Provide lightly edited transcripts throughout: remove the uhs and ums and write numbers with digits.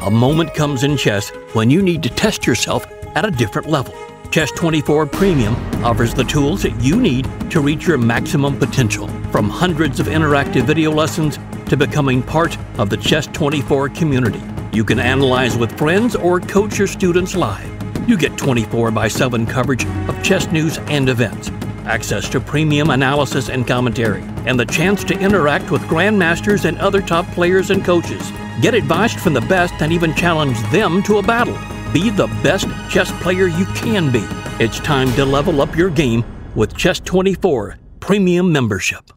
A moment comes in chess when you need to test yourself at a different level. Chess 24 Premium offers the tools that you need to reach your maximum potential. From hundreds of interactive video lessons to becoming part of the Chess 24 community. You can analyze with friends or coach your students live. You get 24/7 coverage of chess news and events, access to premium analysis and commentary, and the chance to interact with grandmasters and other top players and coaches. Get advice from the best and even challenge them to a battle. Be the best chess player you can be. It's time to level up your game with Chess 24 Premium membership.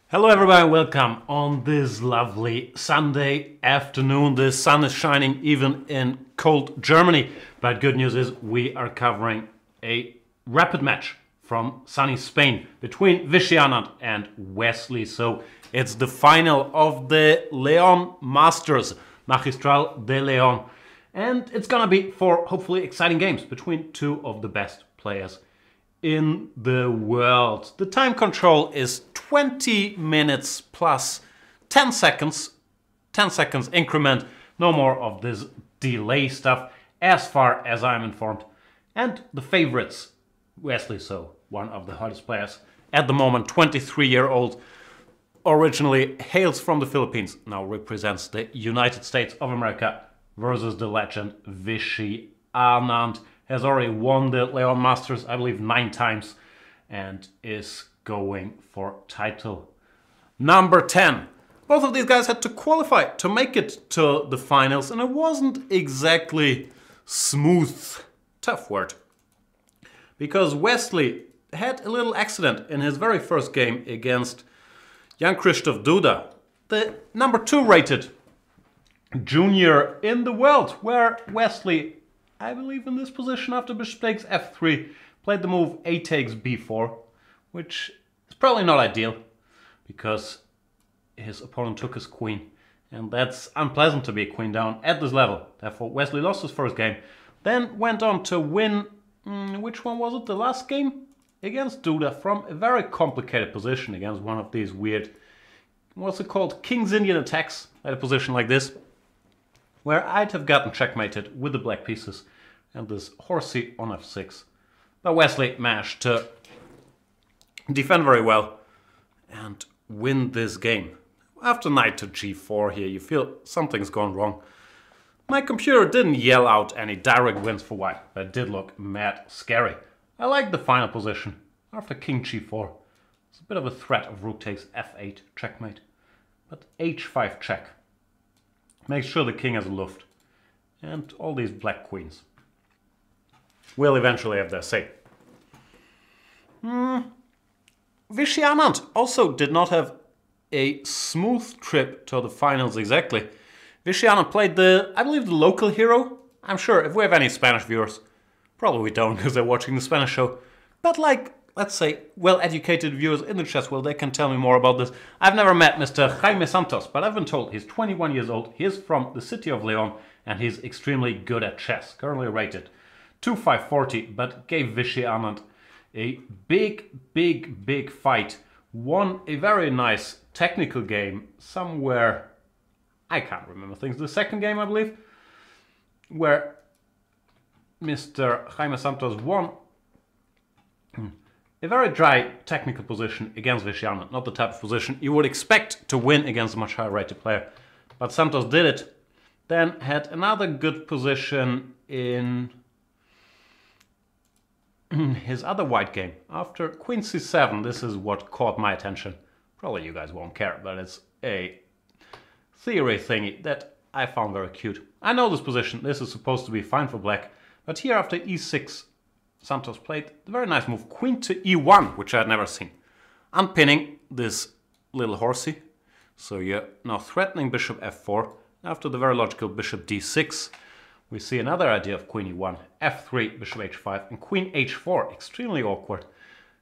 Hello everybody, welcome on this lovely Sunday afternoon. The sun is shining even in cold Germany, but good news is we are covering a rapid match from sunny Spain between Vishy Anand and Wesley. So it's the final of the Leon Masters, Magistral de Leon, and it's gonna be 4 hopefully exciting games between 2 of the best players in the world. The time control is 20 minutes plus 10 seconds, 10 seconds increment, no more of this delay stuff as far as I'm informed. And the favorites, Wesley, so one of the hottest players at the moment, 23-year-old, originally hails from the Philippines, now represents the United States of America versus the legend Vishy Anand. Has already won the Leon Masters, I believe 9 times, and is going for title number 10. Both of these guys had to qualify to make it to the finals, and it wasn't exactly smooth, tough word, because Wesley had a little accident in his very first game against Jan Duda, the number 2 rated junior in the world, where Wesley, I believe in this position after bishop takes f3, played the move a takes b4, which is probably not ideal because his opponent took his queen, and that's unpleasant to be a queen down at this level. Therefore Wesley lost his first game, then went on to win, which one was it, the last game? Against Duda from a very complicated position against one of these weird, what's it called, King's Indian attacks at a position like this, where I'd have gotten checkmated with the black pieces and this horsey on f6. But Wesley managed to defend very well and win this game. After knight to g4 here, you feel something's gone wrong. My computer didn't yell out any direct wins for white, but it did look mad scary. I like the final position. After king g4, it's a bit of a threat of rook takes f8, checkmate. But h5 check. Make sure the king has a luft. And all these black queens will eventually have their say. Vishy Anand also did not have a smooth trip to the finals exactly. Vishy Anand played the, I believe, the local hero. I'm sure if we have any Spanish viewers, probably we don't because they're watching the Spanish show. But like, let's say, well-educated viewers in the chess world, they can tell me more about this. I've never met Mr. Jaime Santos, but I've been told he's 21 years old, he is from the city of Leon, and he's extremely good at chess, currently rated 2540, but gave Vishy Anand a big fight. Won a very nice technical game somewhere, I can't remember things, the second game I believe, where Mr. Jaime Santos won a very dry technical position against Vishy Anand, not the type of position you would expect to win against a much higher rated player. But Santos did it, then had another good position in his other white game. After queen c7, this is what caught my attention. Probably you guys won't care, but it's a theory thingy that I found very cute. I know this position, this is supposed to be fine for black, but here after e6, Santos played the very nice move queen to e1, which I had never seen. Unpinning this little horsey, so you're now threatening bishop f4. After the very logical bishop d6, we see another idea of queen e1, f3, bishop h5, and queen h4, extremely awkward,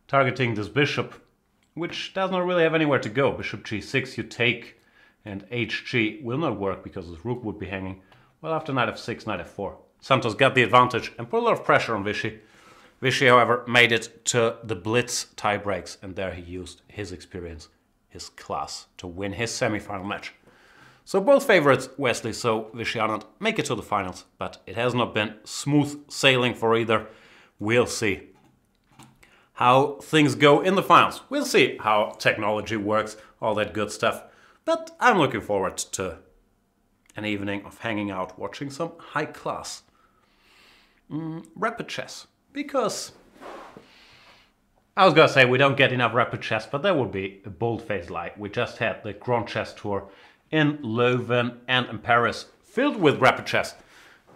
targeting this bishop, which does not really have anywhere to go. Bishop g6 you take, and hg will not work because this rook would be hanging. Well, after knight f6, knight f4, Santos got the advantage and put a lot of pressure on Vishy. Vishy, however, made it to the Blitz tie breaks, and there he used his experience, his class, to win his semi-final match. So both favorites, Wesley, so Vishy, Anand, make it to the finals, but it has not been smooth sailing for either. We'll see how things go in the finals. We'll see how technology works, all that good stuff. But I'm looking forward to an evening of hanging out, watching some high-class rapid chess. Because I was gonna say we don't get enough rapid chess, but that would be a bold-faced lie. We just had the Grand Chess Tour in Leuven and in Paris, filled with rapid chess.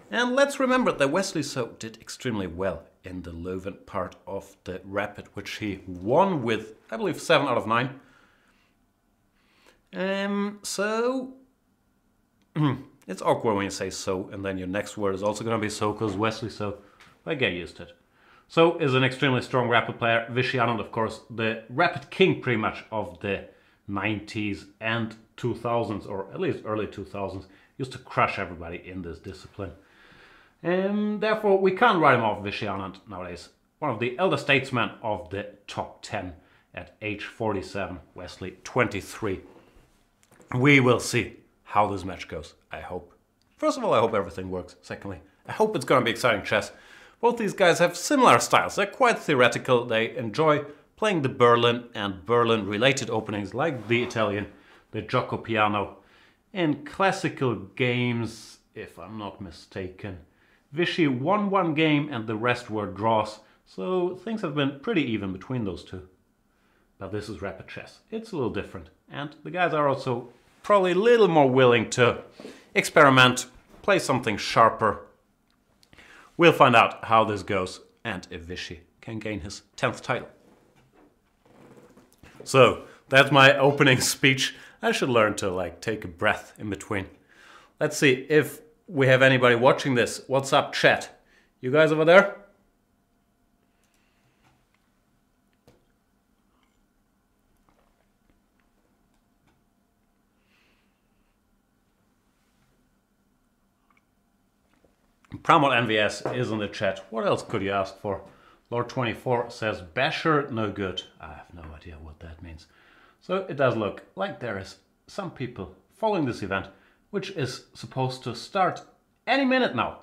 And let's remember that Wesley did extremely well in the Leuven part of the rapid, which he won with, I believe, 7 out of 9. It's awkward when you say so, and then your next word is also going to be so, because Wesley I get used to it. So is an extremely strong rapid player. Vishy, Anand, of course, the rapid king pretty much of the 90s and 2000s, or at least early 2000s, used to crush everybody in this discipline. And therefore, we can't write him off, Vishy, Anand, nowadays. One of the elder statesmen of the top 10 at age 47, Wesley 23. We will see how this match goes, I hope. First of all, I hope everything works. Secondly, I hope it's going to be exciting chess. Both these guys have similar styles. They're quite theoretical. They enjoy playing the Berlin and Berlin-related openings like the Italian, the gioco piano. In classical games, if I'm not mistaken, Vishy won one game and the rest were draws, so things have been pretty even between those two. But this is rapid chess. It's a little different. And the guys are also probably a little more willing to experiment, play something sharper. We'll find out how this goes and if Vishy can gain his 10th title. So, that's my opening speech. I should learn to take a breath in between. Let's see if we have anybody watching this. What's up, chat? You guys over there? Pramod NVS is in the chat. What else could you ask for? Lord24 says, Basher, no good. I have no idea what that means. So it does look like there is some people following this event, which is supposed to start any minute now.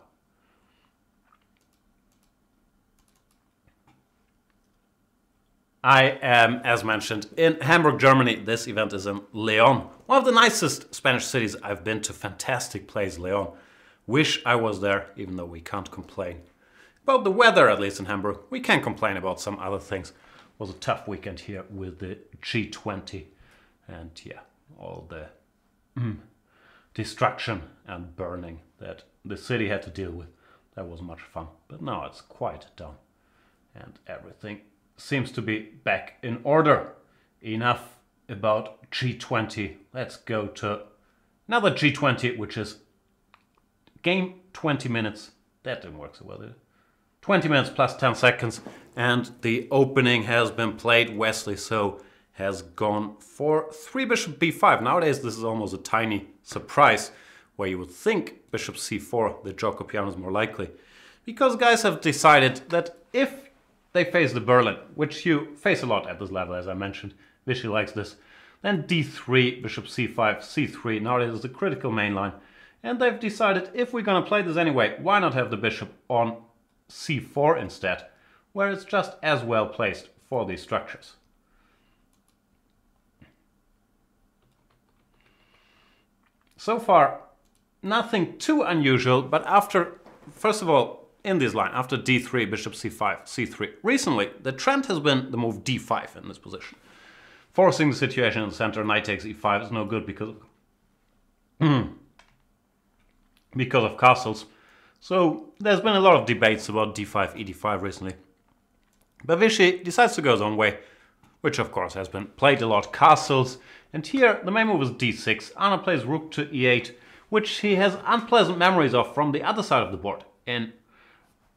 I am, as mentioned, in Hamburg, Germany. This event is in Leon, one of the nicest Spanish cities I've been to. Fantastic place, Leon. Wish I was there, even though we can't complain about the weather, at least in Hamburg. We can complain about some other things. It was a tough weekend here with the G20 and yeah, all the destruction and burning that the city had to deal with. That wasn't much fun, but now it's quiet down and everything seems to be back in order. Enough about G20. Let's go to another G20, which is game 20 minutes. That didn't work so well, did it? 20 minutes plus 10 seconds. And the opening has been played. Wesley has gone for 3 bishop b5. Nowadays, this is almost a tiny surprise, where you would think bishop c4, the gioco piano, is more likely. Because guys have decided that if they face the Berlin, which you face a lot at this level, as I mentioned, Vishy likes this, then d3, bishop c5, c3. Nowadays, is the critical main line. And they've decided, if we're going to play this anyway, why not have the bishop on c4 instead, where it's just as well placed for these structures. So far, nothing too unusual, but after, first of all, in this line, after d3, bishop c5, c3, recently the trend has been the move d5 in this position. Forcing the situation in the center, knight takes e5 is no good because of castles. So there's been a lot of debates about d5, ed5 recently. But Vishy decides to go his own way, which of course has been played a lot, castles. And here the main move is d6. Anand plays rook to e8, which he has unpleasant memories of from the other side of the board. And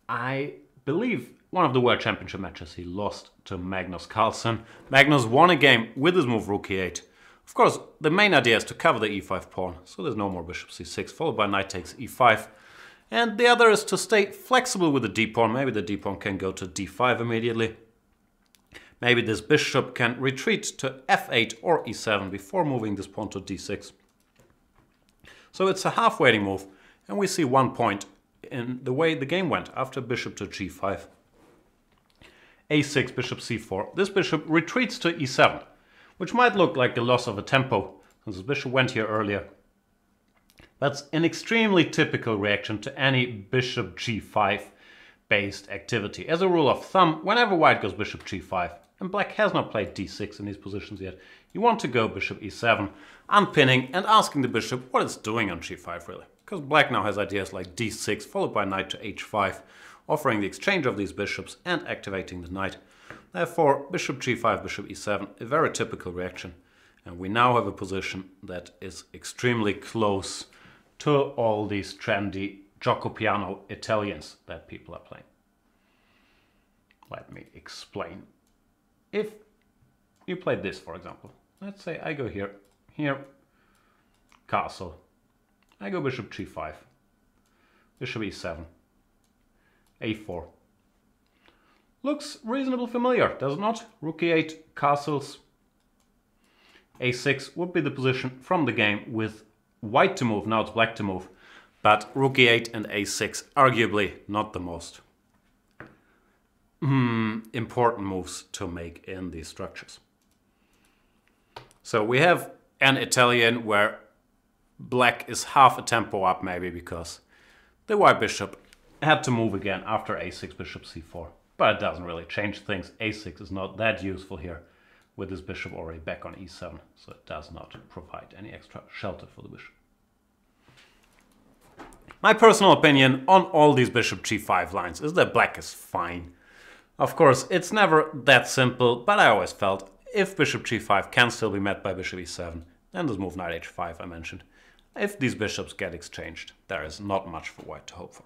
I believe one of the World Championship matches he lost to Magnus Carlsen. Magnus won a game with his move rook e8. Of course, the main idea is to cover the e5 pawn, so there's no more bishop c6, followed by knight takes e5. And the other is to stay flexible with the d-pawn. Maybe the d-pawn can go to d5 immediately. Maybe this bishop can retreat to f8 or e7 before moving this pawn to d6. So it's a half-waiting move, and we see 1 point in the way the game went after bishop to g5. a6, bishop c4. This bishop retreats to e7, which might look like a loss of a tempo, since this bishop went here earlier. That's an extremely typical reaction to any bishop g5 based activity. As a rule of thumb, whenever white goes bishop g5, and black has not played d6 in these positions yet, you want to go bishop e7, unpinning and asking the bishop what it's doing on g5 really. Because black now has ideas like d6 followed by knight to h5, offering the exchange of these bishops and activating the knight. Therefore, bishop g5, bishop e7, a very typical reaction. And we now have a position that is extremely close to all these trendy gioco piano Italians that people are playing. Let me explain. If you played this, for example, let's say I go here, here, castle. I go bishop g5, bishop e7, a4. Looks reasonably familiar, does it not? Rook e8, castles. a6 would be the position from the game with white to move, now it's black to move. But rook e8 and a6, arguably not the most important moves to make in these structures. So we have an Italian where black is half a tempo up maybe because the white bishop had to move again after a6, bishop c4. But it doesn't really change things. a6 is not that useful here with this bishop already back on e7. So it does not provide any extra shelter for the bishop. My personal opinion on all these bishop g5 lines is that black is fine. Of course, it's never that simple, but I always felt if bishop g5 can still be met by bishop e7, then this move knight h5 I mentioned. If these bishops get exchanged, there is not much for white to hope for.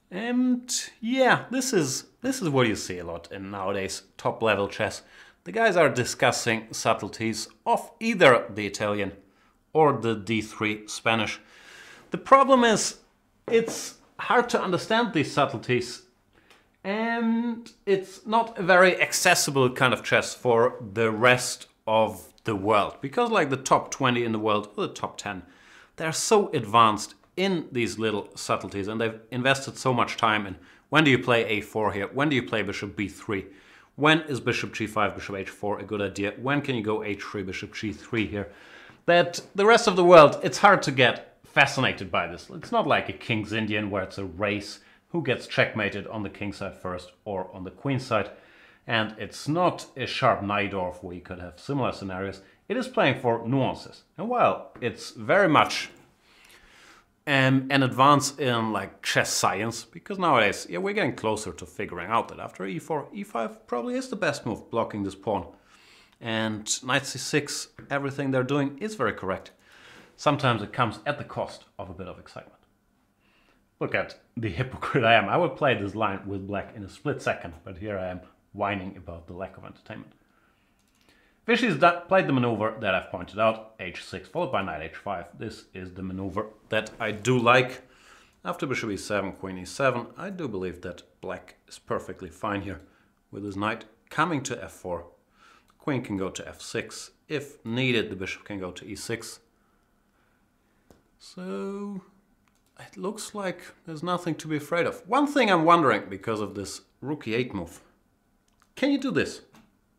And yeah, this is what you see a lot in nowadays top level chess. The guys are discussing subtleties of either the Italian or the d3 Spanish. The problem is it's hard to understand these subtleties, and it's not a very accessible kind of chess for the rest of the world, because like the top 20 in the world or the top 10, they're so advanced in these little subtleties, and they've invested so much time in when do you play a4 here, when do you play bishop b3, when is bishop g5, bishop h4 a good idea, when can you go h3, bishop g3 here, that the rest of the world, it's hard to get fascinated by this. It's not like a King's Indian where it's a race who gets checkmated on the king side first or on the queen side. And it's not a sharp Najdorf where you could have similar scenarios. It is playing for nuances. And while it's very much an advance in like chess science, because nowadays, yeah, we're getting closer to figuring out that after e4, e5 probably is the best move, blocking this pawn. And knight c6, everything they're doing is very correct. Sometimes it comes at the cost of a bit of excitement. Look at the hypocrite I am. I would play this line with black in a split second, but here I am whining about the lack of entertainment. Vishy's played the maneuver that I've pointed out, h6 followed by knight h5. This is the maneuver that I do like. After bishop e7, queen e7, I do believe that black is perfectly fine here with his knight coming to f4. The queen can go to f6. If needed, the bishop can go to e6. So it looks like there's nothing to be afraid of. One thing I'm wondering because of this rook e8 move. Can you do this?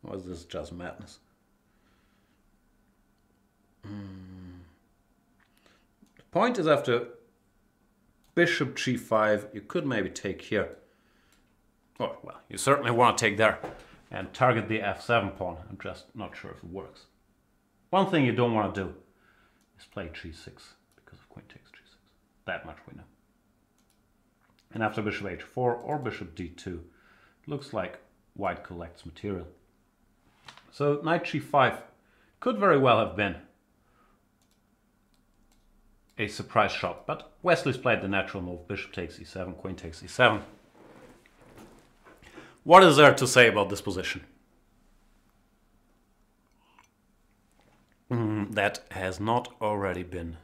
Or is this just madness? The point is after bishop g5, you could maybe take here. Oh, well, you certainly want to take there and target the f7 pawn. I'm just not sure if it works. One thing you don't want to do is play g6 because of queen takes g6. That much we know. And after bishop h4 or bishop d2, it looks like white collects material. So knight g5 could very well have been a surprise shot, but Wesley's played the natural move. Bishop takes e7, queen takes e7. What is there to say about this position? That has not already been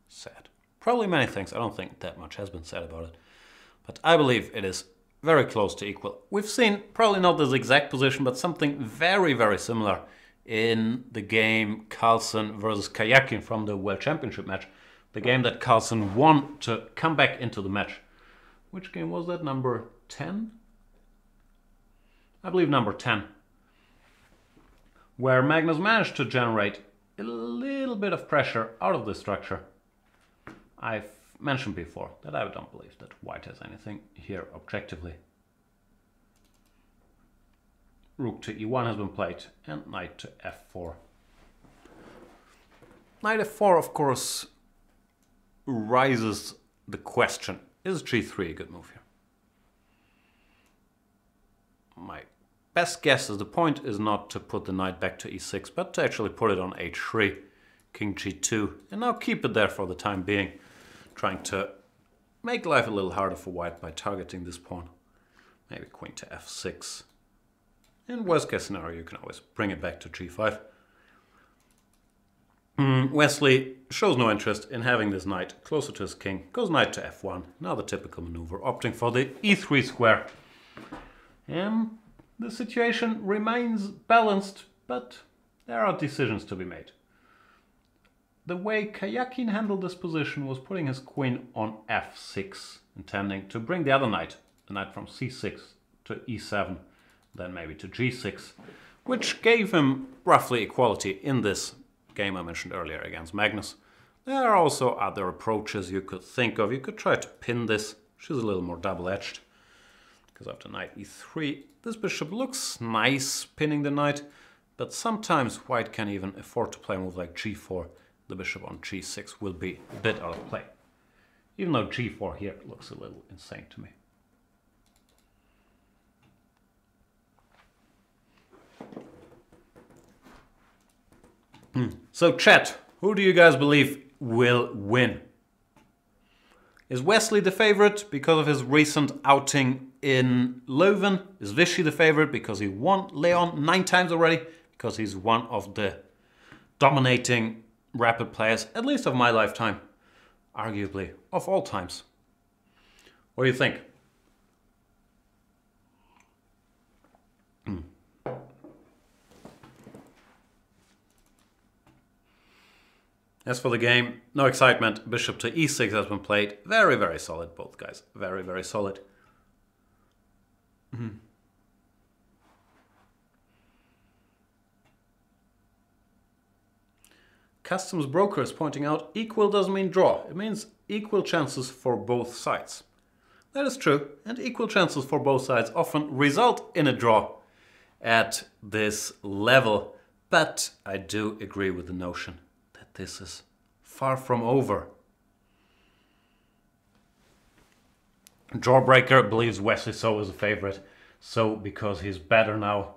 said. Probably many things. I don't think that much has been said about it. But I believe it is very close to equal. We've seen, probably not this exact position, but something very, very similar in the game Carlsen versus Kayakin from the World Championship match. The game that Carlsen won to come back into the match. Which game was that? Number 10? I believe number 10. Where Magnus managed to generate a little bit of pressure out of the structure. I've mentioned before that I don't believe that white has anything here objectively. Rook to e1 has been played and knight to f4. Knight f4, of course, raises the question, is g3 a good move here? My best guess is the point is not to put the knight back to e6, but to actually put it on h3, king g2, and now keep it there for the time being, trying to make life a little harder for white by targeting this pawn. Maybe queen to f6. In worst case scenario, you can always bring it back to g5. Wesley shows no interest in having this knight closer to his king, goes knight to f1, now the typical maneuver, opting for the e3 square. The situation remains balanced, but there are decisions to be made. The way Kayakin handled this position was putting his queen on f6, intending to bring the other knight, the knight from c6 to e7, then maybe to g6, which gave him roughly equality in this game I mentioned earlier against Magnus. There are also other approaches you could think of. You could try to pin this, which is a little more double-edged. Because after knight e3, this bishop looks nice pinning the knight, but sometimes white can even afford to play a move like g4. The bishop on g6 will be a bit out of play. Even though g4 here looks a little insane to me. So chat, who do you guys believe will win? Is Wesley the favorite because of his recent outing in Leuven? Is Vishy the favorite because he won Leon 9 times already? Because he's one of the dominating rapid players, at least of my lifetime. Arguably, of all times. What do you think? As for the game, no excitement. Bishop to e6 has been played. Very, very solid, both guys. Very, very solid. Customs broker is pointing out equal doesn't mean draw. It means equal chances for both sides. That is true, and equal chances for both sides often result in a draw at this level. But I do agree with the notion that this is far from over. Drawbreaker believes Wesley So is a favorite, so because he's better now.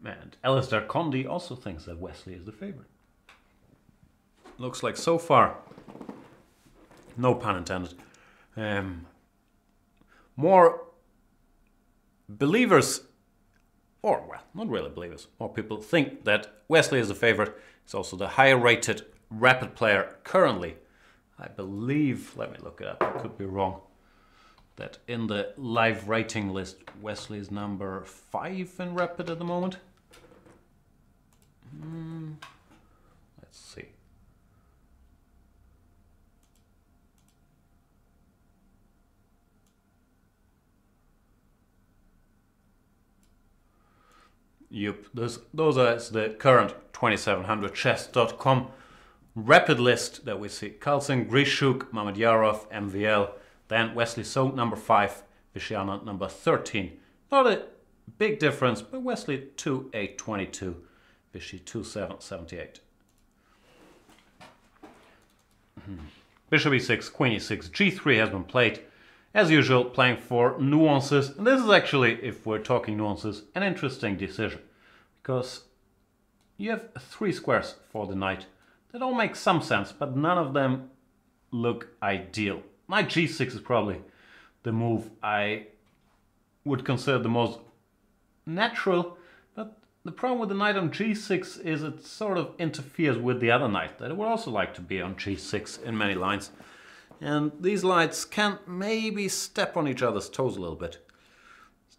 And Alistair Condy also thinks that Wesley is the favorite. Looks like so far, no pun intended, more believers, or well, not really believers, more people think that Wesley is the favorite. He's also the higher rated rapid player currently. I believe, let me look it up, I could be wrong, that in the live rating list, Wesley is number 5 in rapid at the moment. Let's see. Yep, those are the current 2700chess.com rapid list that we see. Carlsen, Grishuk, Mamedyarov, MVL, then Wesley So number 5, Vishy Anand number 13. Not a big difference, but Wesley 2-8-22, Vishy 2-7-78. Bishop e6, queen e6, g3 has been played. As usual, playing for nuances. And this is actually, if we're talking nuances, an interesting decision. Because you have 3 squares for the knight. That all makes some sense, but none of them look ideal. Knight g6 is probably the move I would consider the most natural, but the problem with the knight on g6 is it sort of interferes with the other knight that would also like to be on g6 in many lines. And these knights can maybe step on each other's toes a little bit.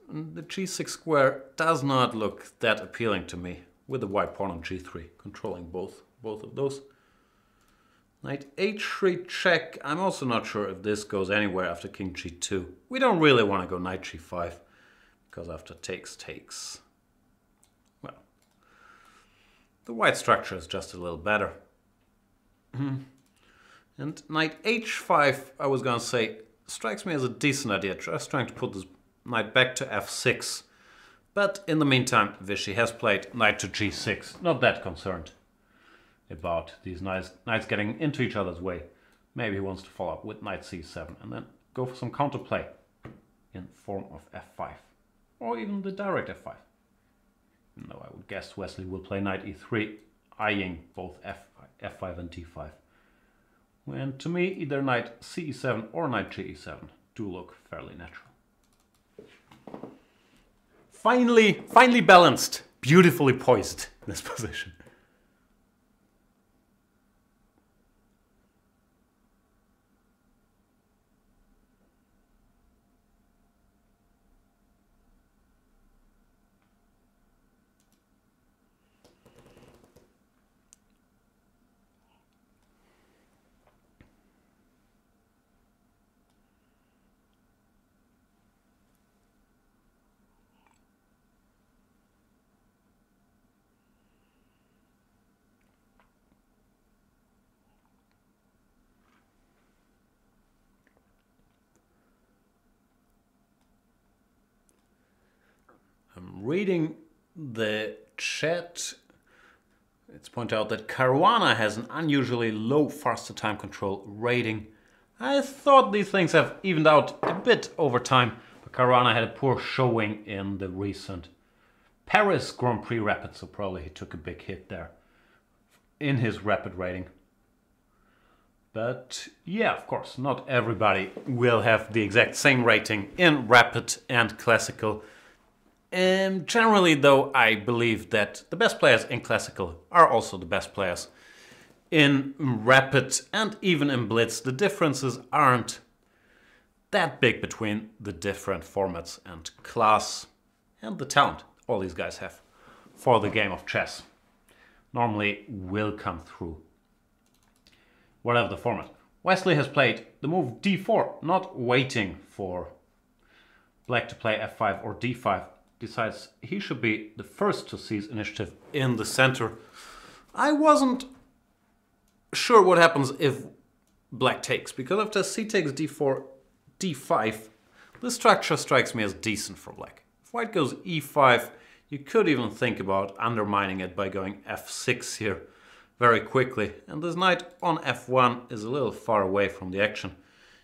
The g6 square does not look that appealing to me, with the white pawn on g3, controlling both of those. Knight h3 check. I'm also not sure if this goes anywhere after king g2. We don't really want to go knight g5, because after takes, well, the white structure is just a little better. And knight h5, I was going to say, strikes me as a decent idea, just trying to put this knight back to f6. But in the meantime, Vishy has played knight to g6. Not that concerned about these knights getting into each other's way. Maybe he wants to follow up with knight c7 and then go for some counterplay in form of f5. Or even the direct f5. No, I would guess Wesley will play knight e3, eyeing both f5 and d5. And to me, either knight ce7 or knight ge7 do look fairly natural. Finely balanced, beautifully poised in this position. I'm reading the chat. It's pointed out that Caruana has an unusually low faster time control rating. I thought these things have evened out a bit over time, but Caruana had a poor showing in the recent Paris Grand Prix Rapid, so probably he took a big hit there in his rapid rating. But yeah, of course, not everybody will have the exact same rating in rapid and classical. Generally, though, I believe that the best players in classical are also the best players in rapid and even in blitz. The differences aren't that big between the different formats, and class and the talent all these guys have for the game of chess normally will come through, whatever the format. Wesley has played the move d4, not waiting for black to play f5 or d5. Decides he should be the first to seize initiative in the center. I wasn't sure what happens if black takes, because after c takes d4, d5, this structure strikes me as decent for black. If white goes e5, you could even think about undermining it by going f6 here very quickly, and this knight on f1 is a little far away from the action.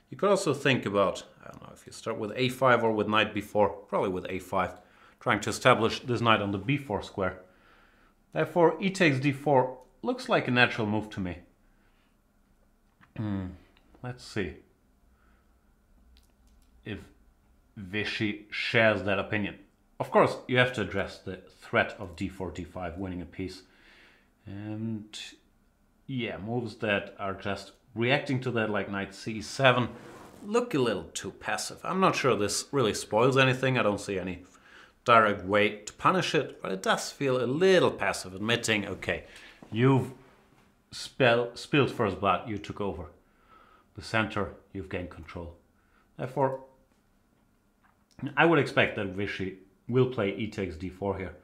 You could also think about, I don't know, if you start with a5 or with knight b4, probably with a5, trying to establish this knight on the b4 square. Therefore, e takes d4 looks like a natural move to me. Let's see if Vishy shares that opinion. Of course, you have to address the threat of d4, d5 winning a piece. And yeah, moves that are just reacting to that, like knight c7, look a little too passive. I'm not sure this really spoils anything. I don't see any direct way to punish it, but it does feel a little passive, admitting, okay, you've spilled first blood, you took over the center, you've gained control. Therefore, I would expect that Vishy will play e takes d4 here.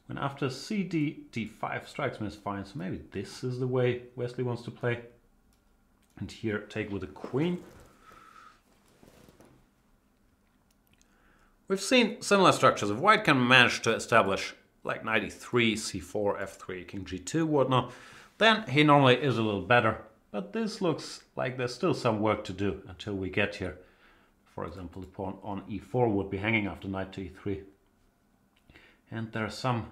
When after cd, d5 strikes me as fine, so maybe this is the way Wesley wants to play. And here, take with the queen. We've seen similar structures. If white can manage to establish like knight e3, c4, f3, king g2, whatnot, then he normally is a little better. But this looks like there's still some work to do until we get here. For example, the pawn on e4 would be hanging after knight to e3. And there are some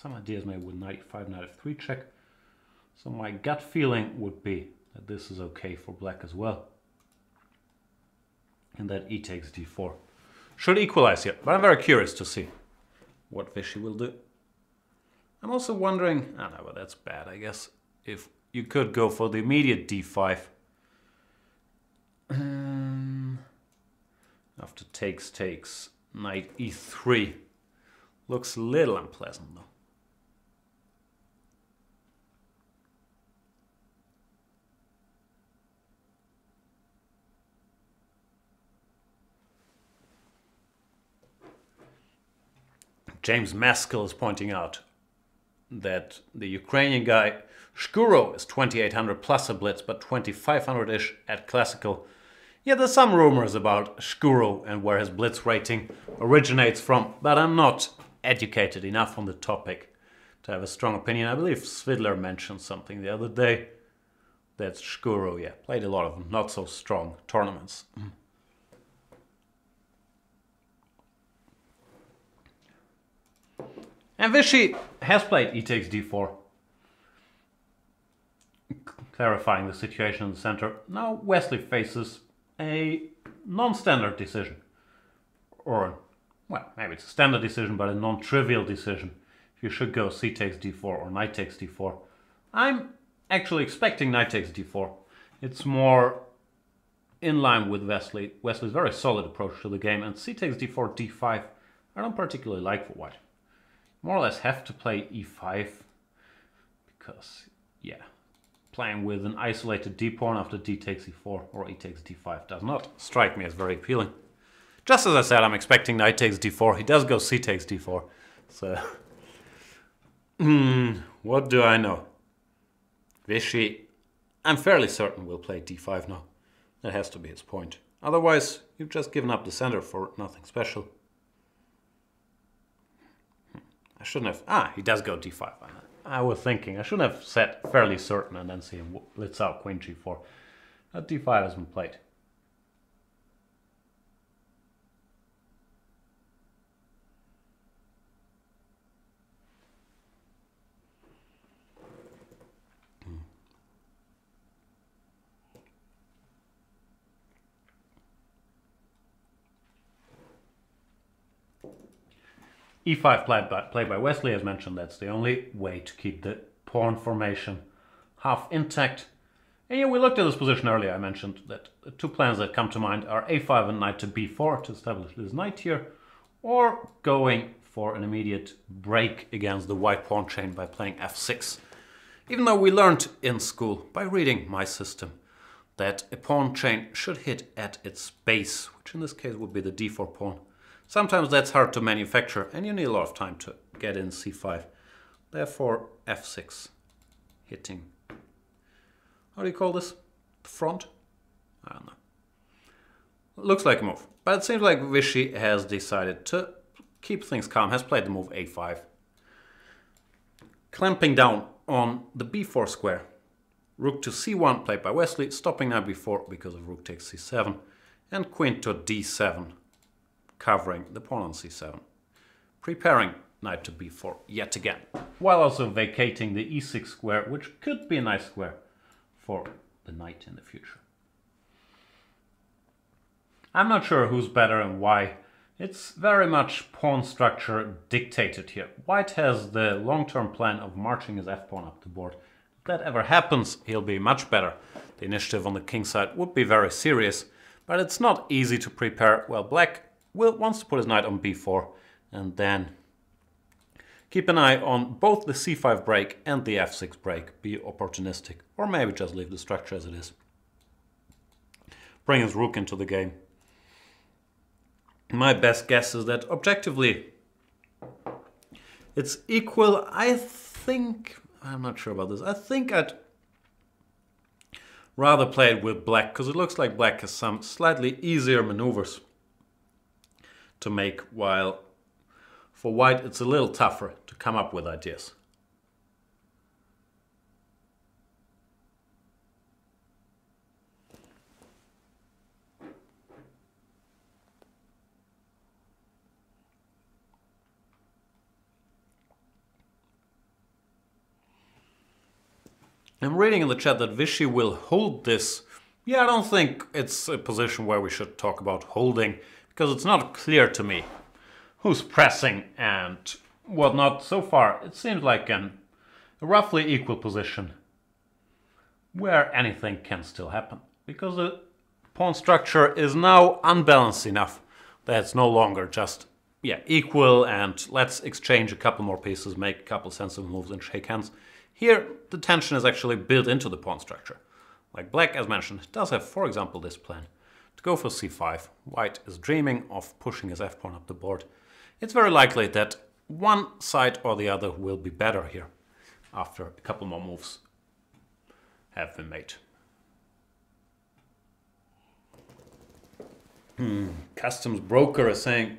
ideas maybe with knight e5, knight f3 check. So my gut feeling would be that this is okay for black as well. And that e takes d4 should equalize here, but I'm very curious to see what Vishy will do. I'm also wondering, I don't know, but that's bad, I guess, if you could go for the immediate d5. After takes, knight e3. Looks a little unpleasant though. James Maskell is pointing out that the Ukrainian guy Shkuro is 2800 plus a Blitz, but 2500-ish at classical. Yeah, there's some rumors about Shkuro and where his Blitz rating originates from, but I'm not educated enough on the topic to have a strong opinion. I believe Svidler mentioned something the other day that Shkuro, yeah, played a lot of not so strong tournaments. And Vishy has played e takes d4, clarifying the situation in the center. Now Wesley faces a non-standard decision, or, well, maybe it's a standard decision, but a non-trivial decision. If you should go c takes d4 or knight takes d4. I'm actually expecting knight takes d4. It's more in line with Wesley's very solid approach to the game, and c takes d4, d5, I don't particularly like for white. More or less have to play e5 because, yeah, playing with an isolated d pawn after d takes e4 or e takes d5 does not strike me as very appealing. Just as I said, I'm expecting knight takes d4. He does go c takes d4. So, what do I know? Vishy, I'm fairly certain will play d5 now. That has to be his point. Otherwise, you've just given up the center for nothing special. I shouldn't have... he does go d5. I was thinking I shouldn't have set fairly certain and then see him blitz out queen g4. That d5 has been played. e5 played by Wesley, as mentioned. That's the only way to keep the pawn formation half intact. And yeah, we looked at this position earlier. I mentioned that the two plans that come to mind are a5 and knight to b4 to establish this knight here, or going for an immediate break against the white pawn chain by playing f6. Even though we learned in school, by reading my system, that a pawn chain should hit at its base, which in this case would be the d4 pawn. Sometimes that's hard to manufacture and you need a lot of time to get in c5. Therefore f6 hitting, how do you call this? The front? I don't know. Looks like a move. But it seems like Vishy has decided to keep things calm, has played the move a5. Clamping down on the b4 square. Rook to c1 played by Wesley, stopping now b4 because of rook takes c7. And queen to d7. Covering the pawn on c7, preparing knight to b4 yet again, while also vacating the e6 square, which could be a nice square for the knight in the future. I'm not sure who's better and why. It's very much pawn structure dictated here. White has the long-term plan of marching his f-pawn up the board. If that ever happens, he'll be much better. The initiative on the king side would be very serious, but it's not easy to prepare. Well, black wants to put his knight on b4 and then keep an eye on both the c5 break and the f6 break. Be opportunistic, or maybe just leave the structure as it is. Bring his rook into the game. My best guess is that objectively it's equal. I think, I'm not sure about this, I think I'd rather play it with black because it looks like black has some slightly easier maneuvers to make, while for white it's a little tougher to come up with ideas. I'm reading in the chat that Vishy will hold this Yeah, I don't think it's a position where we should talk about holding, because it's not clear to me who's pressing and whatnot. So far, it seems like a roughly equal position where anything can still happen, because the pawn structure is now unbalanced enough that it's no longer just equal and let's exchange a couple more pieces, make a couple sensible moves and shake hands. Here, the tension is actually built into the pawn structure. Like black, as mentioned, does have, for example, this plan. To go for c5, white is dreaming of pushing his f-pawn up the board. It's very likely that one side or the other will be better here after a couple more moves have been made. Customs broker is saying,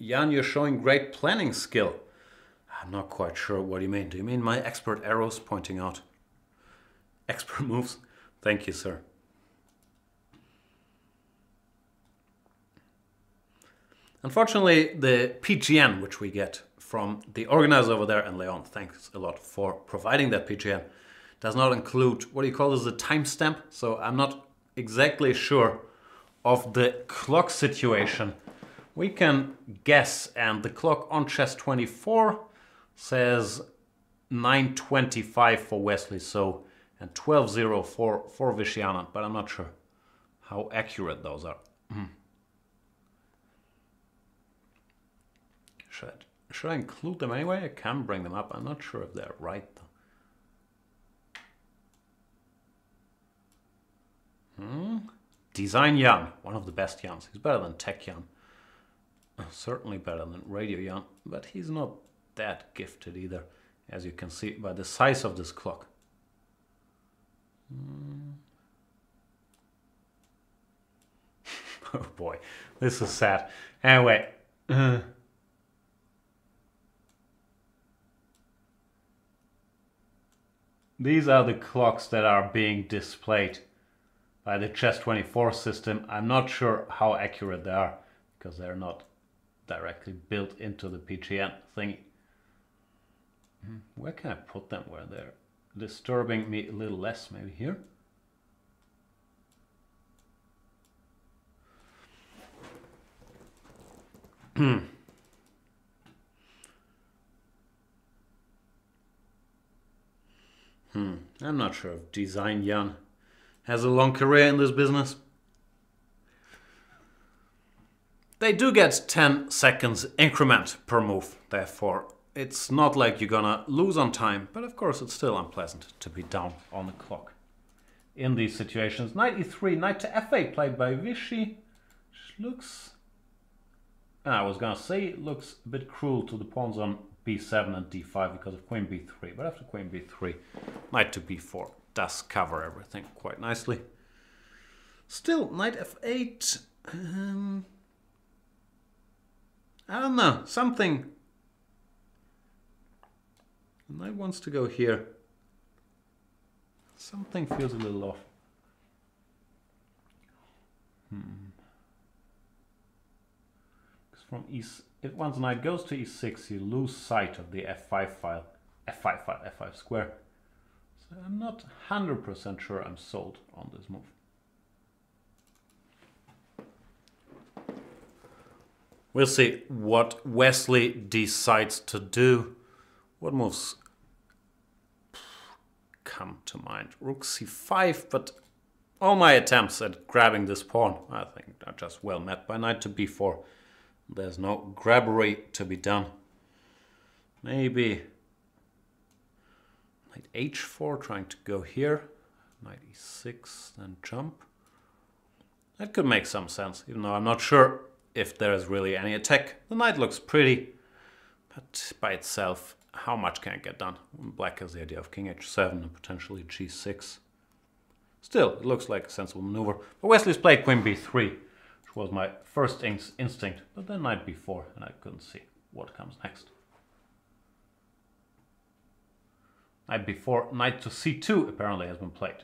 Jan, you're showing great planning skill. I'm not quite sure what you mean. Do you mean my expert arrows pointing out expert moves? Thank you, sir. Unfortunately, the PGN, which we get from the organizer over there, and Leon, thanks a lot for providing that PGN, does not include, what do you call this, a timestamp? So I'm not exactly sure of the clock situation. We can guess, and the clock on chess 24 says 9:25 for Wesley, so and 12:04 for Vishy Anand, but I'm not sure how accurate those are. Should I include them anyway? I can bring them up. I'm not sure if they're right though. Design Jan, one of the best Jans. He's better than Tech Jan. Certainly better than Radio Jan, but he's not that gifted either, as you can see by the size of this clock. Oh boy, this is sad. Anyway, these are the clocks that are being displayed by the Chess24 system. I'm not sure how accurate they are, because they're not directly built into the PGN thingy. Where can I put them where they're disturbing me a little less? Maybe here? I'm not sure if Design Jan has a long career in this business. They do get 10 seconds increment per move, therefore it's not like you're gonna lose on time, but of course it's still unpleasant to be down on the clock in these situations. Knight e3, knight to f8 played by Vishy, which looks, I was gonna say it looks a bit cruel to the pawns on b7 and d5 because of queen b3, but after queen b3, knight to b4 does cover everything quite nicely. Still, knight f8, I don't know, something. The knight wants to go here. Something feels a little off. Because from if one's knight goes to e6, you lose sight of the f5 file, f5 file, f5 square. So I'm not 100% sure I'm sold on this move. We'll see what Wesley decides to do. What moves come to mind? Rook c5, but all my attempts at grabbing this pawn, I think, are just well met by knight to b4. There's no grabbery to be done. Maybe knight h4, trying to go here. Knight e6, then jump. That could make some sense, even though I'm not sure if there is really any attack. The knight looks pretty, but by itself, how much can it get done? Black has the idea of king h7 and potentially g6. Still, it looks like a sensible maneuver. But Wesley's played queen b3, which was my first instinct, but then knight b4, and I couldn't see what comes next. Knight b4, knight to c2 apparently has been played.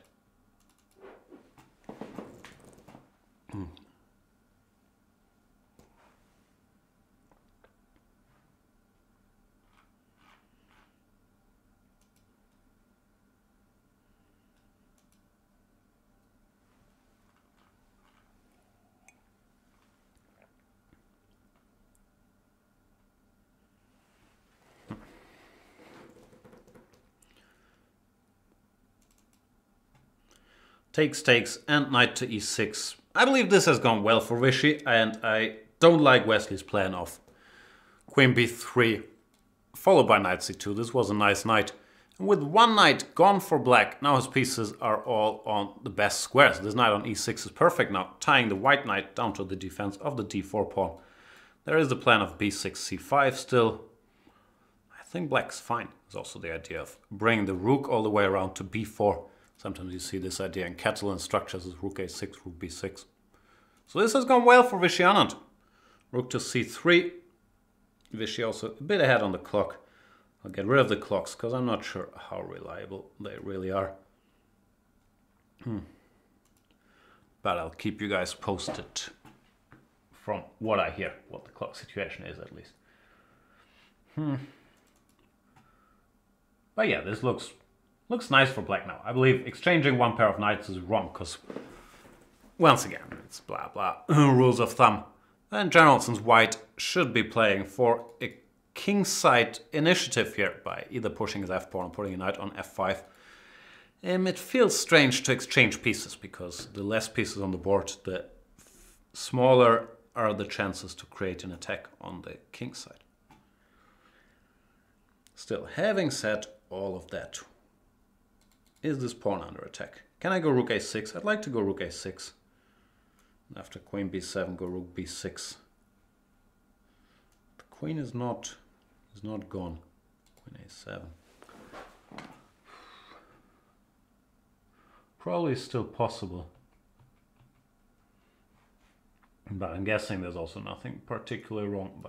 takes, and knight to e6. I believe this has gone well for Vishy, and I don't like Wesley's plan of queen b3, followed by knight c2. This was a nice knight. And with one knight gone for black, now his pieces are all on the best squares. This knight on e6 is perfect now, tying the white knight down to the defense of the d4 pawn. There is the plan of b6, c5 still. I think black's fine. There's also the idea of bringing the rook all the way around to b4. Sometimes you see this idea in Catalan structures as rook a6, rook b6. So this has gone well for Vishy Anand. Rook to c3. Vishy also a bit ahead on the clock. I'll get rid of the clocks because I'm not sure how reliable they really are. But I'll keep you guys posted from what I hear, what the clock situation is at least. But yeah, this looks nice for black now. I believe exchanging one pair of knights is wrong because, once again, it's blah blah rules of thumb. In general, since white should be playing for a kingside initiative here by either pushing his f-pawn or putting a knight on f5, it feels strange to exchange pieces because the less pieces on the board, the smaller are the chances to create an attack on the kingside. Still, having said all of that, is this pawn under attack? Can I go rook a6? I'd like to go rook a6. After queen b7, go rook b6. The queen is not gone. Queen a7. Probably still possible. But I'm guessing there's also nothing particularly wrong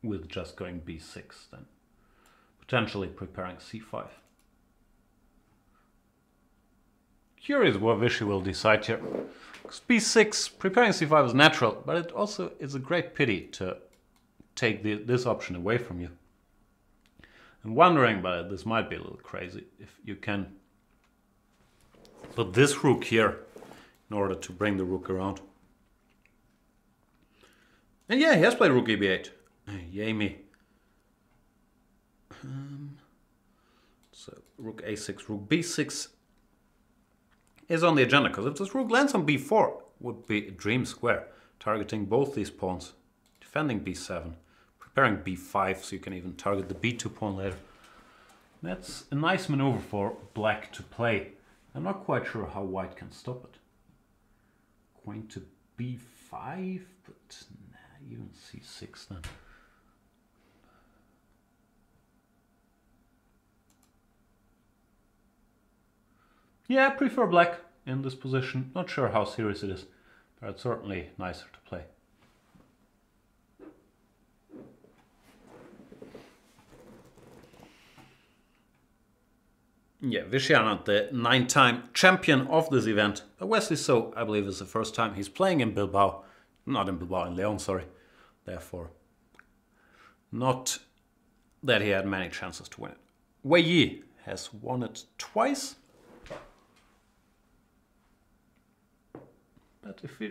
with just going b6 then. Potentially preparing c5. Curious what Vishy will decide here. Because b6, preparing c5 is natural, but it also is a great pity to take this option away from you. I'm wondering, but this might be a little crazy, if you can put this rook here in order to bring the rook around. And yeah, he has played rook eb8. Yay me. So rook a6, rook b6 is on the agenda, because if this rook lands on b4, would be a dream square, targeting both these pawns, defending b7, preparing b5, so you can even target the b2 pawn later. That's a nice maneuver for black to play. I'm not quite sure how white can stop it. Queen to b5, but nah, even c6 then. Yeah, I prefer black in this position. Not sure how serious it is, but it's certainly nicer to play. Yeah, Vishy Anand, the 9-time champion of this event. But Wesley So, I believe, is the first time he's playing in Bilbao. Not in Bilbao, in Leon, sorry. Therefore, not that he had many chances to win it. Wei Yi has won it twice. But if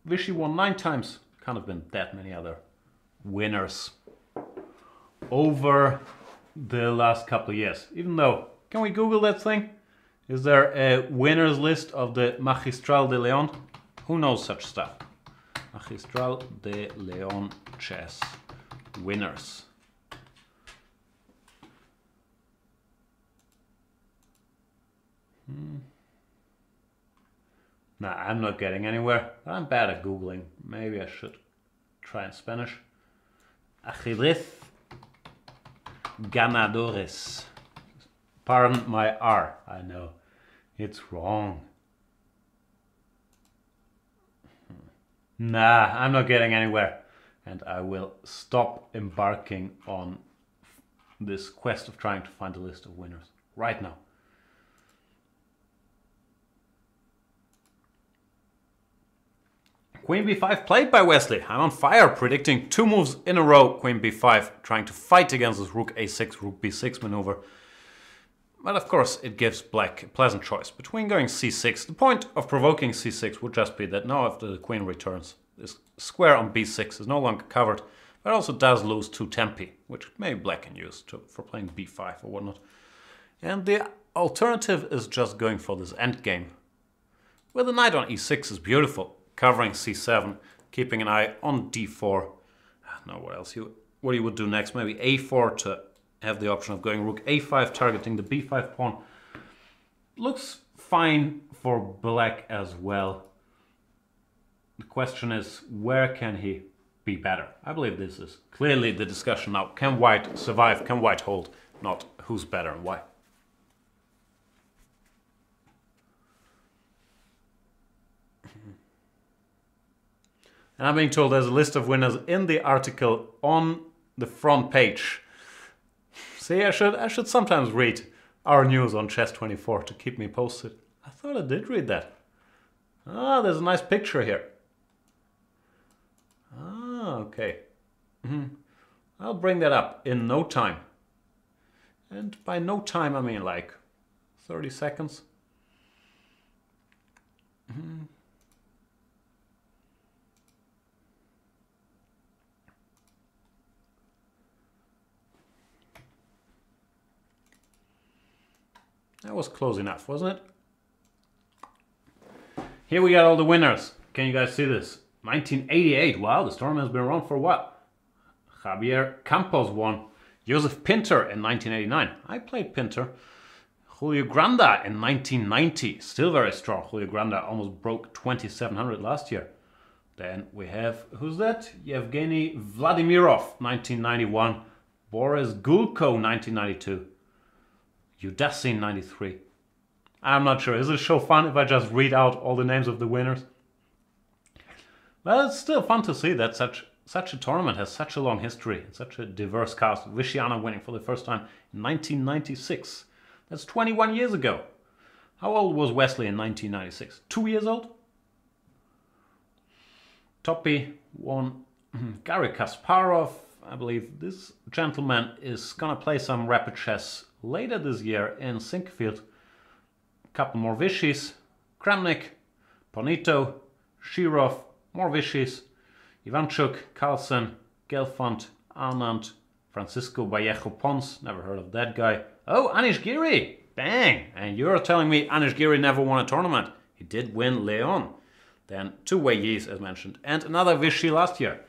Vishy won 9 times, can't have been that many other winners over the last couple of years. Even though, can we Google that thing? Is there a winners list of the Magistral de Leon? Who knows such stuff? Magistral de Leon chess winners. Nah, I'm not getting anywhere. I'm bad at Googling. Maybe I should try in Spanish. Ajedrez ganadores. Pardon my R. I know. It's wrong. Nah, I'm not getting anywhere. And I will stop embarking on this quest of trying to find a list of winners right now. Queen b5 played by Wesley. I'm on fire, predicting 2 moves in a row. Queen b5, trying to fight against this rook a6, rook b6 maneuver. But of course, it gives black a pleasant choice between going c6. The point of provoking c6 would just be that now after the queen returns, this square on b6 is no longer covered, but it also does lose 2 tempi, which maybe black can use for playing b5 or whatnot. And the alternative is just going for this endgame. With the knight on e6 is beautiful, covering c7, keeping an eye on d4. Now what else? What you would do next? Maybe a4 to have the option of going rook a5, targeting the b5 pawn. Looks fine for black as well. The question is, where can he be better? I believe this is clearly the discussion now. Can white survive? Can white hold? Not who's better and why. And I'm being told there's a list of winners in the article on the front page. See, I should sometimes read our news on Chess24 to keep me posted. I thought I did read that. Ah, there's a nice picture here. Ah, okay. I'll bring that up in no time. And by no time, I mean like 30 seconds. That was close enough, wasn't it? Here we got all the winners. Can you guys see this? 1988. Wow, this tournament has been around for a while. Javier Campos won. Joseph Pinter in 1989. I played Pinter. Julio Granda in 1990. Still very strong. Julio Granda almost broke 2700 last year. Then we have, who's that? Yevgeny Vladimirov, 1991. Boris Gulko, 1992. Udasin 93. I'm not sure. Is this show fun if I just read out all the names of the winners? Well, it's still fun to see that such a tournament has such a long history and such a diverse cast. Vishy winning for the first time in 1996. That's 21 years ago. How old was Wesley in 1996? 2 years old? Toppy won. Garry Kasparov. I believe this gentleman is gonna play some rapid chess later this year in Sinquefield. A couple more Vishys. Kramnik, Ponito, Shirov, more Vishys, Ivanchuk, Carlsen, Gelfand, Anand, Francisco Vallejo Pons, never heard of that guy. Oh, Anish Giri! Bang! And you're telling me Anish Giri never won a tournament. He did win Leon. Then two Wei Yis, as mentioned, and another Vishy last year.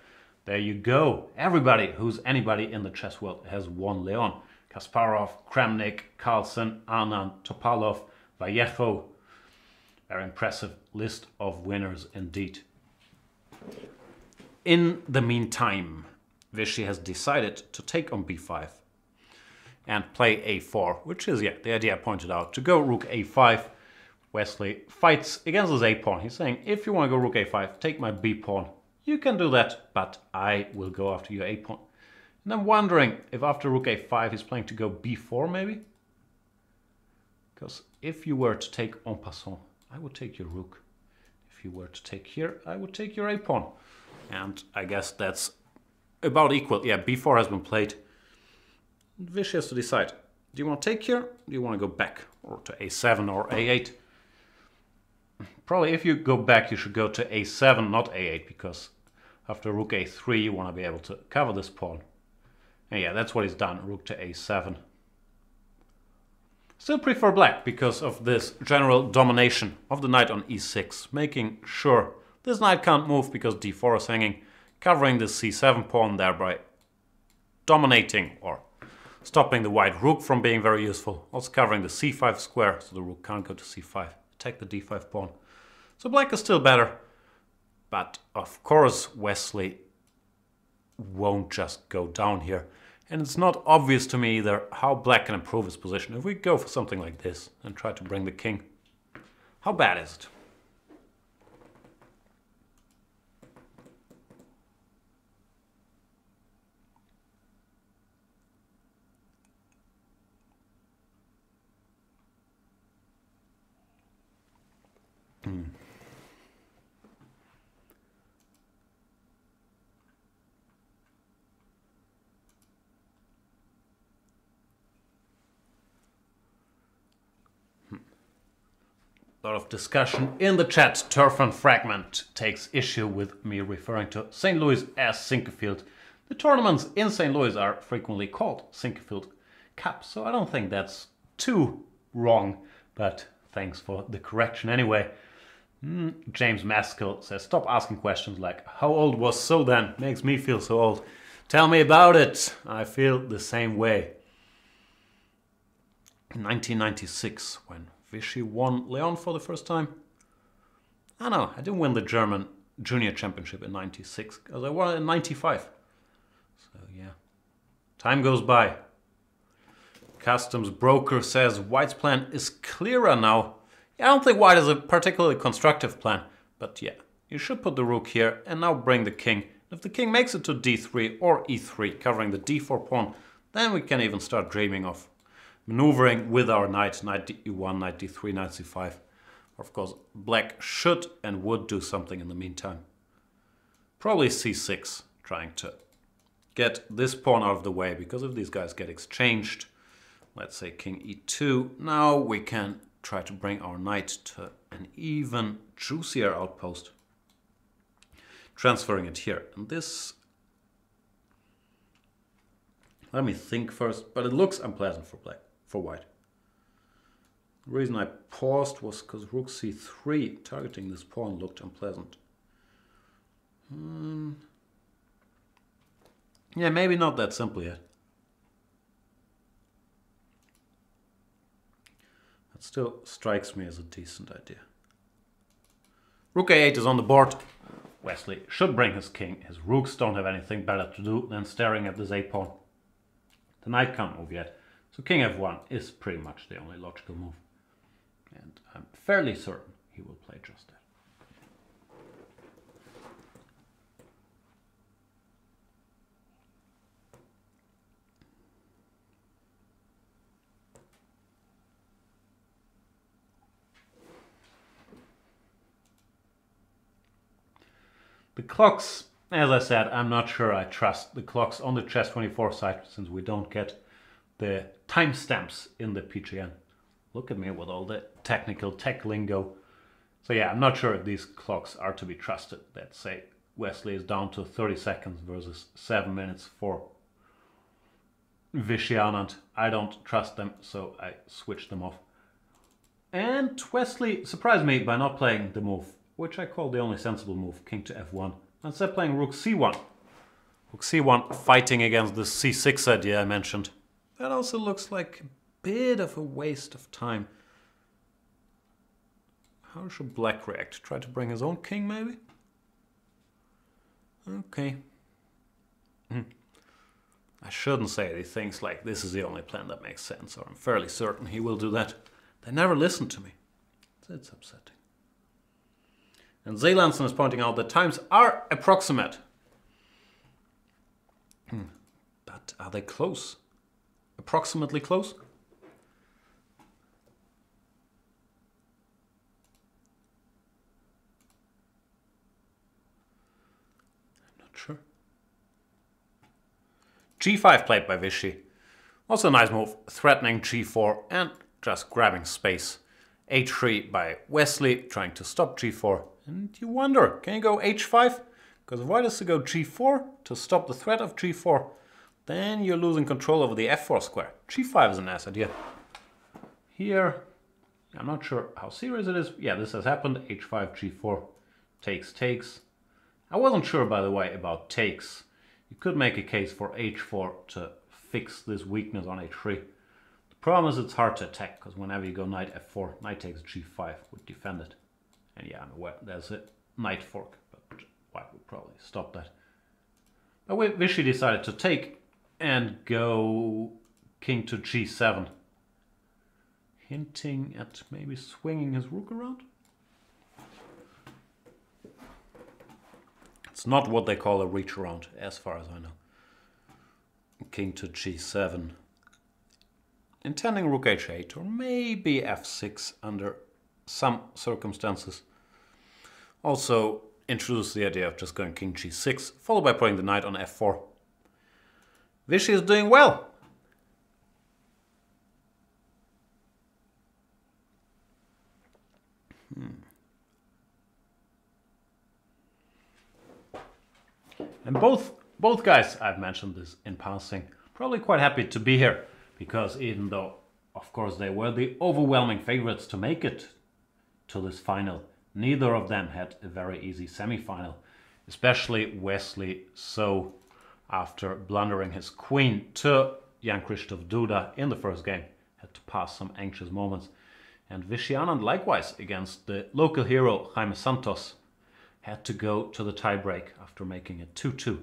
There you go. Everybody who's anybody in the chess world has won Leon. Kasparov, Kramnik, Carlsen, Anand, Topalov, Vallejo. Very impressive list of winners indeed. In the meantime, Vishy has decided to take on b5 and play a4, which is, the idea I pointed out, to go rook a5. Wesley fights against his a-pawn. He's saying, if you want to go rook a5, take my b-pawn. You can do that, but I will go after your a-pawn. And I'm wondering if after rook a5 he's playing to go b4 maybe? Because if you were to take en passant, I would take your rook. If you were to take here, I would take your a-pawn. And I guess that's about equal. Yeah, b4 has been played. Vishy has to decide. Do you want to take here? Or do you want to go back? Or to a7 or a8? Probably if you go back, you should go to a7, not a8, because after rook a3, you want to be able to cover this pawn. And yeah, that's what he's done, rook to a7. Still prefer black because of this general domination of the knight on e6, making sure this knight can't move because d4 is hanging, covering the c7 pawn, thereby dominating or stopping the white rook from being very useful. Also covering the c5 square, so the rook can't go to c5. Attack the d5 pawn. So black is still better, but of course Wesley won't just go down here. And it's not obvious to me either how black can improve his position. If we go for something like this and try to bring the king, how bad is it? A lot of discussion in the chat. Turfan Fragment takes issue with me referring to St. Louis as Sinquefield. The tournaments in St. Louis are frequently called Sinquefield Cup, so I don't think that's too wrong, but thanks for the correction anyway. James Maskell says, stop asking questions like, how old was so then? Makes me feel so old. Tell me about it. I feel the same way. In 1996, when Vishy won Leon for the first time. I know, I didn't win the German Junior Championship in 96, because I won it in 95. So yeah, time goes by. Customs Broker says White's plan is clearer now. Yeah, I don't think White is a particularly constructive plan, but yeah, you should put the rook here and now bring the king. If the king makes it to d3 or e3, covering the d4 pawn, then we can even start dreaming of maneuvering with our knight, knight e1, knight d3, knight c5. Of course, black should and would do something in the meantime. Probably c6, trying to get this pawn out of the way, because if these guys get exchanged, let's say king e2, now we can try to bring our knight to an even juicier outpost. Transferring it here. And this, let me think first, but it looks unpleasant for black, for white. The reason I paused was because rook c3, targeting this pawn, looked unpleasant. Yeah, maybe not that simple yet. That still strikes me as a decent idea. Rook a8 is on the board. Wesley should bring his king. His rooks don't have anything better to do than staring at this a-pawn. The knight can't move yet, so king f1 is pretty much the only logical move. And I'm fairly certain he will play just that. The clocks, as I said, I'm not sure I trust the clocks on the Chess24 site, since we don't get the timestamps in the PGN. Look at me with all the technical tech lingo. So yeah, I'm not sure if these clocks are to be trusted. Let's say Wesley is down to 30 seconds versus 7 minutes for Vishy Anand. I don't trust them, so I switched them off. And Wesley surprised me by not playing the move, which I call the only sensible move, king to f1. Instead playing rook c1. Rook c1 fighting against the c6 idea I mentioned. That also looks like a bit of a waste of time. How should black react? Try to bring his own king, maybe? Okay. I shouldn't say these things like this is the only plan that makes sense, or I'm fairly certain he will do that. They never listen to me. It's upsetting. And Zeelandson is pointing out that times are approximate. But are they close? Approximately close? I'm not sure. g5 played by Vishy. Also a nice move, threatening g4 and just grabbing space. h3 by Wesley, trying to stop g4. And you wonder, can you go h5? Because if white has to go g4 to stop the threat of g4, then you're losing control over the f4 square. g5 is a nice idea. Here, I'm not sure how serious it is. Yeah, this has happened. h5, g4, takes. I wasn't sure, by the way, about takes. You could make a case for h4 to fix this weakness on h3. The problem is it's hard to attack, because whenever you go knight f4, knight takes g5 would defend it. And yeah, I'm aware there's a knight fork, but white would probably stop that. But Vishy decided to take and go king to g7. Hinting at maybe swinging his rook around. It's not what they call a reach around, as far as I know. King to g7. Intending rook h8 or maybe f6 under some circumstances. Also introduce the idea of just going king g6, followed by putting the knight on f4. Vishy is doing well. And both guys, I've mentioned this in passing, probably quite happy to be here, because even though, of course, they were the overwhelming favorites to make it to this final, neither of them had a very easy semi-final, especially Wesley. So after blundering his queen to Jan Krzysztof Duda in the first game, had to pass some anxious moments. And Vishy Anand likewise against the local hero Jaime Santos had to go to the tiebreak after making it 2-2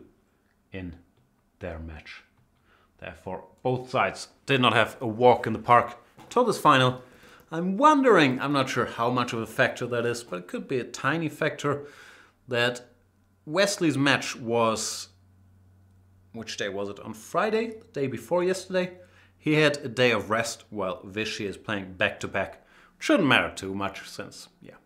in their match. Therefore, both sides did not have a walk in the park to this final. I'm wondering, I'm not sure how much of a factor that is, but it could be a tiny factor that Wesley's match was, which day was it? On Friday, the day before yesterday. He had a day of rest while Vishy is playing back-to-back. Shouldn't matter too much since, yeah,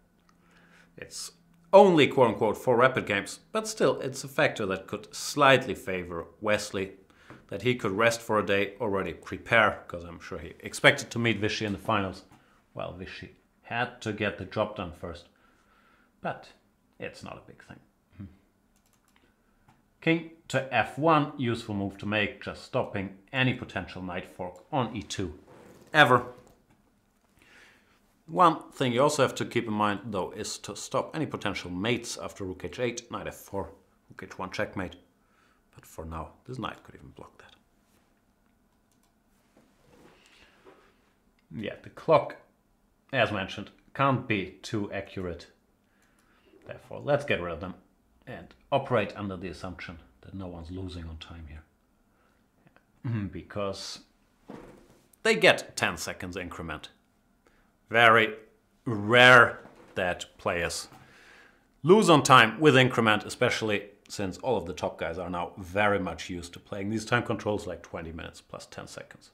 it's only quote-unquote 4 rapid games, but still it's a factor that could slightly favor Wesley, that he could rest for a day, already prepare, because I'm sure he expected to meet Vishy in the finals, while Vishy had to get the job done first. But it's not a big thing. King to f1, useful move to make, just stopping any potential knight fork on e2 ever. One thing you also have to keep in mind though is to stop any potential mates after rook h8, knight f4, rook h1 checkmate. But for now, this knight could even block that. Yeah, the clock, as mentioned, can't be too accurate. Therefore, let's get rid of them and operate under the assumption that no one's losing on time here. Because they get 10 seconds increment. Very rare that players lose on time with increment, especially since all of the top guys are now very much used to playing these time controls like 20 minutes plus 10 seconds.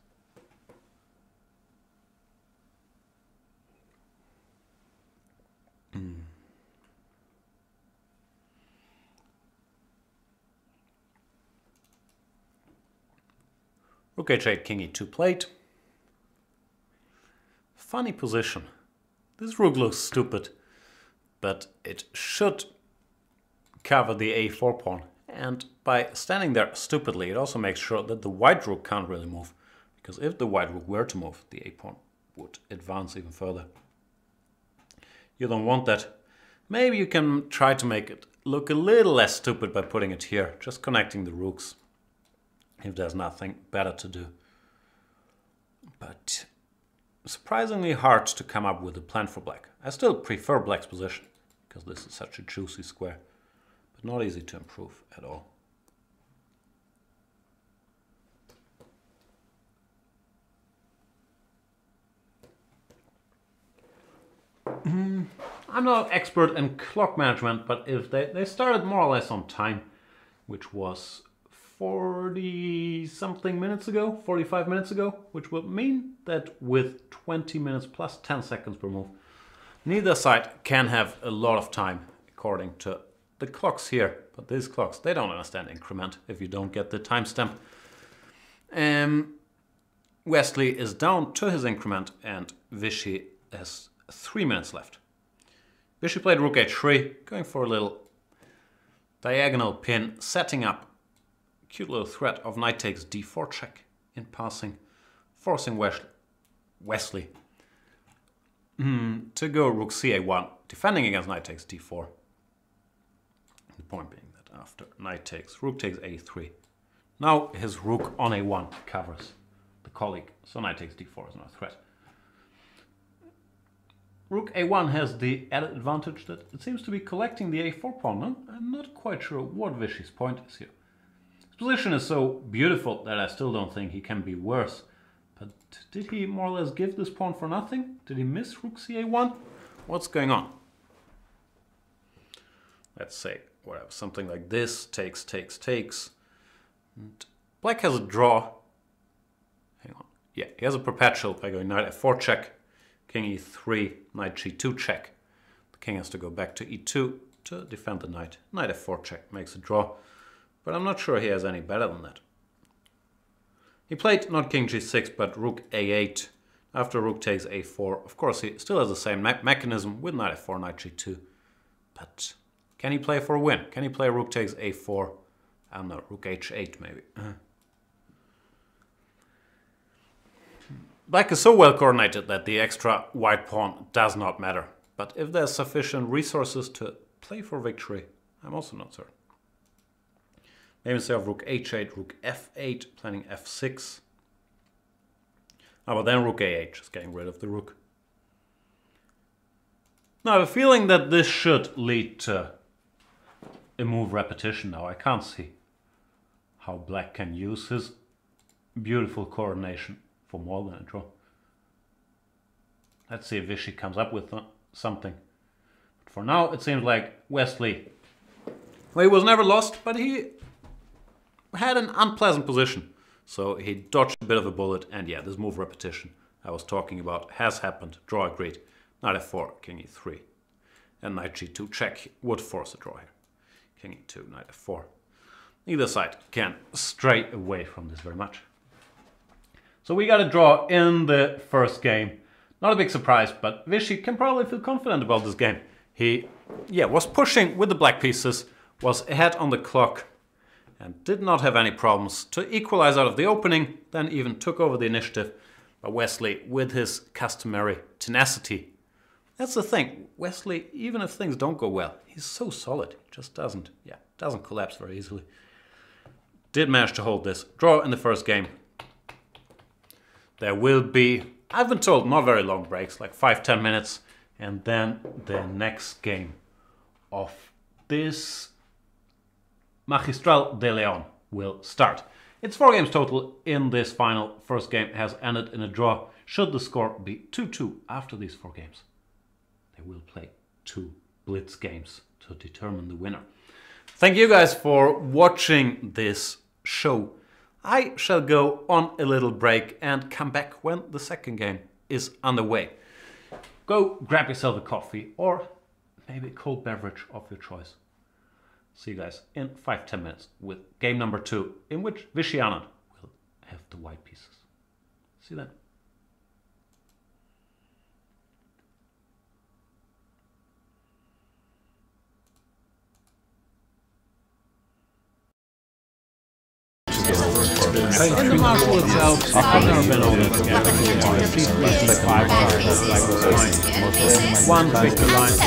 Rook h8, king e2 plate. Funny position. This rook looks stupid, but it should cover the a4 pawn. And by standing there stupidly, it also makes sure that the white rook can't really move. Because if the white rook were to move, the a pawn would advance even further. You don't want that. Maybe you can try to make it look a little less stupid by putting it here, just connecting the rooks, if there's nothing better to do. But surprisingly hard to come up with a plan for black. I still prefer black's position, because this is such a juicy square, but not easy to improve at all. I'm not an expert in clock management, but if they started more or less on time, which was 40-something minutes ago, 45 minutes ago, which would mean that with 20 minutes plus 10 seconds per move, neither side can have a lot of time according to the clocks here. But these clocks, they don't understand increment if you don't get the timestamp. Wesley is down to his increment and Vishy has 3 minutes left. Vishy played rook h3, going for a little diagonal pin, setting up a cute little threat of knight takes d4 check in passing, forcing Wesley to go rook ca1, defending against knight takes d4. The point being that after knight takes, rook takes a3. Now his rook on a1 covers the colleague, so knight takes d4 is not a threat. Rook a1 has the added advantage that it seems to be collecting the a4 pawn. No? I'm not quite sure what Vishy's point is here. His position is so beautiful that I still don't think he can be worse. But did he more or less give this pawn for nothing? Did he miss rook ca1? What's going on? Let's say whatever, something like this, takes. And black has a draw. Hang on. Yeah, he has a perpetual by going knight f4 check. King e3, knight g2 check. The king has to go back to e2 to defend the knight. Knight f4 check makes a draw, but I'm not sure he has any better than that. He played not king g6, but rook a8. After rook takes a4, of course he still has the same mechanism with knight f4, knight g2. But can he play for a win? Can he play rook takes a4? I don't know, rook h8 maybe. Black is so well coordinated that the extra white pawn does not matter. But if there's sufficient resources to play for victory, I'm also not certain. Maybe instead of rook h8, rook f8, planning f6. Oh, but then rook a8, just getting rid of the rook. Now I have a feeling that this should lead to a move repetition now. I can't see how black can use his beautiful coronation for more than a draw. Let's see if Vishy comes up with something. But for now, it seems like Wesley, well, he was never lost, but he had an unpleasant position. So he dodged a bit of a bullet, and yeah, this move repetition I was talking about has happened. Draw agreed. Knight f4, king e3. And knight g2 check would force a draw here. King e2, knight f4. Neither side can stray away from this very much. So we got a draw in the first game. Not a big surprise, but Vishy can probably feel confident about this game. He was pushing with the black pieces, was ahead on the clock, and did not have any problems to equalize out of the opening, then even took over the initiative. But Wesley, with his customary tenacity, that's the thing. Wesley, even if things don't go well, he's so solid. He just doesn't collapse very easily. Did manage to hold this. Draw in the first game. There will be, I've been told, not very long breaks, like 5-10 minutes. And then the next game of this Magistral de Leon will start. It's 4 games total in this final. First game has ended in a draw. Should the score be 2-2 after these 4 games, they will play 2 Blitz games to determine the winner. Thank you guys for watching this show. I shall go on a little break and come back when the second game is underway. Go grab yourself a coffee or maybe a cold beverage of your choice. See you guys in 5-10 minutes with game number 2, in which Vishy Anand will have the white pieces. See you then. In the marshal itself, I've never been over this game. One victory line, one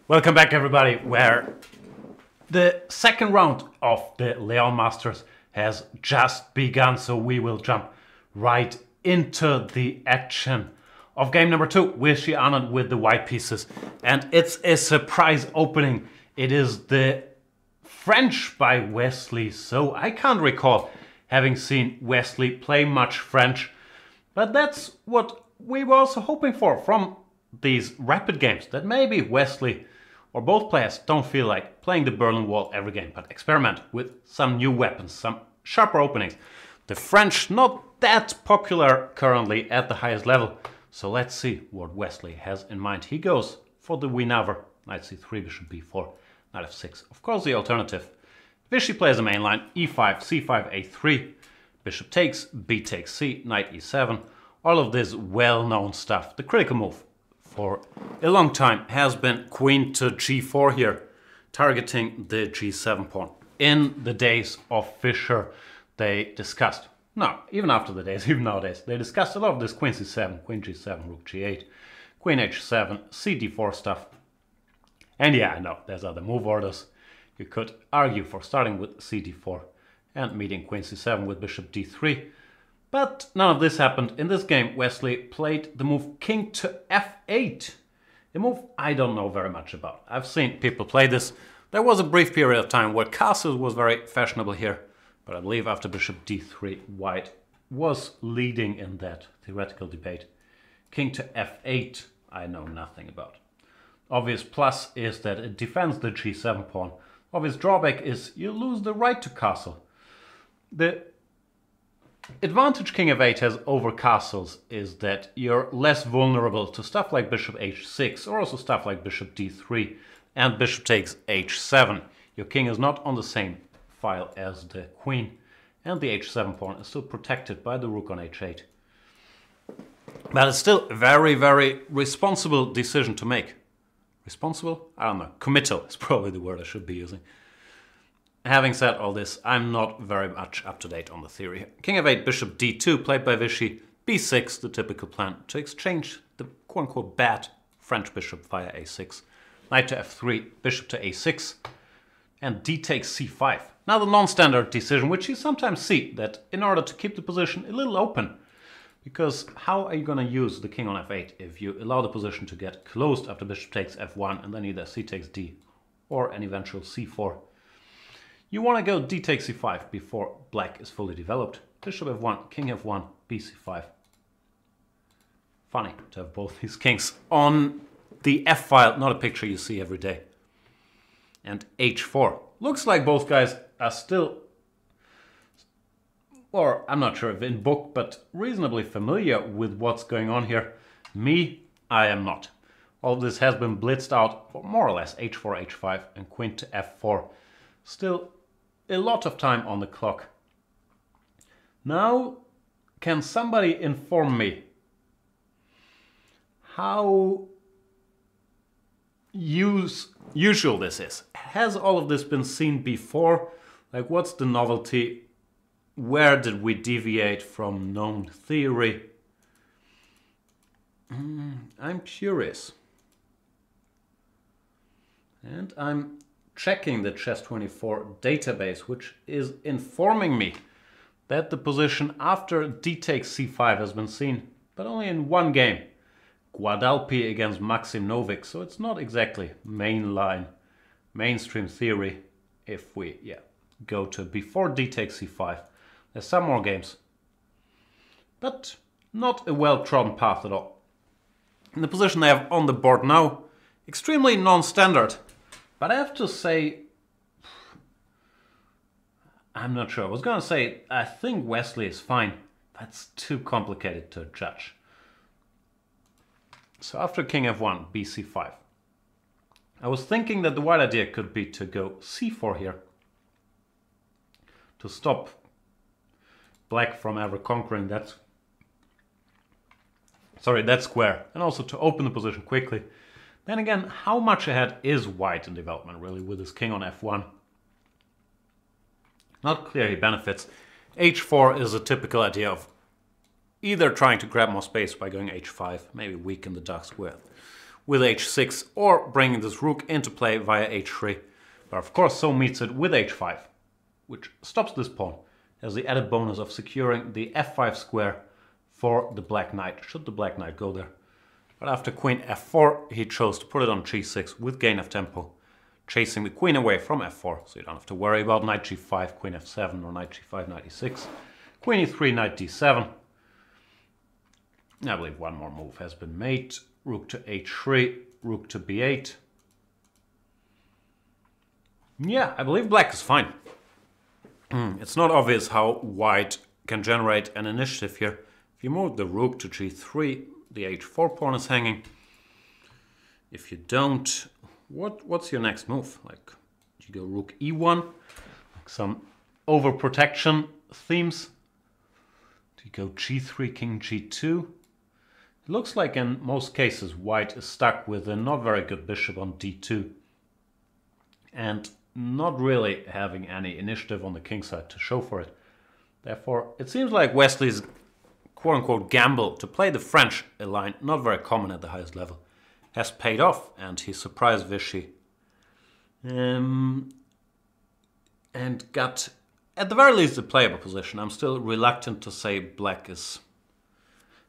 Welcome back, everybody, where the second round of the Leon Masters has just begun, so we will jump right into the action of game number 2. Vishy Anand with the white pieces, and it's a surprise opening. It is the French by Wesley, so I can't recall having seen Wesley play much French, but that's what we were also hoping for from these rapid games, that maybe Wesley or both players don't feel like playing the Berlin Wall every game, but experiment with some new weapons, some sharper openings. The French not that popular currently at the highest level, so let's see what Wesley has in mind. He goes for the Wiener, knight c3, bishop b4, knight f6. Of course the alternative. Vishy plays a main line, e5, c5, a3, bishop takes, b takes c, knight e7. All of this well-known stuff. The critical move for a long time has been queen to g4 here, targeting the g7 pawn. In the days of Fischer, they discussed, no, even after the days, even nowadays, they discussed a lot of this queen c7, queen g7, rook g8, queen h7, cd4 stuff. And yeah, I know, there's other move orders. You could argue for starting with cd4 and meeting queen c7 with bishop d3. But none of this happened. In this game, Wesley played the move king to f8. A move I don't know very much about. I've seen people play this. There was a brief period of time where castles was very fashionable here. But I believe after bishop d3, white was leading in that theoretical debate. King to f8, I know nothing about. Obvious plus is that it defends the g7 pawn. Obvious drawback is you lose the right to castle. The advantage king f8 has over castles is that you're less vulnerable to stuff like bishop h6 or also stuff like bishop d3 and bishop takes h7. Your king is not on the same file as the queen, and the h7 pawn is still protected by the rook on h8. But it's still a very, very responsible decision to make. Responsible? I don't know. Committal is probably the word I should be using. Having said all this, I'm not very much up to date on the theory. King f8, bishop d2, played by Vishy, b6, the typical plan, to exchange the quote-unquote bad French bishop via a6. Knight to f3, bishop to a6, and d takes c5. Now the non-standard decision, which you sometimes see, that in order to keep the position a little open, because how are you going to use the king on f8 if you allow the position to get closed after bishop takes f1 and then either c takes d or an eventual c4? You want to go d takes c5 before black is fully developed. Bishop f1, king f1, bc5. Funny to have both these kings on the f file, not a picture you see every day. And h4. Looks like both guys are still, or I'm not sure if in book, but reasonably familiar with what's going on here. Me, I am not. All of this has been blitzed out for more or less h4, h5 and queen to f4. Still a lot of time on the clock. Now, can somebody inform me how usual this is? Has all of this been seen before? Like, what's the novelty? Where did we deviate from known theory? I'm curious. And I'm checking the Chess24 database, which is informing me that the position after d takes c5 has been seen, but only in one game. Guadalpi against Maxim Novik, so it's not exactly mainstream theory if we go to before d takes c5. There's some more games, but not a well-trodden path at all. In the position they have on the board now, extremely non-standard. But I have to say, I'm not sure. I was going to say, I think Wesley is fine. That's too complicated to judge. So after king f1, bc5. I was thinking that the white idea could be to go c4 here, to stop black from ever conquering that square, and also to open the position quickly. Then again, how much ahead is white in development, really, with his king on f1? Not clear he benefits. h4 is a typical idea of either trying to grab more space by going h5, maybe weaken the dark square with h6 or bringing this rook into play via h3. But of course so meets it with h5, which stops this pawn, has the added bonus of securing the f5 square for the black knight, should the black knight go there. But after queen f4, he chose to put it on g6 with gain of tempo, chasing the queen away from f4, so you don't have to worry about knight g5, queen f7, or knight g5, knight e6, queen e3, knight d7. I believe one more move has been made. Rook to h3, rook to b8. Yeah, I believe black is fine. It's not obvious how white can generate an initiative here. If you move the rook to g3, the h4 pawn is hanging. If you don't, what's your next move? Like, you go rook e1, like some overprotection themes. Do you go g3, king g2? It looks like in most cases white is stuck with a not very good bishop on d2 and not really having any initiative on the king side to show for it. Therefore, it seems like Wesley's quote-unquote gamble to play the French line, not very common at the highest level, has paid off, and he surprised Vishy and got, at the very least, a playable position. I'm still reluctant to say black is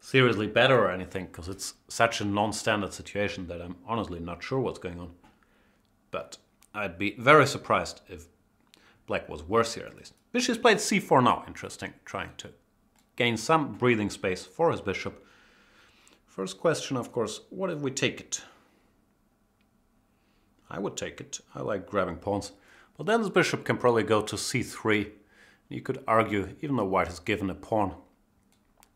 seriously better or anything, because it's such a non-standard situation that I'm honestly not sure what's going on. But I'd be very surprised if black was worse here, at least. Vishy's played c4 now, interesting, trying to gain some breathing space for his bishop. First question, of course, what if we take it? I would take it. I like grabbing pawns. But then this bishop can probably go to c3. You could argue, even though white has given a pawn,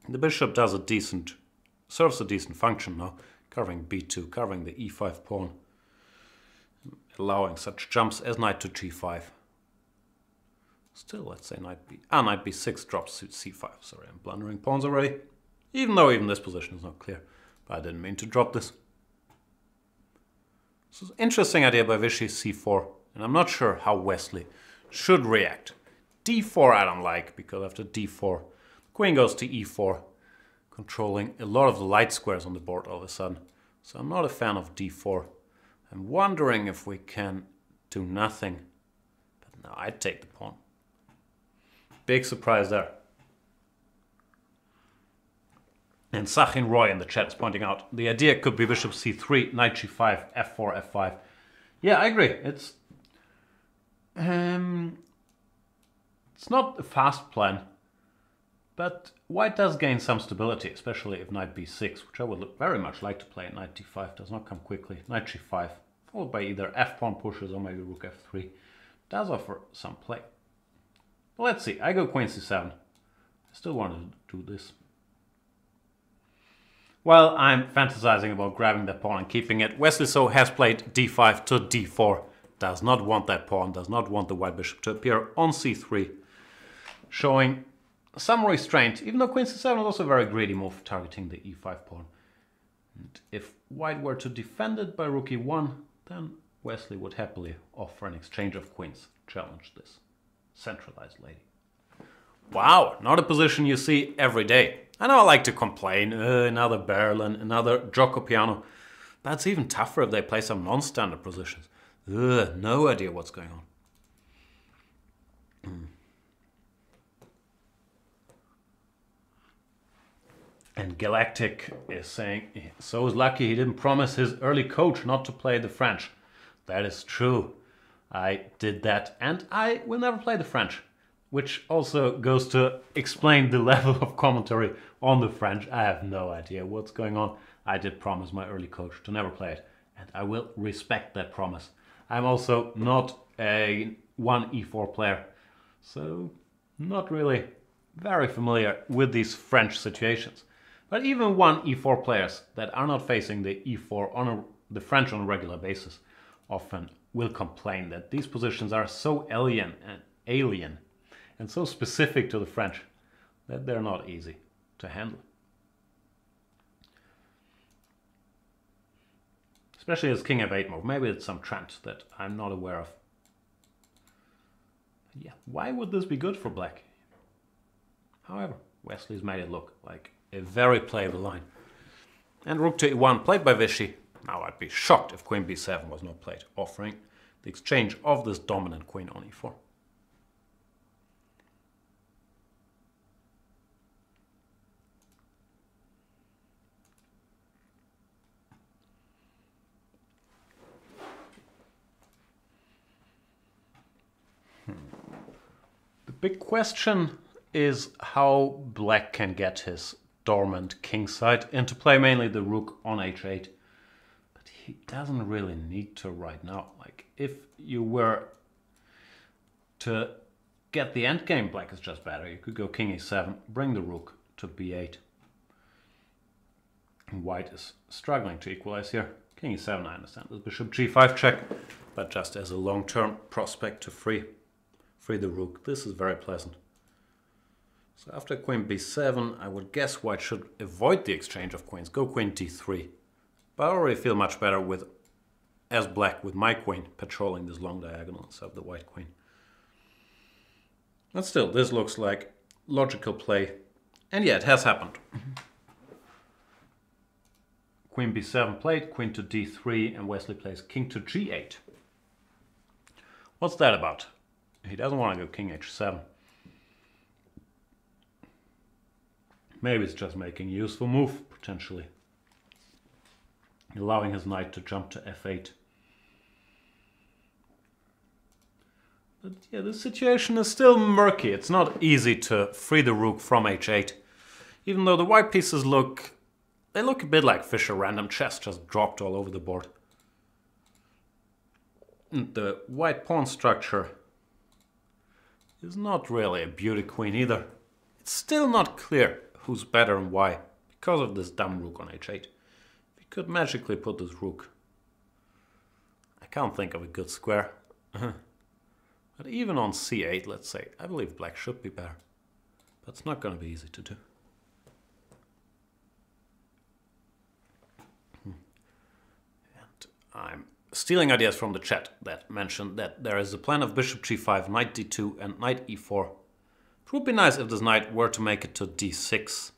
the bishop serves a decent function now, covering b2, covering the e5 pawn, allowing such jumps as knight to g5. Still, let's say knight b6 drops to c5. Sorry, I'm blundering pawns already. Even though even this position is not clear. But I didn't mean to drop this. This is an interesting idea by Vishy, c4. And I'm not sure how Wesley should react. d4 I don't like, because after d4, queen goes to e4, controlling a lot of the light squares on the board all of a sudden. So I'm not a fan of d4. I'm wondering if we can do nothing. But no, I'd take the pawn. Big surprise there. And Sachin Roy in the chat is pointing out the idea could be bishop c3, knight g5, f4, f5. Yeah, I agree. It's not a fast plan, but white does gain some stability, especially if knight b6, which I would very much like to play. Knight d5 does not come quickly. Knight g5, followed by either f-pawn pushes or maybe rook f3, does offer some play. But let's see. I go queen c7. I still wanted to do this. Well, I'm fantasizing about grabbing that pawn and keeping it. Wesley so has played d5 to d4. Does not want that pawn, does not want the white bishop to appear on c3. Showing some restraint, even though queen c7 is also a very greedy move, targeting the e5 pawn. And if white were to defend it by rook e1, then Wesley would happily offer an exchange of queens. Challenge this centralized lady. Wow, not a position you see every day. I know I like to complain, another Berlin, another Gioco Piano. But it's even tougher if they play some non-standard positions. No idea what's going on. And Galactic is saying, so is lucky he didn't promise his early coach not to play the French. That is true. I did that, and I will never play the French. Which also goes to explain the level of commentary on the French. I have no idea what's going on. I did promise my early coach to never play it, and I will respect that promise. I'm also not a 1e4 player, so not really very familiar with these French situations. But even 1e4 players that are not facing the e4 on the French on a regular basis often will complain that these positions are so alien and so specific to the French that they're not easy to handle. Especially as king f8 move. Maybe it's some trend that I'm not aware of. Yeah, why would this be good for black? However, Wesley's made it look like a very playable line. And rook to e1 played by Vishy. Now I'd be shocked if queen b7 was not played, offering the exchange of this dominant queen on e4. The big question is how black can get his dormant kingside into play, mainly the rook on h8. But he doesn't really need to right now. Like, if you were to get the endgame, black is just better. You could go king e7, bring the rook to b8. And white is struggling to equalize here. King e7, I understand. This bishop g5 check, but just as a long-term prospect to free the rook. This is very pleasant. So after queen b7, I would guess white should avoid the exchange of queens. Go queen d3. But I already feel much better with, as black, with my queen patrolling this long diagonal instead of the white queen. But still, this looks like logical play. And yeah, it has happened. Queen b7 played, queen to d3, and Wesley plays king to g8. What's that about? He doesn't want to go king h7. Maybe it's just making a useful move, potentially. Allowing his knight to jump to f8. But yeah, this situation is still murky. It's not easy to free the rook from h8. Even though the white pieces look a bit like Fischer random chess, just dropped all over the board. And the white pawn structure is not really a beauty queen either. It's still not clear who's better and why, because of this dumb rook on h8. If you could magically put this rook, I can't think of a good square. But even on c8, let's say, I believe black should be better. But it's not going to be easy to do. And I'm stealing ideas from the chat that mentioned that there is a plan of bishop g5, knight d2 and knight e4. It would be nice if this knight were to make it to d6.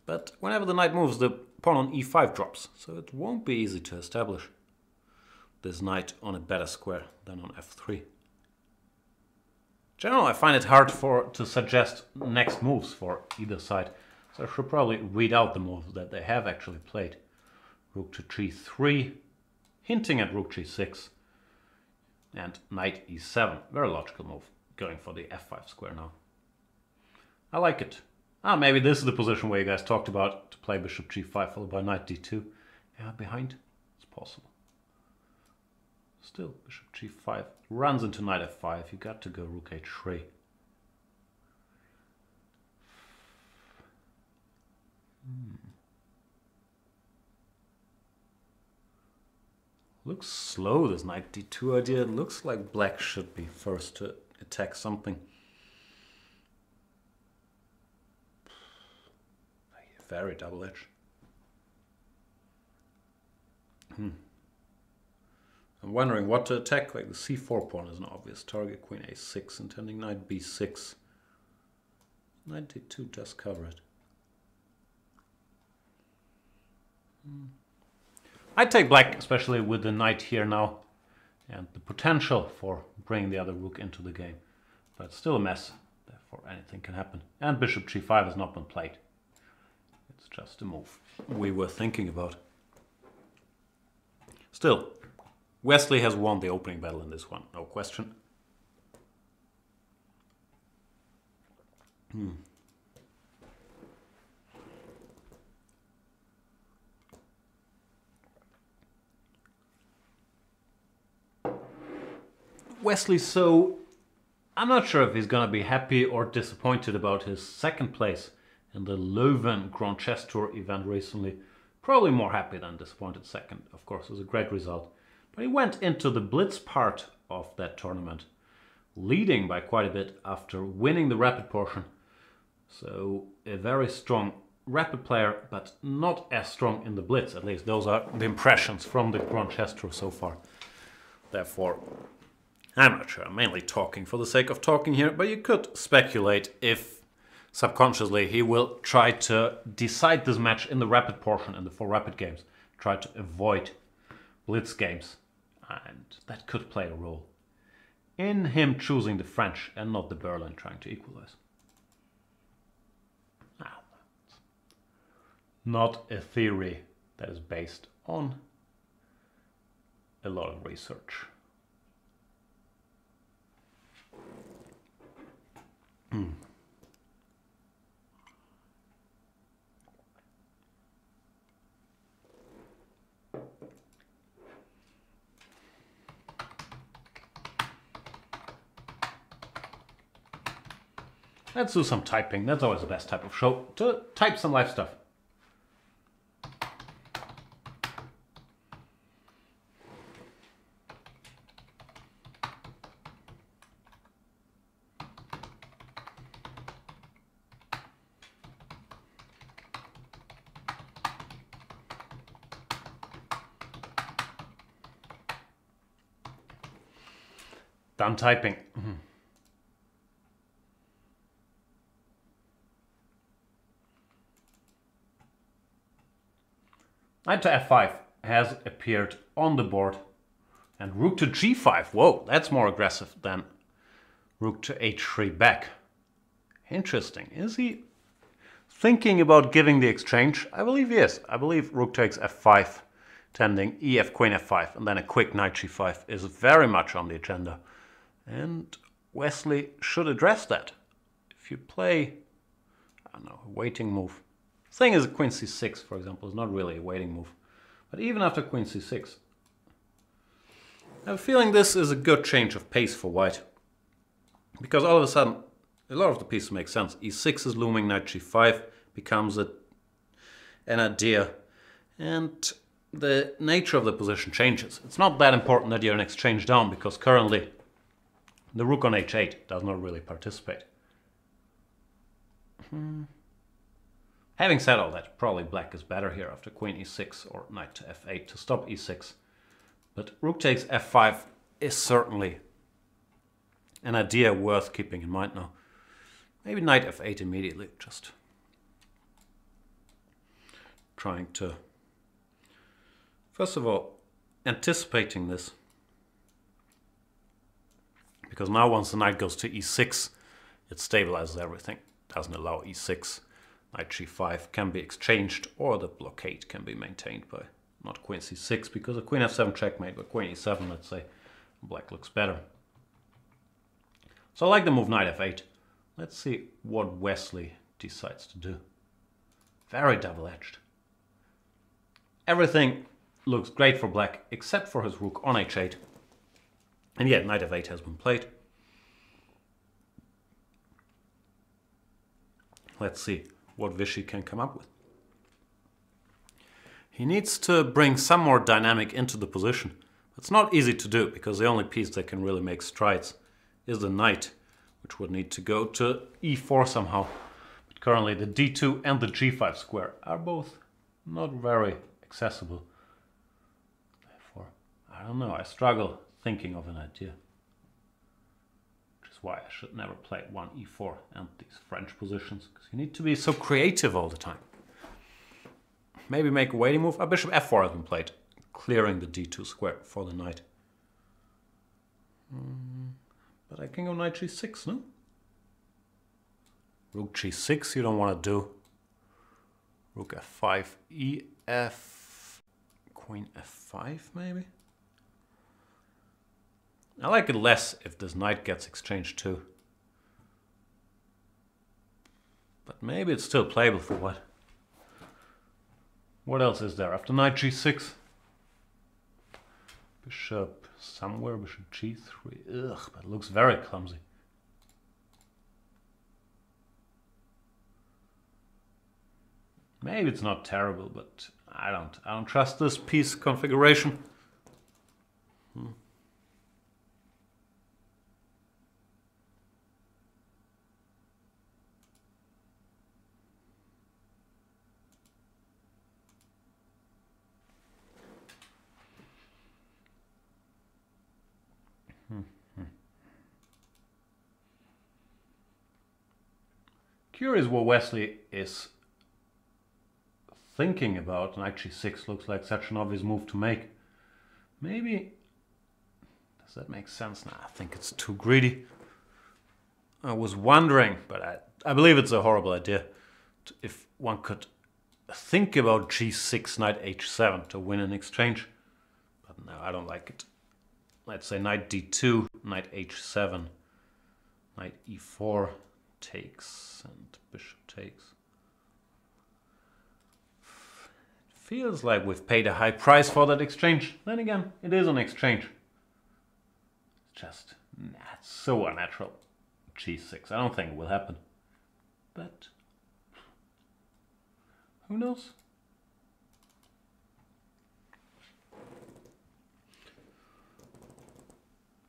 But whenever the knight moves, the pawn on e5 drops, so it won't be easy to establish this knight on a better square than on f3. In general, I find it hard to suggest next moves for either side, so I should probably read out the moves that they have actually played. Rook to g3, hinting at rook g6, and knight e7. Very logical move, going for the f5 square now. I like it. Maybe this is the position where you guys talked about, to play bishop g5 followed by knight d2. Yeah, behind, it's possible. Still, bishop g5 runs into knight f5. You got to go rook h3. Looks slow, this knight d2 idea. It looks like black should be first to attack something. Very double edge. I'm wondering what to attack. Like the c4 pawn is an obvious target. Queen a6, intending knight b6. Knight d2 does cover it. I take black, especially with the knight here now, and the potential for bringing the other rook into the game. But it's still a mess, therefore anything can happen. And bishop g5 has not been played. It's just a move we were thinking about. Still, Wesley has won the opening battle in this one, no question. Wesley, so I'm not sure if he's going to be happy or disappointed about his second place in the Leuven Grand Chess Tour event recently. Probably more happy than disappointed. Second, of course, it was a great result. But he went into the Blitz part of that tournament, leading by quite a bit after winning the rapid portion. So a very strong rapid player, but not as strong in the Blitz. At least those are the impressions from the Grand Chess Tour so far. Therefore, I'm not sure. I'm mainly talking for the sake of talking here, but you could speculate if subconsciously he will try to decide this match in the rapid portion, in the 4 rapid games. Try to avoid Blitz games, and that could play a role in him choosing the French and not the Berlin trying to equalize. Now, not a theory that is based on a lot of research. Let's do some typing. That's always the best type of show, to type some live stuff. Done typing. Knight to f5 has appeared on the board, and rook to g5. Whoa, that's more aggressive than rook to h3 back. Interesting. Is he thinking about giving the exchange? I believe he is. I believe rook takes f5, tending ef, queen f5, and then a quick knight g5 is very much on the agenda. And Wesley should address that. If you play, I don't know, a waiting move. The thing is, queen c6, for example, is not really a waiting move. But even after queen c6, I have a feeling this is a good change of pace for white. Because all of a sudden, a lot of the pieces make sense. e6 is looming, knight g5 becomes an idea. And the nature of the position changes. It's not that important that you're an exchange down, because currently the rook on h8 does not really participate. Having said all that, probably black is better here after queen e6 or knight to f8 to stop e6. But rook takes f5 is certainly an idea worth keeping in mind now. Maybe knight f8 immediately, just trying to, first of all, anticipating this. Because now once the knight goes to e6, it stabilizes everything. Doesn't allow e6. Knight g5 can be exchanged, or the blockade can be maintained by not queen c6, because a queen f7 checkmate, but queen e7, let's say, black looks better. So I like the move knight f8. Let's see what Wesley decides to do. Very double-edged. Everything looks great for black, except for his rook on h8. And yet knight f8 has been played. Let's see what Vishy can come up with. He needs to bring some more dynamic into the position. It's not easy to do, because the only piece that can really make strides is the knight, which would need to go to e4 somehow. But currently the d2 and the g5 square are both not very accessible. Therefore, I don't know, I struggle thinking of an idea. Which is why I should never play 1e4 and these French positions, because you need to be so creative all the time. Maybe make a waiting move. Bishop f4 has been played, clearing the d2 square for the knight. But I can go knight g6, no? Rook g6 you don't want to do. Rook f5, ef, queen f5 maybe? I like it less if this knight gets exchanged too. But maybe it's still playable for white. What else is there? After knight g6, bishop somewhere, bishop g3. Ugh, but it looks very clumsy. Maybe it's not terrible, but I don't trust this piece configuration. Curious what Wesley is thinking about. Knight g6 looks like such an obvious move to make. maybe... Does that make sense? Nah, I think it's too greedy. I was wondering, but I believe it's a horrible idea, if one could think about g6, knight h7 to win an exchange. But no, I don't like it. Let's say knight d2, knight h7, knight e4 takes, and bishop takes. Feels like we've paid a high price for that exchange. Then again, it is an exchange. It's just, it's so unnatural. g6, I don't think it will happen. But who knows?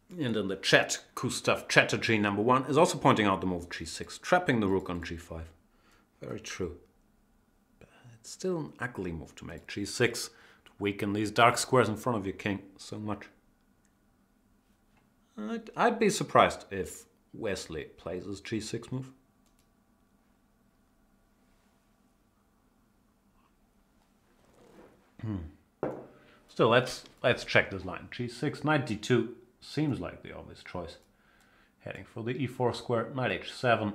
And in the chat, Gustav Chatterjee #1 is also pointing out the move g6, trapping the rook on g5. Very true. But it's still an ugly move to make g6, to weaken these dark squares in front of your king so much. I'd be surprised if Wesley plays his g6 move. Still, let's check this line. g6, knight d2 seems like the obvious choice. Heading for the e4 square, knight h7.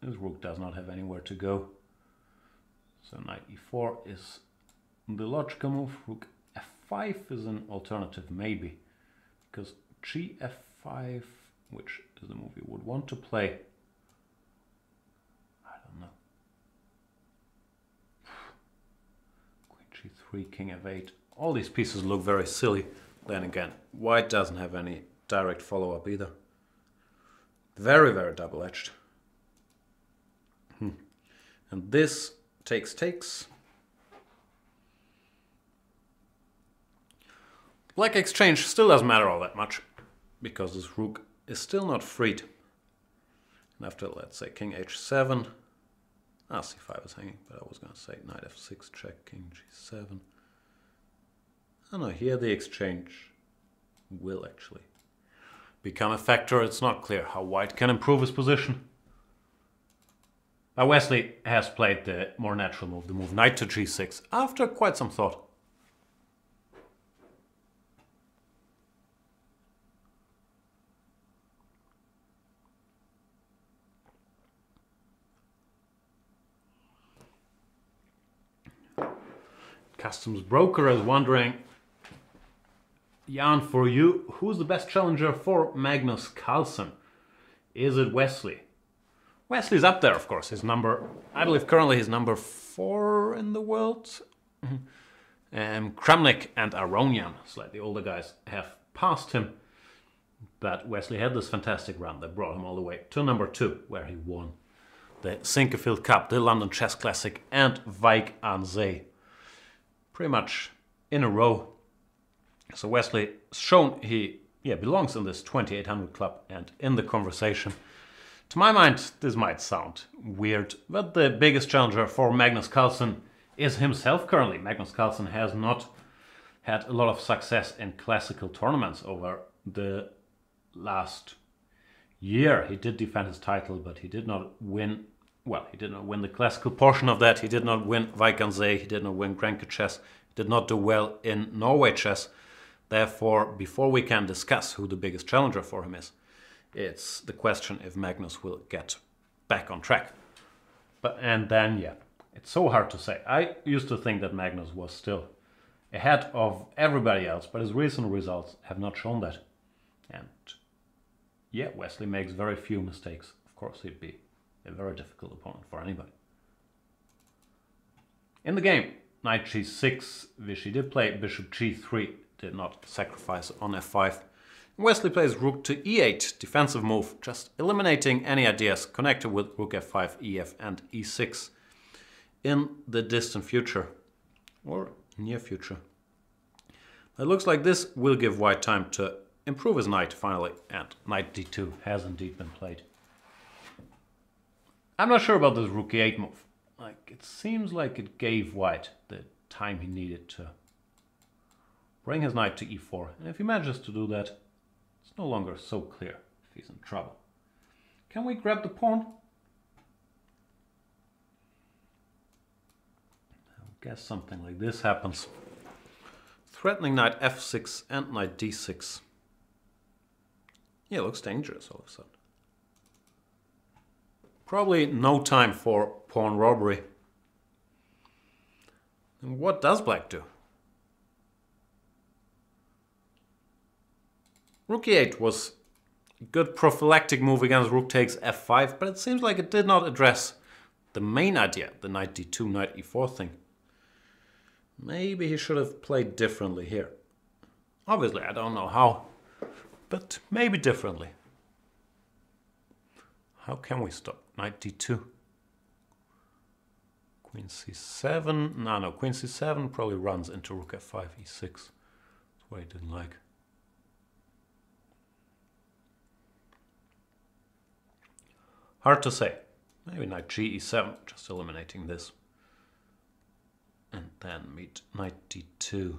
His rook does not have anywhere to go. So knight e4 is the logical move. Rook f5 is an alternative maybe, because gf5, which is the move you would want to play. I don't know. Queen g3, king f8. All these pieces look very silly. Then again, white doesn't have any direct follow-up either. Very, very double-edged. And this takes. Black exchange still doesn't matter all that much, because this rook is still not freed. And after, let's say, king h7, c5 is hanging, but I was going to say knight f6 check, king g7. I don't know, here the exchange will actually become a factor. It's not clear how white can improve his position. But Wesley has played the more natural move, the move knight to g6, after quite some thought. Customs broker is wondering, Jan, for you, who's the best challenger for Magnus Carlsen? Is it Wesley? Wesley's up there, of course. I believe currently he's number 4 in the world. Kramnik and Aronian, slightly older guys, have passed him. But Wesley had this fantastic run that brought him all the way to number 2, where he won the Sinquefield Cup, the London Chess Classic, and Wijk aan Zee. Pretty much in a row. So Wesley shown he belongs in this 2800 club and in the conversation. To my mind, this might sound weird, but the biggest challenger for Magnus Carlsen is himself currently. Magnus Carlsen has not had a lot of success in classical tournaments over the last year. He did defend his title, but he did not win. Well, he did not win the classical portion of that. He did not win Wijk aan Zee. He did not win Granke Chess. He did not do well in Norway Chess. Therefore, before we can discuss who the biggest challenger for him is, it's the question if Magnus will get back on track. And then, it's so hard to say. I used to think that Magnus was still ahead of everybody else, but his recent results have not shown that. And Wesley makes very few mistakes. Of course, he'd be a very difficult opponent for anybody. In the game, knight g6, Vishy did play bishop g3, did not sacrifice on f5. Wesley plays rook to e8, defensive move, just eliminating any ideas connected with rook f5, ef, and e6 in the distant future, or near future. It looks like this will give white time to improve his knight finally, and knight d2 has indeed been played. I'm not sure about this rook e8 move. It seems like it gave white the time he needed to bring his knight to e4. And if he manages to do that, it's no longer so clear if he's in trouble. Can we grab the pawn? I guess something like this happens. threatening knight f6 and knight d6. Yeah, it looks dangerous all of a sudden. Probably no time for pawn robbery. And what does black do? Rook e8 was a good prophylactic move against rook takes f5, but it seems like it did not address the main idea, the knight d2, knight e4 thing. Maybe he should have played differently here. Obviously, I don't know how, but maybe differently. How can we stop? Knight d2. Queen c7. No, queen c7 probably runs into rook f5, e6. That's what I didn't like. Hard to say. Maybe knight g e7, just eliminating this. And then meet knight d2.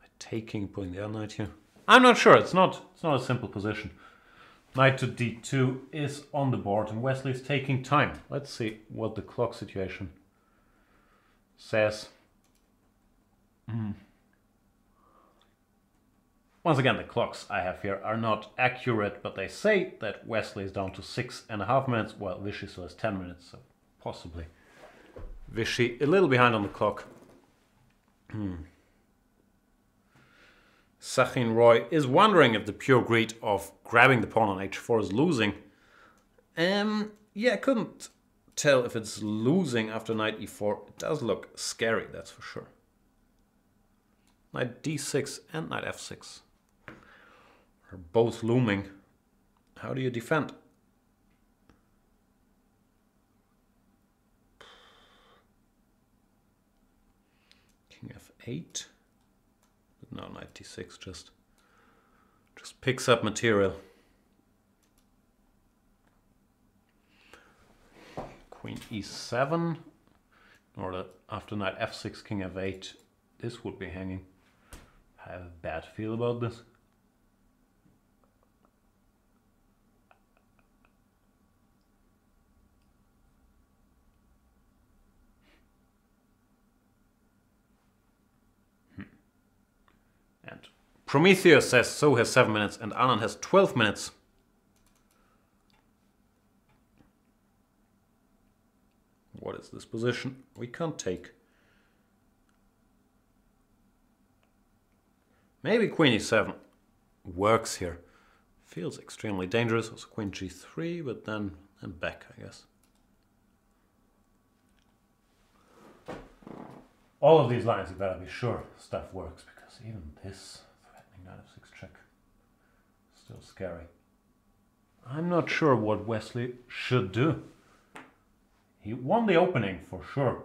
By taking, putting the other knight here. I'm not sure. It's not a simple position. Knight to d2 is on the board, and Wesley is taking time. Let's see what the clock situation says. Once again, the clocks I have here are not accurate, but they say that Wesley is down to 6.5 minutes, while Vishy still has 10 minutes, so possibly Vishy a little behind on the clock. Sachin Roy is wondering if the pure greed of grabbing the pawn on h4 is losing. Yeah, I couldn't tell if it's losing after knight e4. It does look scary, that's for sure. Knight d6 and knight f6 are both looming. How do you defend? King f8. No, knight d6 just picks up material. Queen e7. Or after knight f6, king f8, this would be hanging. I have a bad feel about this. And Prometheus says so has 7 minutes and Anand has 12 minutes. What is this position? We can't take. Maybe queen e7 works here. Feels extremely dangerous. Also queen g3, but then back, I guess. All of these lines, you better be sure stuff works, because even this threatening knight f6 check is still scary. I'm not sure what Wesley should do. He won the opening for sure,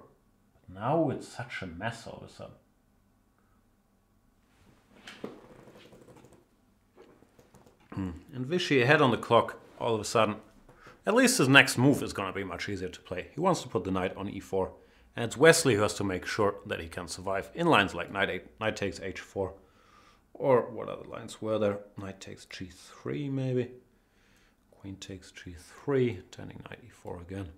but now it's such a mess all of a sudden. And Vishy ahead on the clock all of a sudden. At least his next move is going to be much easier to play. He wants to put the knight on e4. And it's Wesley who has to make sure that he can survive in lines like knight takes h4. Or what other lines were there? Knight takes g3 maybe. Queen takes g3, turning knight e4 again.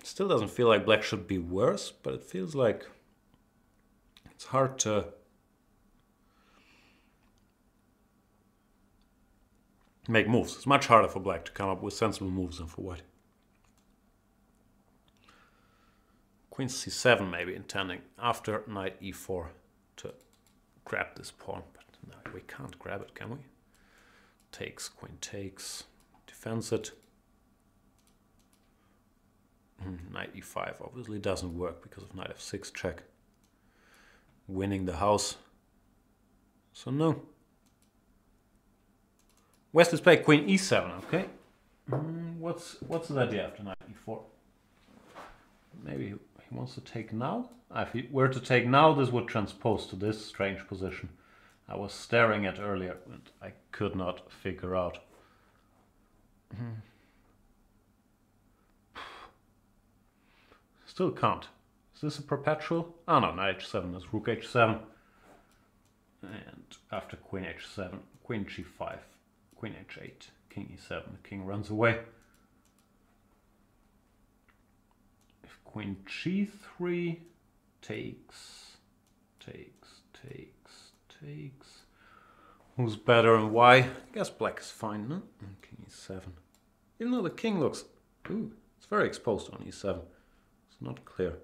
Still doesn't feel like black should be worse, but it feels like it's hard to make moves. It's much harder for black to come up with sensible moves than for white. Queen c7 maybe intending after knight e4 to grab this pawn, but no, we can't grab it, can we? Takes, queen takes, defends it. Knight e5 obviously doesn't work because of knight f6 check. Winning the house. So no. Wesley's played queen e7, okay. What's his idea after knight e4? Maybe he wants to take now? If he were to take now, this would transpose to this strange position I was staring at earlier and I could not figure out. Still can't. Is this a perpetual? Oh no, knight h7 is rook h7. And after queen h7, queen g5, queen h8, king e7, the king runs away. If queen g3 takes, who's better and why? I guess black is fine, no? And king e7. Even though the king looks, ooh, it's very exposed on e7. It's not clear.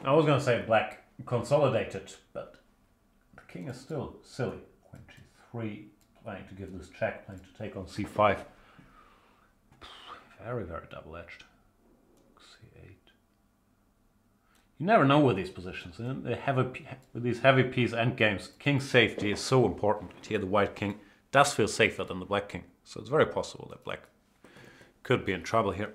I was going to say black consolidated, but the king is still silly. Queen g3, playing to give this check, playing to take on c5. Very, very double-edged. c8. You never know with these positions. With these heavy piece endgames, king safety is so important. Here the white king does feel safer than the black king. So it's very possible that black could be in trouble here.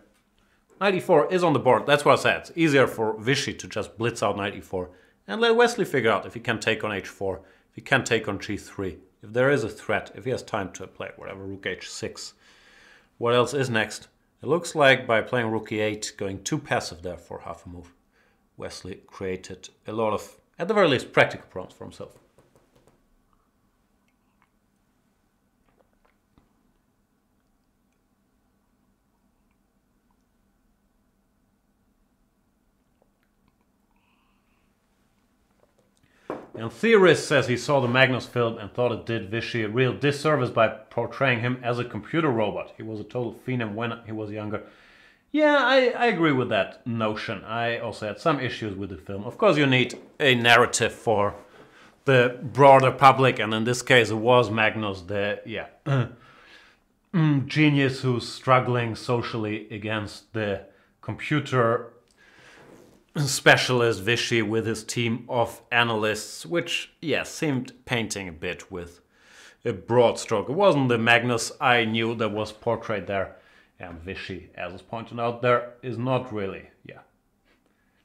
Knight e4 is on the board, that's what I said. It's easier for Vishy to just blitz out knight e4 and let Wesley figure out if he can take on h4, if he can take on g3, if there is a threat, if he has time to play whatever, rook h6. What else is next? It looks like by playing rook e8, going too passive there for half a move, Wesley created a lot of, at the very least, practical problems for himself. And theorist says he saw the Magnus film and thought it did Vishy a real disservice by portraying him as a computer robot. He was a total phenom when he was younger. Yeah, I agree with that notion. I also had some issues with the film. Of course, you need a narrative for the broader public, and in this case it was Magnus, the genius who's struggling socially against the computer specialist Vishy with his team of analysts, which, yes, seemed painting a bit with a broad stroke. It wasn't the Magnus I knew that was portrayed there. And Vishy, as is pointed out there, is not really,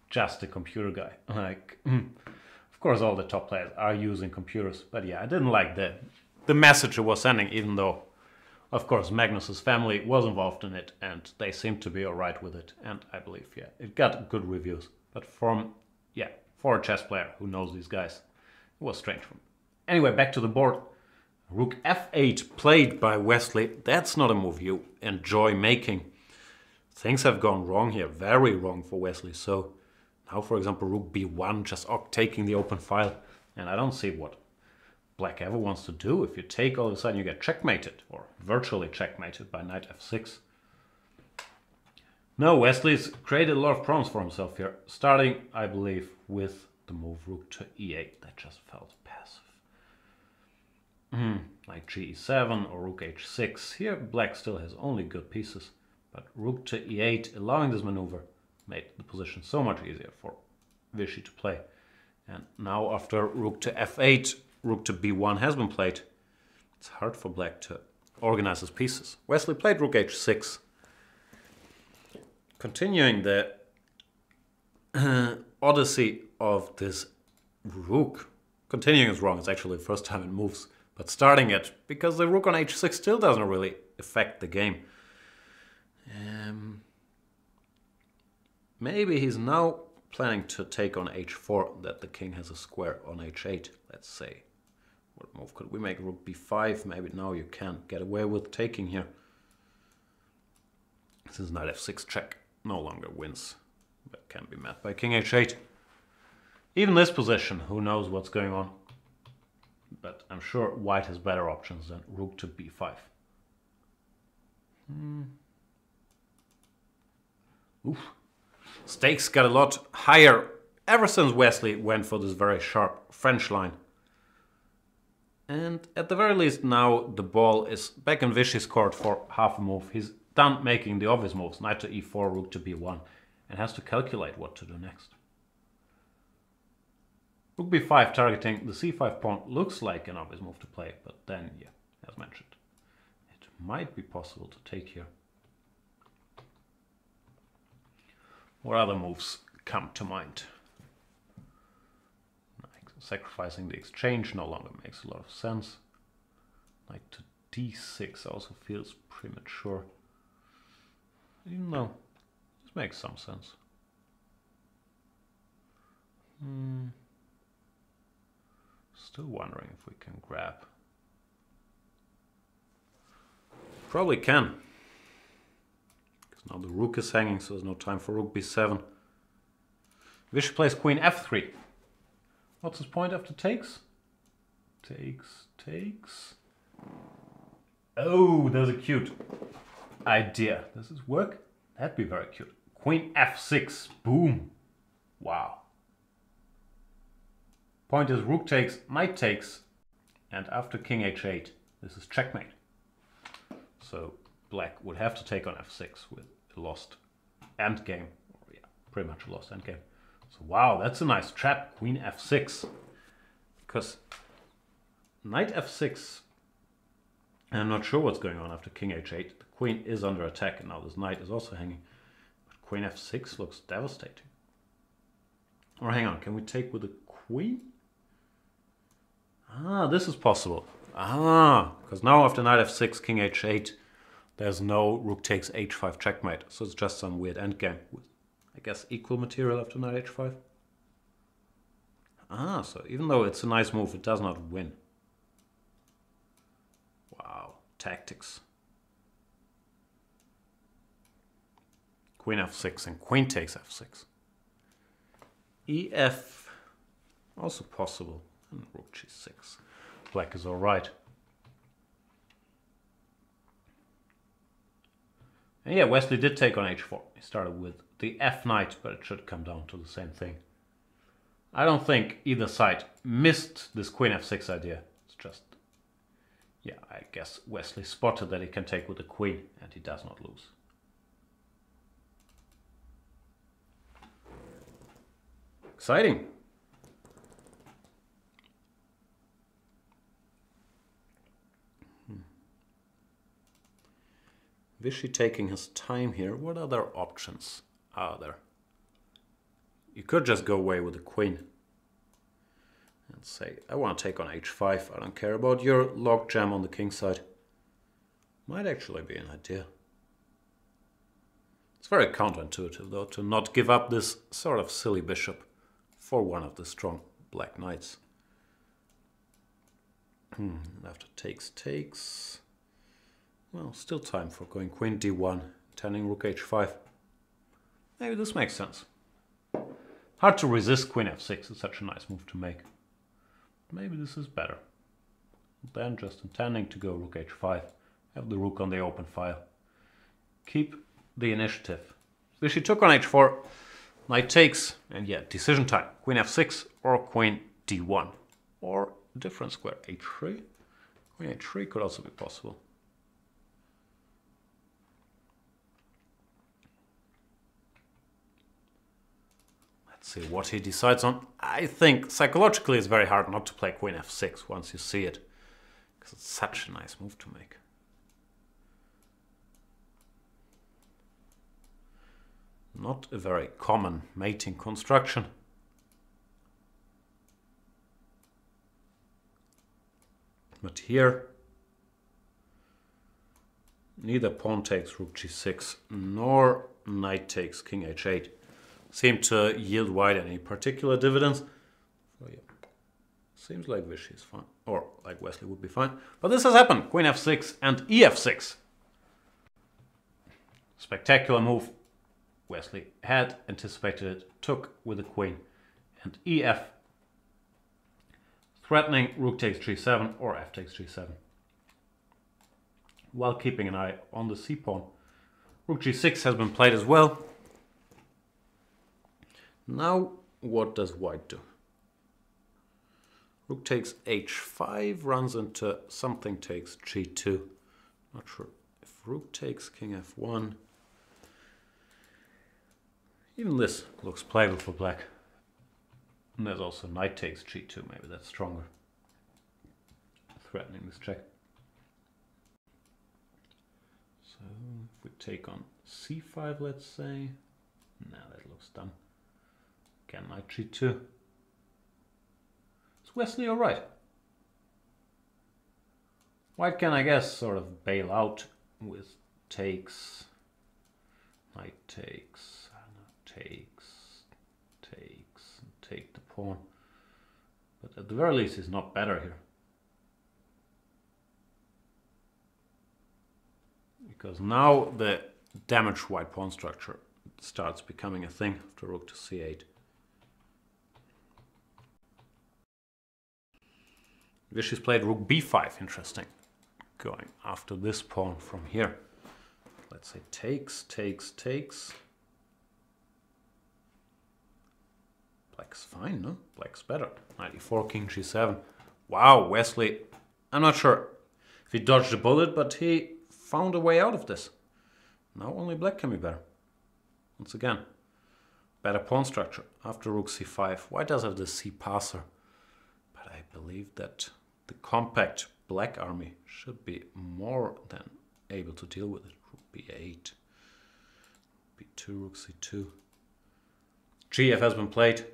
just a computer guy. Like, of course, all the top players are using computers, but yeah, I didn't like the message it was sending, even though, of course, Magnus's family was involved in it, and they seemed to be alright with it, and I believe, it got good reviews. But for a chess player who knows these guys, it was strange for me. Anyway, back to the board. Rook f8 played by Wesley. That's not a move you enjoy making. Things have gone wrong here, very wrong for Wesley. So now, for example, rook b1, just taking the open file. And I don't see what black ever wants to do. If you take, all of a sudden you get checkmated, or virtually checkmated by knight f6. No, Wesley's created a lot of problems for himself here, starting, I believe, with the move rook to e8. That just felt passive. Like g7 or rook h6. Here, black still has only good pieces, but rook to e8, allowing this maneuver, made the position so much easier for Vishy to play. And now, after rook to f8, rook to b1 has been played. It's hard for black to organize his pieces. Wesley played rook h6. Continuing the odyssey of this rook. Continuing is wrong, it's actually the first time it moves. But starting it, because the rook on h6 still doesn't really affect the game. Maybe he's now planning to take on h4, that the king has a square on h8, let's say. What move could we make? Rook b5, maybe now you can get away with taking here. Since knight f6 check no longer wins, but can be met by king h8. Even this position, who knows what's going on. But I'm sure white has better options than rook to b5. Oof. Stakes got a lot higher ever since Wesley went for this very sharp French line. And at the very least now the ball is back in Vishy's court for half a move. He's done making the obvious moves, knight to e4, rook to b1, and has to calculate what to do next. Rook b5 targeting the c5 pawn looks like an obvious move to play, but then, as mentioned, it might be possible to take here. What other moves come to mind? Like sacrificing the exchange no longer makes a lot of sense. Knight to d6 also feels premature. Even though this makes some sense. Still wondering if we can grab. Probably can. Because now the rook is hanging, so there's no time for rook b7. Vishy plays queen f3. What's his point after takes? Takes. Oh, there's a cute idea. Does this work? That'd be very cute. Queen f6. Boom. Wow. Point is rook takes, knight takes, and after king h8, this is checkmate. So black would have to take on f6 with a lost endgame. Yeah, pretty much a lost endgame. So wow, that's a nice trap, queen f6. Because knight f6, and I'm not sure what's going on after king h8. The queen is under attack, and now this knight is also hanging. But queen f6 looks devastating. Or hang on, can we take with the queen? Ah, this is possible. Ah, because now after knight f6, king h8, there's no rook takes h5 checkmate. So it's just some weird endgame with, I guess, equal material after knight h5. Ah, so even though it's a nice move, it does not win. Wow, tactics. Queen f6 and queen takes f6. ef, also possible. And rook g6. Black is all right. And yeah, Wesley did take on h4. He started with the f knight, but it should come down to the same thing. I don't think either side missed this queen f6 idea. It's just, yeah, I guess Wesley spotted that he can take with the queen, and he does not lose. Exciting. Vishy taking his time here. What other options are there? You could just go away with the queen and say, I want to take on h5. I don't care about your logjam on the king side. Might actually be an idea. It's very counterintuitive, though, to not give up this sort of silly bishop for one of the strong black knights. After takes. Well, still time for going queen d1, turning rook h5. Maybe this makes sense. Hard to resist queen f6, it's such a nice move to make. Maybe this is better. Then just intending to go rook h5, have the rook on the open file. Keep the initiative. Vishy took on h4, knight takes, and yeah, decision time. Queen f6 or queen d1. Or a different square, h3. Queen h3 could also be possible. See what he decides on. I think psychologically it's very hard not to play queen f6 once you see it, because it's such a nice move to make. Not a very common mating construction. But here, neither pawn takes rook g6 nor knight takes king h8 seem to yield white any particular dividends. So yeah, seems like Vishy is fine, or like Wesley would be fine. But this has happened. Queen f6 and ef6. Spectacular move. Wesley had anticipated it, took with the queen, and ef, threatening rook takes g7 or f takes g7, while keeping an eye on the c-pawn. Rook g6 has been played as well. Now, what does white do? Rook takes h5, runs into something takes g2. Not sure if rook takes king f1. Even this looks playable for black. And there's also knight takes g2, maybe that's stronger. Threatening this check. So if we take on c5, let's say. Nah, that looks dumb. Again, knight g2. Is Wesley alright? White can, I guess, sort of bail out with takes, knight takes, takes, and take the pawn. But at the very least, he's not better here. Because now the damaged white pawn structure starts becoming a thing after rook to c8. Vishy's played rook b5, interesting. Going after this pawn from here. Let's say takes. Black's fine, no? Black's better. Knight e4, king g7. Wow, Wesley. I'm not sure if he dodged a bullet, but he found a way out of this. Now only black can be better. Once again, better pawn structure. After rook c5, white does have the c passer. But I believe that the compact black army should be more than able to deal with it. Rook b8, b2, rook c2. gf has been played.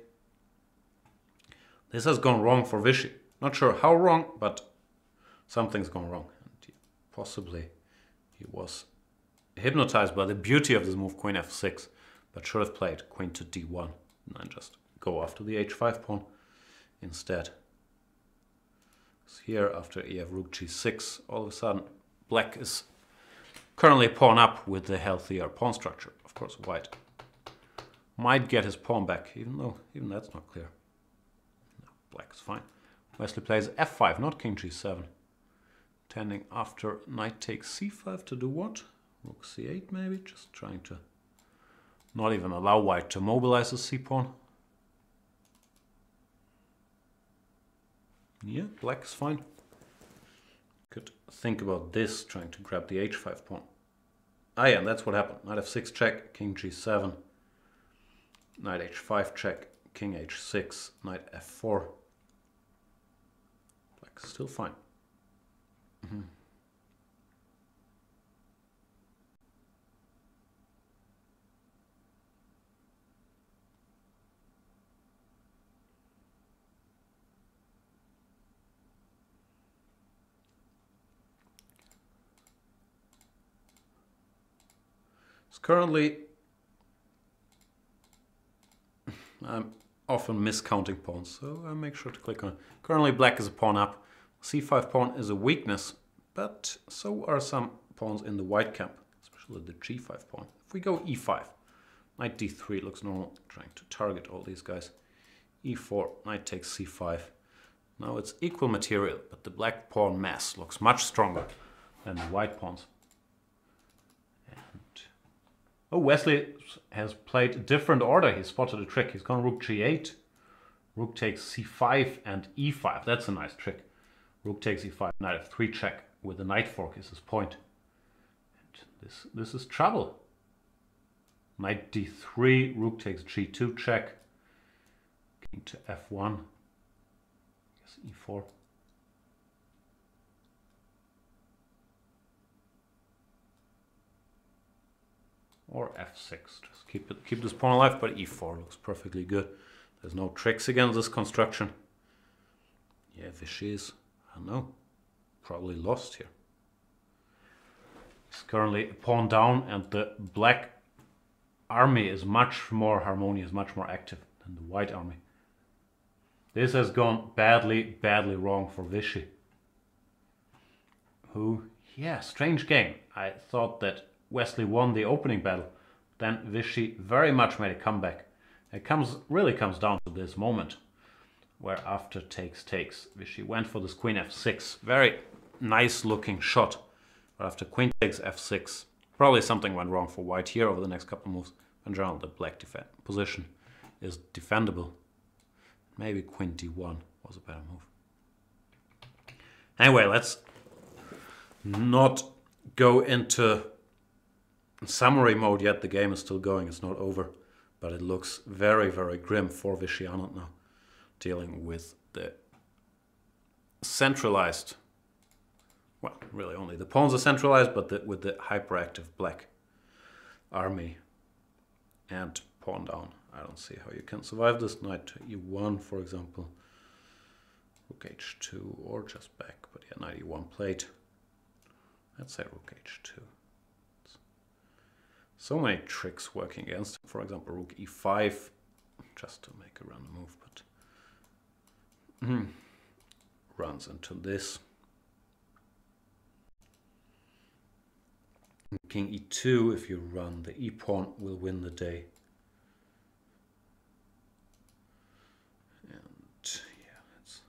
This has gone wrong for Vishy. Not sure how wrong, but something's gone wrong. And possibly he was hypnotized by the beauty of this move, queen f6, but should have played queen to d1 and just go after the h5 pawn instead. So here, after you have rook g6, all of a sudden black is currently a pawn up with the healthier pawn structure. Of course, white might get his pawn back, even that's not clear. No, black is fine. Wesley plays f5, not king g7. Tending after knight takes c5 to do what? Rook c8 maybe, just trying to not even allow white to mobilize the c-pawn. Yeah, black is fine. Could think about this, trying to grab the h5 pawn. Ah yeah, that's what happened. Knight f6 check, king g7. Knight h5 check, king h6, knight f4. Black is still fine. Currently, I'm often miscounting pawns, so I make sure to click on it. Currently, black is a pawn up. c5 pawn is a weakness, but so are some pawns in the white camp, especially the g5 pawn. If we go e5, knight d3 looks normal, trying to target all these guys. e4, knight takes c5. Now it's equal material, but the black pawn mass looks much stronger than the white pawns. Oh, Wesley has played a different order. He spotted a trick. He's gone rook g8, rook takes c5 and e5. That's a nice trick. Rook takes e5, knight f3 check with the knight fork is his point. And this is trouble. Knight d3, rook takes g2 check, king to f1, I guess e4. Or f6, just keep this pawn alive, but e4 looks perfectly good. There's no tricks against this construction. Yeah, Vishy is, I don't know, probably lost here. He's currently a pawn down, and the black army is much more harmonious, much more active than the white army. This has gone badly wrong for Vishy. Who, yeah, strange game. I thought that Wesley won the opening battle, then Vishy very much made a comeback. It really comes down to this moment, where after takes, Vishy went for this queen f6. Very nice looking shot. But after queen takes f6, probably something went wrong for white here over the next couple of moves. In general, the black position is defendable. Maybe queen d1 was a better move. Anyway, let's not go into summary mode yet. The game is still going, it's not over, but it looks very grim for Vishy Anand now, dealing with the centralized, well, really only the pawns are centralized, but with the hyperactive black army and pawn down. I don't see how you can survive this. Knight to e1, for example, rook h2, or just back, but yeah, knight e1 played. Let's say rook h2. So many tricks working against him. For example, rook e5, just to make a random move, but runs into this. King e2, if you run the e-pawn, will win the day. And yeah, it's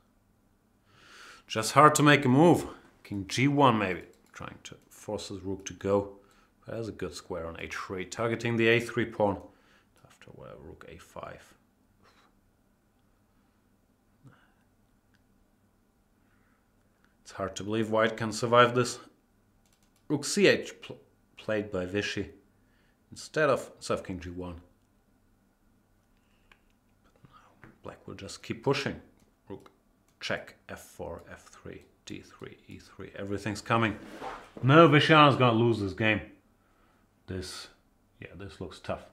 just hard to make a move. King g1 maybe, trying to force his rook to go. But has a good square on h3, targeting the a3 pawn. After rook a5. It's hard to believe white can survive this. Rook ch played by Vishy instead of king g1. But now black will just keep pushing. Rook check, f4, f3, d3, e3. Everything's coming. No, Vishy's gonna lose this game. This looks tough.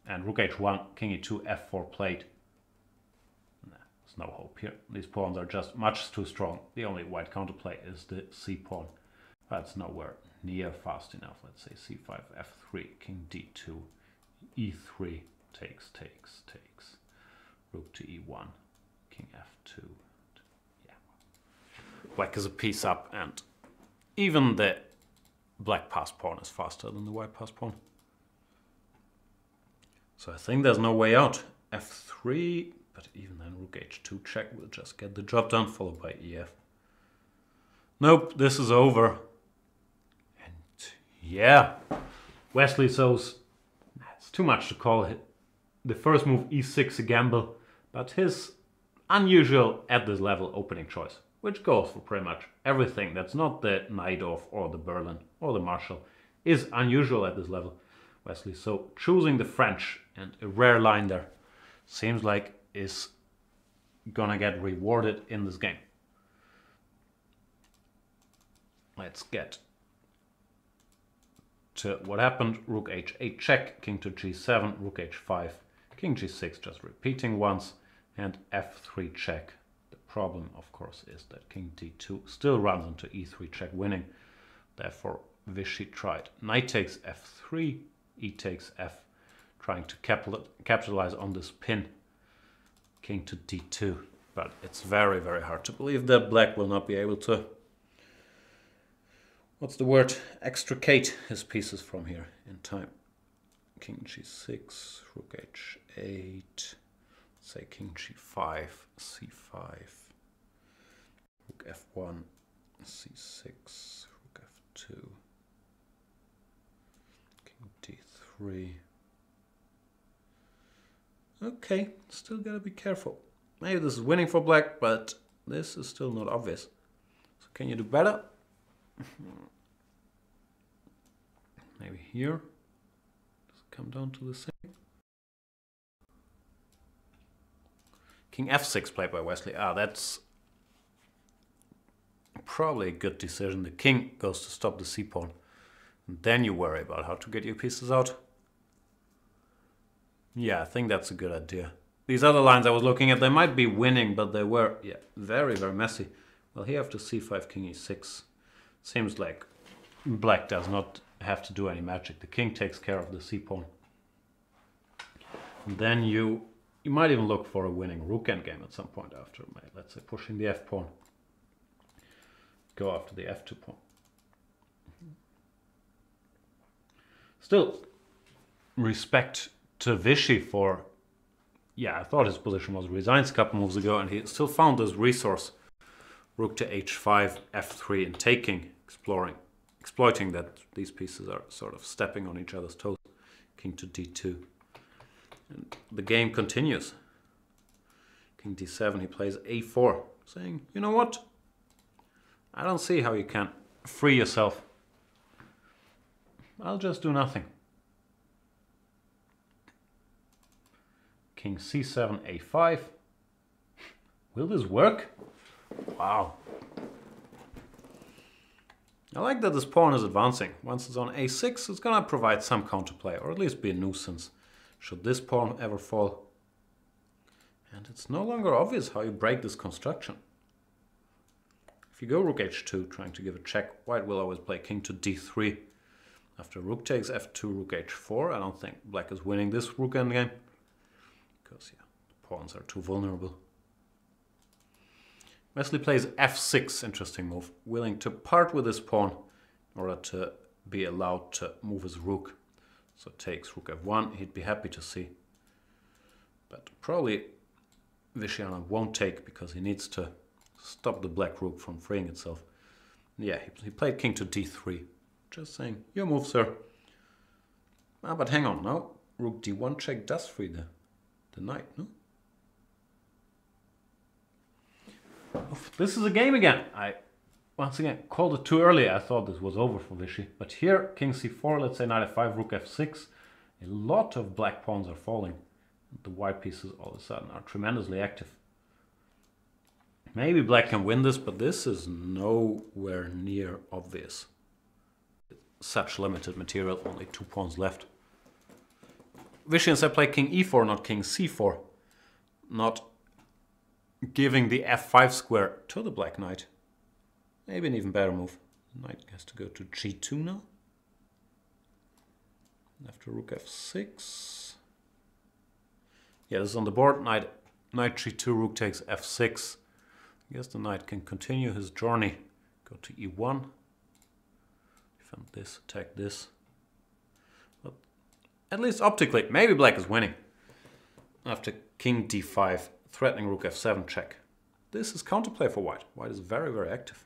And rook h1, king e2, f4 played. Nah, there's no hope here. These pawns are just much too strong. The only white counterplay is the c pawn. That's nowhere near fast enough. Let's say c5, f3, king d2, e3, takes. Rook to e1, king f2. Yeah. Black is a piece up, and even the black passed pawn is faster than the white passed pawn. So I think there's no way out. f3, but even then rook h2 check will just get the job done, followed by ef. Nope, this is over. Yeah, Wesley shows it's too much to call it. The first move e6 a gamble, but his unusual at this level opening choice, which goes for pretty much everything that's not the Najdorf or the Berlin or the Marshall, is unusual at this level. Wesley so choosing the French and a rare line there seems like is gonna get rewarded in this game. Let's get to what happened. Rook h8 check, king to g7, rook h5, king g6 just repeating once, and f3 check. The problem, of course, is that king d2 still runs into e3 check, winning. Therefore, Vishy tried knight takes f3, e takes f, trying to capitalize on this pin, king to d2. But it's very, very hard to believe that black will not be able to, what's the word, extricate his pieces from here in time. King g6, rook h8, say king g5, c5, rook f1, c6, rook f2, king d3. Okay, still gotta be careful. Maybe this is winning for black, but this is still not obvious. So can you do better? Maybe here. Does it come down to the same? King f6 played by Wesley. That's probably a good decision. The king goes to stop the c-pawn. And then you worry about how to get your pieces out. Yeah, I think that's a good idea. These other lines I was looking at, they might be winning, but they were, yeah, very, very messy. Well, here after c5, king e6. Seems like black does not have to do any magic. The king takes care of the c-pawn. And then you might even look for a winning rook endgame at some point after, let's say, pushing the f-pawn. Go after the f2 pawn. Still, respect to Vishy for, yeah, I thought his position was resigned a couple moves ago, and he still found this resource. Rook to h5, f3, and taking, exploiting that these pieces are sort of stepping on each other's toes. King to d2. And the game continues. King d7, he plays a4, saying, you know what? I don't see how you can free yourself. I'll just do nothing. King c7, a5. Will this work? Wow. I like that this pawn is advancing. Once it's on a6, it's gonna provide some counterplay, or at least be a nuisance, should this pawn ever fall. And it's no longer obvious how you break this construction. If you go rook h2, trying to give a check, white will always play king to d3. After rook takes f2, rook h4, I don't think black is winning this rook endgame. Because, yeah, the pawns are too vulnerable. Wesley plays f6, interesting move, willing to part with his pawn in order to be allowed to move his rook. So takes rook f1, he'd be happy to see. But probably Vishy won't take because he needs to stop the black rook from freeing itself. Yeah, he played king to d3. Just saying, your move, sir. Ah, but hang on, now rook d1 check does free the knight, no? Oof, this is a game again. I, once again, called it too early. I thought this was over for Vishy. But here, king c4, let's say knight f5, rook f6. A lot of black pawns are falling. The white pieces all of a sudden are tremendously active. Maybe black can win this, but this is nowhere near obvious. Such limited material, only 2 pawns left. Vishy instead played king e4, not king c4. Not giving the f5 square to the black knight. Maybe an even better move. The knight has to go to g2 now. After rook f6. Yeah, this is on the board. Knight g2, rook takes f6. I guess the knight can continue his journey. Go to e1. Defend this, attack this. But at least optically, maybe black is winning. After king d5, threatening rook f7 check. This is counterplay for white. White is very, very active.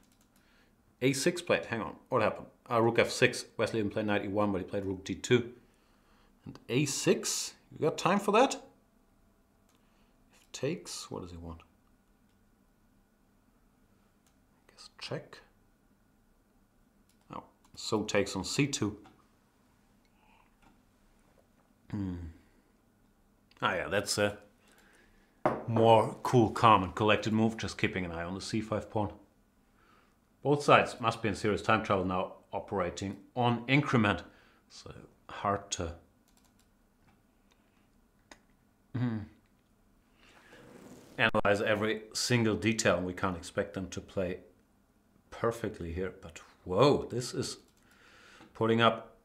a6 played. Hang on. What happened? Rook f6. Wesley didn't play knight e1, but he played rook d2. And a6. You got time for that? If takes, what does he want? I guess check. Oh, so takes on c2. Ah yeah, that's a more cool, calm and collected move, just keeping an eye on the c5 pawn. Both sides must be in serious time trouble now, operating on increment. So hard to analyze every single detail. We can't expect them to play perfectly here, but whoa, this is putting up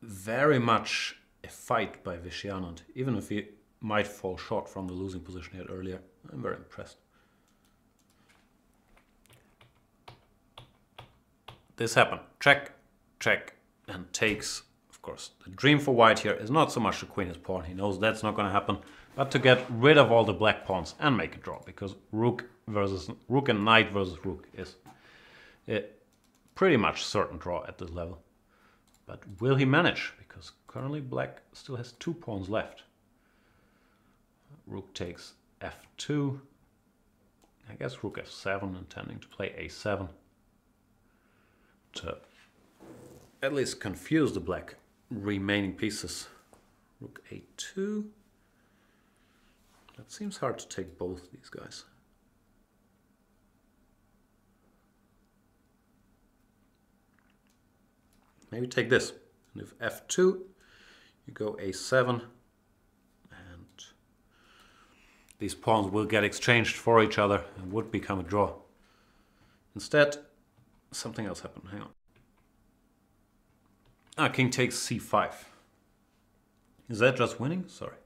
very much a fight by Vishy Anand, even if he might fall short from the losing position he had earlier. I'm very impressed. This happened. Check, check, and takes. Of course, the dream for white here is not so much to queen his pawn. He knows that's not going to happen, but to get rid of all the black pawns and make a draw, because rook and knight versus rook is a pretty much certain draw at this level. But will he manage? Because currently black still has 2 pawns left. Rook takes f2. I guess rook f7, intending to play a7. To at least confuse the black remaining pieces. Rook a2. That seems hard to take both these guys. Maybe take this. And if f2, you go a7. And these pawns will get exchanged for each other and would become a draw. Instead, something else happened. Hang on. King takes c5. Is that just winning? Sorry.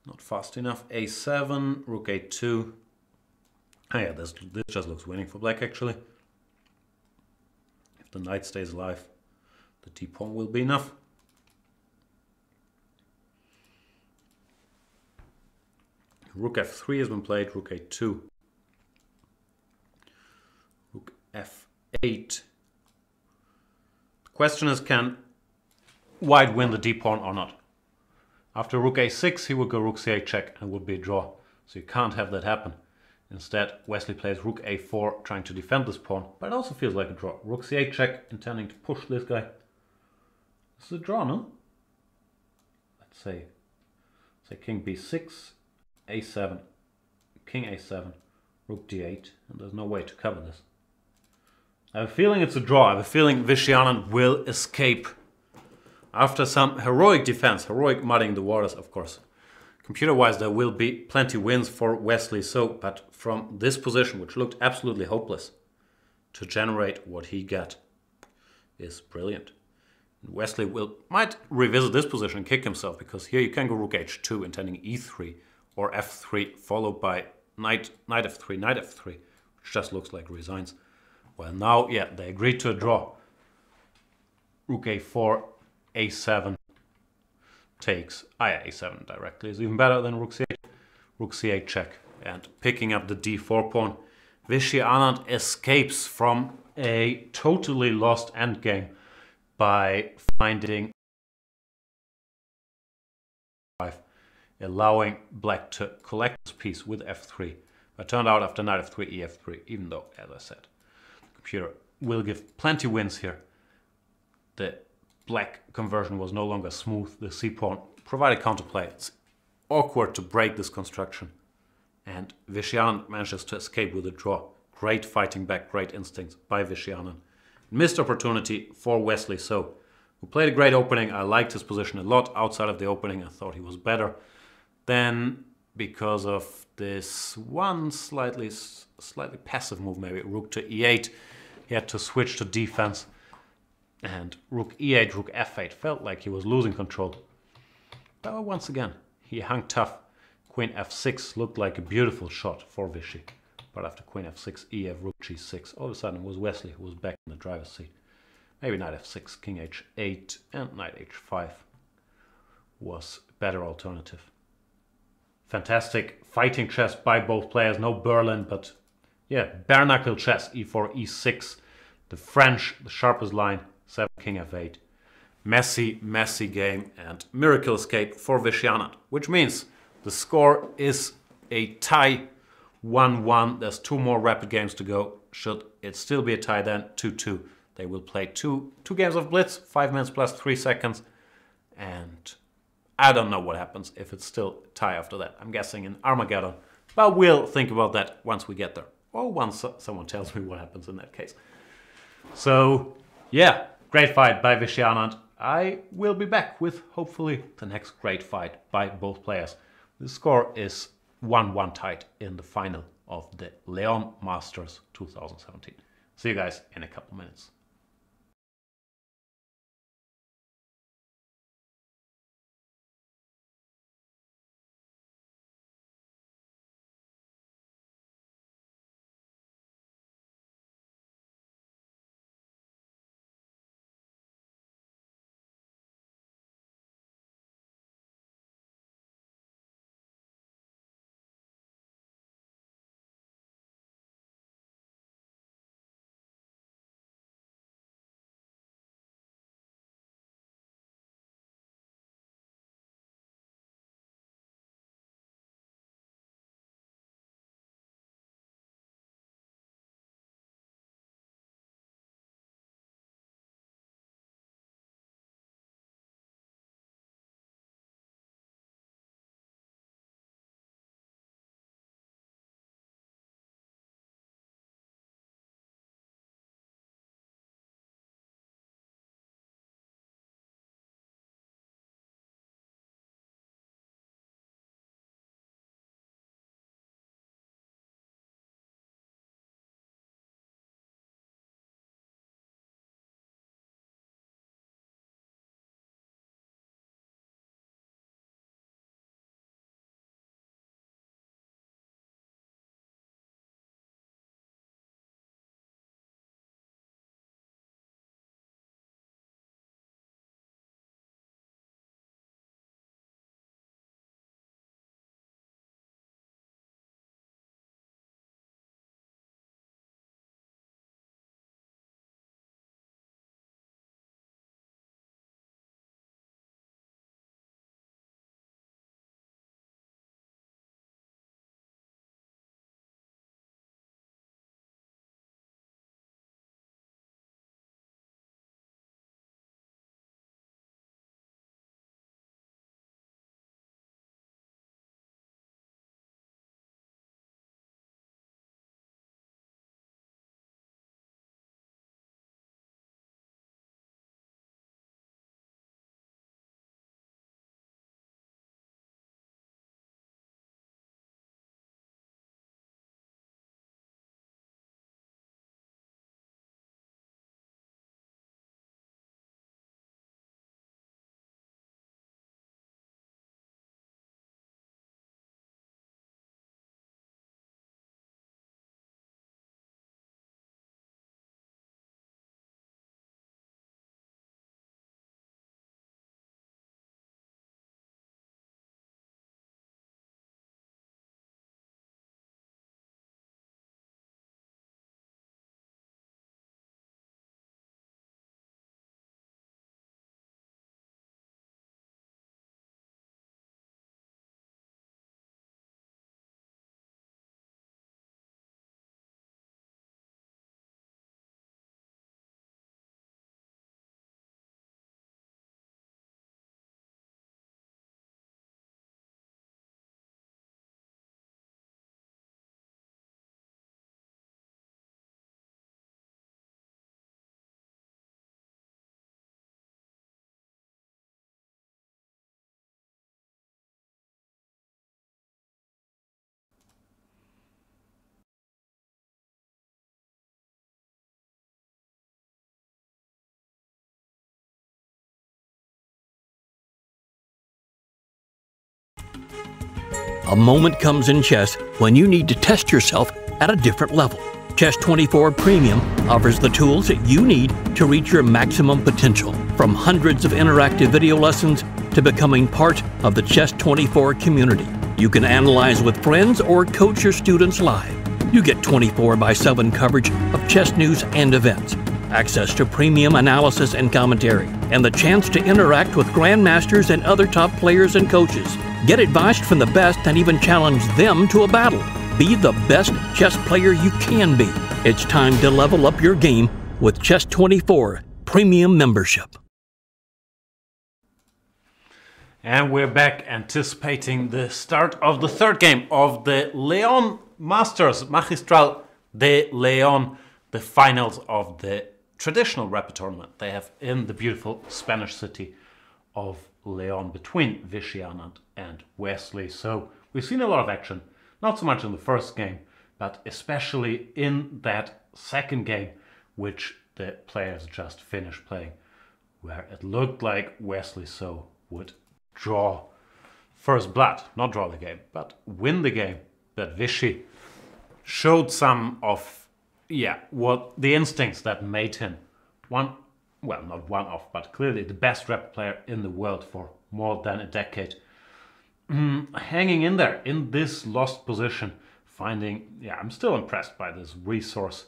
Not fast enough. a7, rook a2. Oh yeah, this just looks winning for black actually. If the knight stays alive, the d-pawn will be enough. Rook f3 has been played, rook a2. Rook f8. The question is, can white win the d-pawn or not? After rook a6, he would go rook c8 check and would be a draw. So you can't have that happen. Instead, Wesley plays rook a4, trying to defend this pawn, but it also feels like a draw. Rook c8 check, intending to push this guy. This is a draw, no? Let's say king b6, a7, king a7, rook d8, and there's no way to cover this. I have a feeling it's a draw. I have a feeling Vishy Anand will escape. After some heroic defense, heroic muddying the waters, of course. Computer-wise, there will be plenty wins for Wesley, but from this position, which looked absolutely hopeless, to generate what he got is brilliant. Wesley might revisit this position and kick himself, because here you can go rook h2, intending e3, or f3, followed by knight f3, knight f3, which just looks like resigns. Well, now, yeah, they agreed to a draw. Rook a4, a7 takes. A7 directly is even better than rook c8. Rook c8 check. And picking up the d4 pawn, Vishy Anand escapes from a totally lost endgame by finding allowing black to collect this piece with f3. But turned out after knight f3, ef3, even though, as I said, the computer will give plenty wins here. The black conversion was no longer smooth. The c-pawn provided counterplay. It's awkward to break this construction. And Vishy Anand manages to escape with a draw. Great fighting back, great instincts by Vishy Anand. Missed opportunity for Wesley So, who played a great opening. I liked his position a lot. Outside of the opening, I thought he was better. Then, because of this one slightly passive move, maybe rook to e8, he had to switch to defense. And rook e8, rook f8 felt like he was losing control. But once again, he hung tough. Queen f6 looked like a beautiful shot for Vishy. But after queen f6, ef, rook g6, all of a sudden it was Wesley who was back in the driver's seat. Maybe knight f6, king h8, and knight h5 was a better alternative. Fantastic fighting chess by both players. No Berlin, but yeah, bare knuckle chess. e4, e6. The French, the sharpest line. 7, king f8. Messy, messy game and miracle escape for Vishy Anand, which means the score is a tie, 1-1. There's 2 more rapid games to go. Should it still be a tie then, 2-2. They will play two games of Blitz, 5 minutes plus 3 seconds. And I don't know what happens if it's still a tie after that. I'm guessing in Armageddon. But we'll think about that once we get there. Or once someone tells me what happens in that case. So, yeah, great fight by Vishy Anand. I will be back with, hopefully, the next great fight by both players. The score is 1-1 tied in the final of the Leon Masters 2017. See you guys in a couple minutes. A moment comes in chess when you need to test yourself at a different level. Chess 24 Premium offers the tools that you need to reach your maximum potential. From hundreds of interactive video lessons to becoming part of the Chess 24 community. You can analyze with friends or coach your students live. You get 24/7 coverage of chess news and events, access to premium analysis and commentary, and the chance to interact with grandmasters and other top players and coaches. Get advice from the best and even challenge them to a battle. Be the best chess player you can be. It's time to level up your game with Chess 24 Premium membership. And we're back anticipating the start of the third game of the Leon Masters Magistral de Leon, the finals of the traditional rapid tournament they have in the beautiful Spanish city of Leon between Vishy, Anand and Wesley. So we've seen a lot of action, not so much in the first game, but especially in that second game, which the players just finished playing, where it looked like Wesley so would draw first blood, not draw the game, but win the game. But Vishy showed some of, what the instincts that made him not one of, but clearly the best rapid player in the world for more than a decade. Hanging in there in this lost position, I'm still impressed by this resource.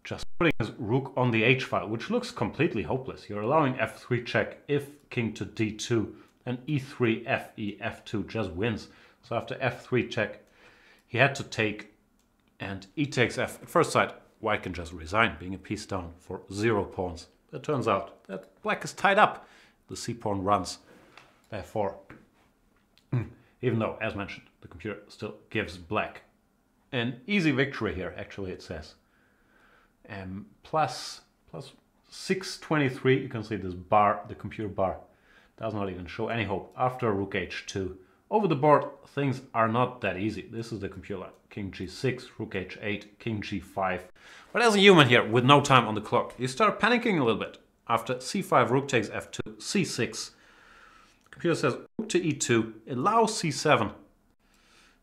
Just putting his rook on the h file, which looks completely hopeless. You're allowing f3 check if king to d2, and e3, fe, f2 just wins. So after f3 check, he had to take, and e takes f. At first sight, white can just resign, being a piece down for 0 pawns. It turns out that black is tied up. The c pawn runs. Therefore, even though, as mentioned, the computer still gives black an easy victory here, actually it says. Plus 623, you can see this bar, the computer bar, does not even show any hope. After rook h2, over the board, things are not that easy. This is the computer line. King g6, rook h8, king g5. But as a human here, with no time on the clock, you start panicking a little bit. After c5, rook takes f2, c6. Computer says rook to e2, allow c7.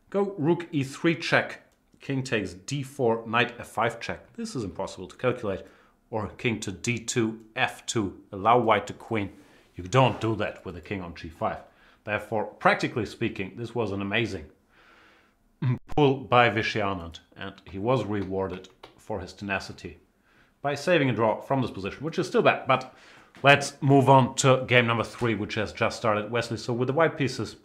Go rook e3 check. King takes d4, knight f5 check. This is impossible to calculate. Or king to d2, f2, allow white to queen. You don't do that with a king on g5. Therefore, practically speaking, this was an amazing pull by Vishy Anand, and he was rewarded for his tenacity by saving a draw from this position, which is still bad. But let's move on to game number 3, which has just started. Wesley, so with the white pieces,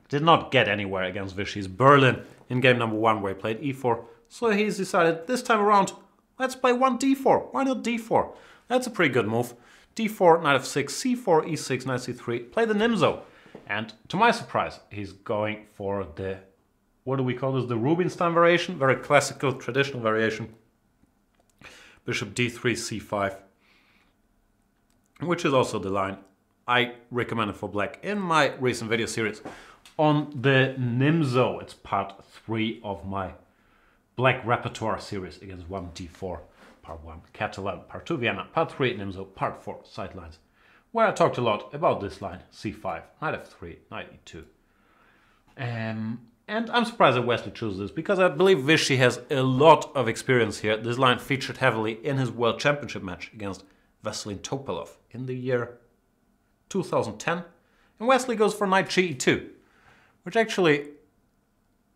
did not get anywhere against Vishy's Berlin in game number 1, where he played e4. So he's decided this time around, let's play one d4. Why not d4? That's a pretty good move. d4, knight f6, c4, e6, knight c3. Play the Nimzo. And to my surprise, he's going for the, what do we call this? The Rubinstein variation. Very classical, traditional variation. Bishop d3, c5. Which is also the line I recommended for black in my recent video series on the Nimzo. It's part 3 of my black repertoire series against 1d4. Part 1, Catalan, Part 2, Vienna, Part 3, Nimzo, Part 4, Sidelines, where I talked a lot about this line, c5, knight f3, knight e2. And I'm surprised that Wesley chose this, because I believe Vishy has a lot of experience here. This line featured heavily in his World Championship match against Wesley Topalov in the year 2010. And Wesley goes for knight ge2, which actually,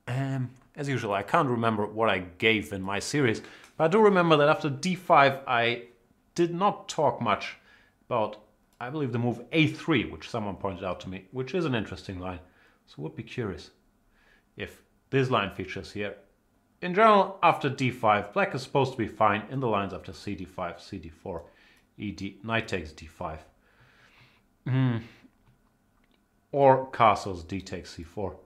as usual, I can't remember what I gave in my series, but I do remember that after d5, I did not talk much about, I believe, the move a3, which someone pointed out to me, which is an interesting line. So would be curious if this line features here. In general, after d5, black is supposed to be fine in the lines after cd5, cd4, ed, knight takes d5. Or castles, d takes c4.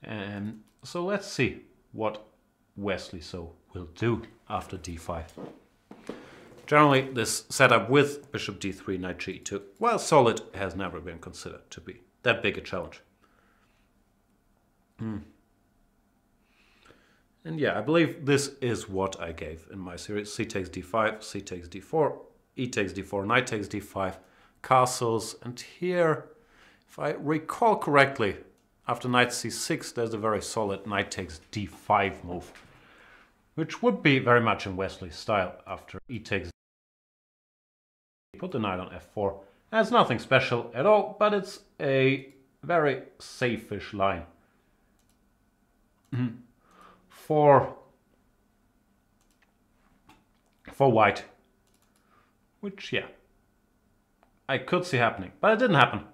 And so let's see what Wesley so will do after d5. Generally, this setup with bishop d3, knight ge2, while solid, has never been considered to be that big a challenge. And yeah, I believe this is what I gave in my series. C takes d5, c takes d4, e takes d4, knight takes d5, castles, and here, if I recall correctly, after knight c6, there's a very solid knight takes d5 move, which would be very much in Wesley's style. After e takes, put the knight on f4. And it's nothing special at all, but it's a very safe-ish line for white, which, yeah, I could see happening, but it didn't happen.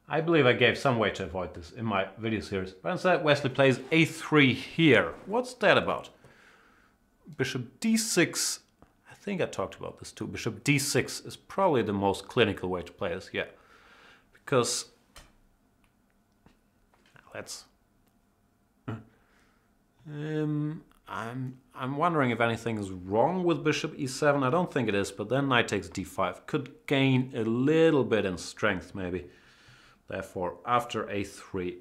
I believe I gave some way to avoid this in my video series, but instead Wesley plays a3 here. What's that about? Bishop d6, I think I talked about this too. Bishop d6 is probably the most clinical way to play this, yeah. Because, let's... I'm wondering if anything is wrong with bishop e7. I don't think it is, but then knight takes d5. Could gain a little bit in strength, maybe. Therefore, after a3,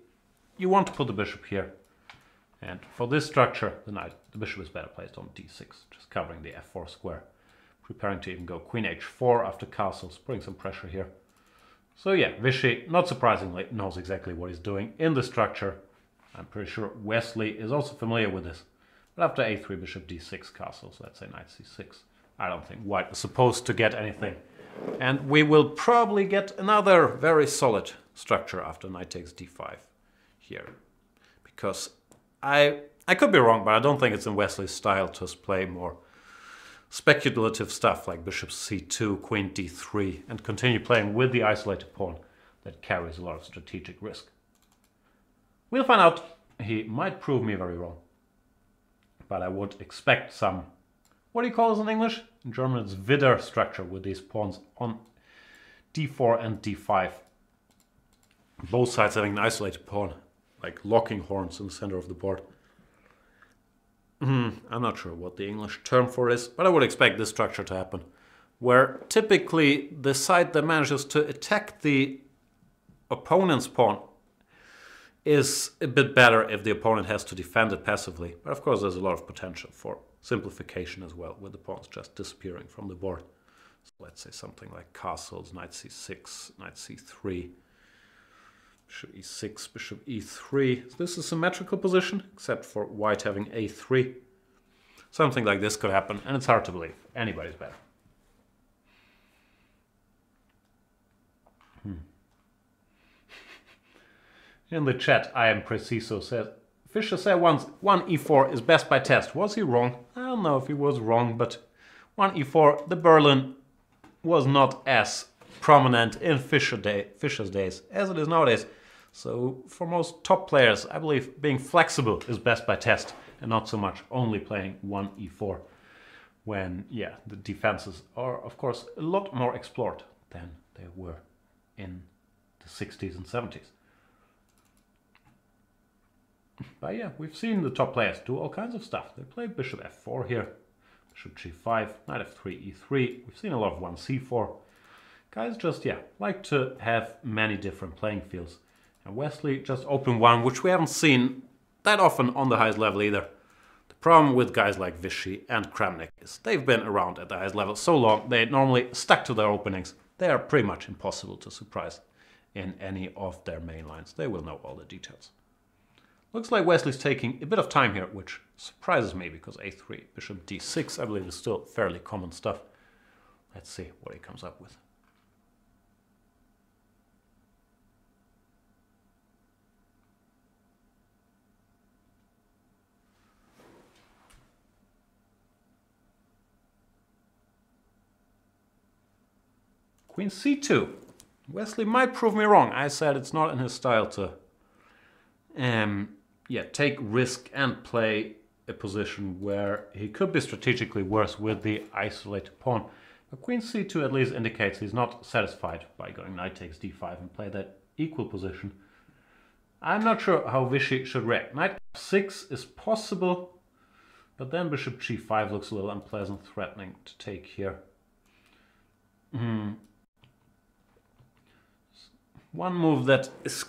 you want to put the bishop here. And for this structure, the bishop is better placed on d6, just covering the f4 square. Preparing to even go queen h4 after castles, putting some pressure here. So yeah, Vishy, not surprisingly, knows exactly what he's doing in the structure. I'm pretty sure Wesley is also familiar with this. But after a3, bishop d6 castles, let's say knight c6, I don't think white is supposed to get anything. And we will probably get another very solid structure after knight takes d5 here. Because I could be wrong, but I don't think it's in Wesley's style to play more speculative stuff like bishop c2, queen d3, and continue playing with the isolated pawn that carries a lot of strategic risk. We'll find out. He might prove me very wrong. But I would expect some, what do you call this in English? In German it's Widder structure with these pawns on d4 and d5. Both sides having an isolated pawn, like locking horns in the center of the board. I'm not sure what the English term for it is, but I would expect this structure to happen. Where typically the side that manages to attack the opponent's pawn is a bit better if the opponent has to defend it passively. But of course there's a lot of potential for simplification as well, with the pawns just disappearing from the board. So let's say something like castles, knight c6, knight c3, bishop e6, bishop e3. This is a symmetrical position, except for white having a3. Something like this could happen, and it's hard to believe. Anybody's better. In the chat, I am preciso says, Fischer said once 1 e4 is best by test. Was he wrong? I don't know if he was wrong, but 1 e4, the Berlin was not as prominent in Fischer's days as it is nowadays. So for most top players, I believe being flexible is best by test and not so much only playing 1 e4 when, yeah, the defenses are, of course, a lot more explored than they were in the 60s and 70s. But yeah, we've seen the top players do all kinds of stuff. They play bishop f4 here, bishop g5, knight f3, e3. We've seen a lot of 1c4. Guys just, yeah, like to have many different playing fields. And Wesley just opened one, which we haven't seen that often on the highest level either. The problem with guys like Vishy and Kramnik is they've been around at the highest level so long, they normally stuck to their openings. They are pretty much impossible to surprise in any of their main lines. They will know all the details. Looks like Wesley's taking a bit of time here, which surprises me because a3, bishop d6, I believe is still fairly common stuff. Let's see what he comes up with. Queen c2. Wesley might prove me wrong. I said it's not in his style to take risk and play a position where he could be strategically worse with the isolated pawn. But queen c2 at least indicates he's not satisfied by going knight takes d5 and play that equal position. I'm not sure how Vishy should react. Knight f6 is possible, but then bishop g5 looks a little unpleasant, threatening to take here. One move that is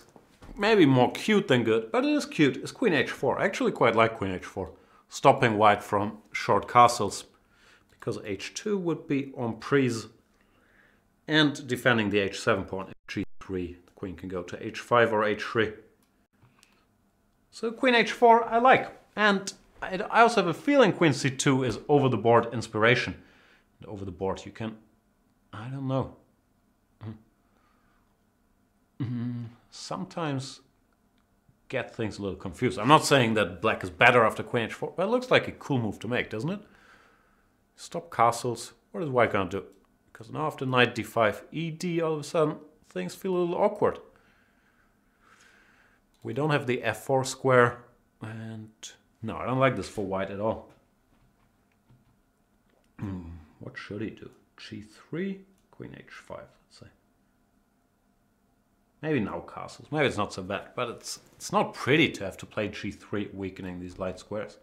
maybe more cute than good, but it is cute, is queen h4. I actually quite like queen h4, stopping white from short castles, because h2 would be en prise and defending the h7 pawn. G3, the queen can go to h5 or h3. So queen h4 I like. And I also have a feeling queen c2 is over the board inspiration. And over the board you can, I don't know. Sometimes get things a little confused. I'm not saying that black is better after queen h4, but it looks like a cool move to make, doesn't it? Stop castles. What is white gonna do? Because now after knight d5, ed, all of a sudden things feel a little awkward. We don't have the f4 square, and no, I don't like this for white at all. What should he do? g3, queen h5, let's say. Maybe now castles. Maybe it's not so bad, but it's not pretty to have to play g3, weakening these light squares.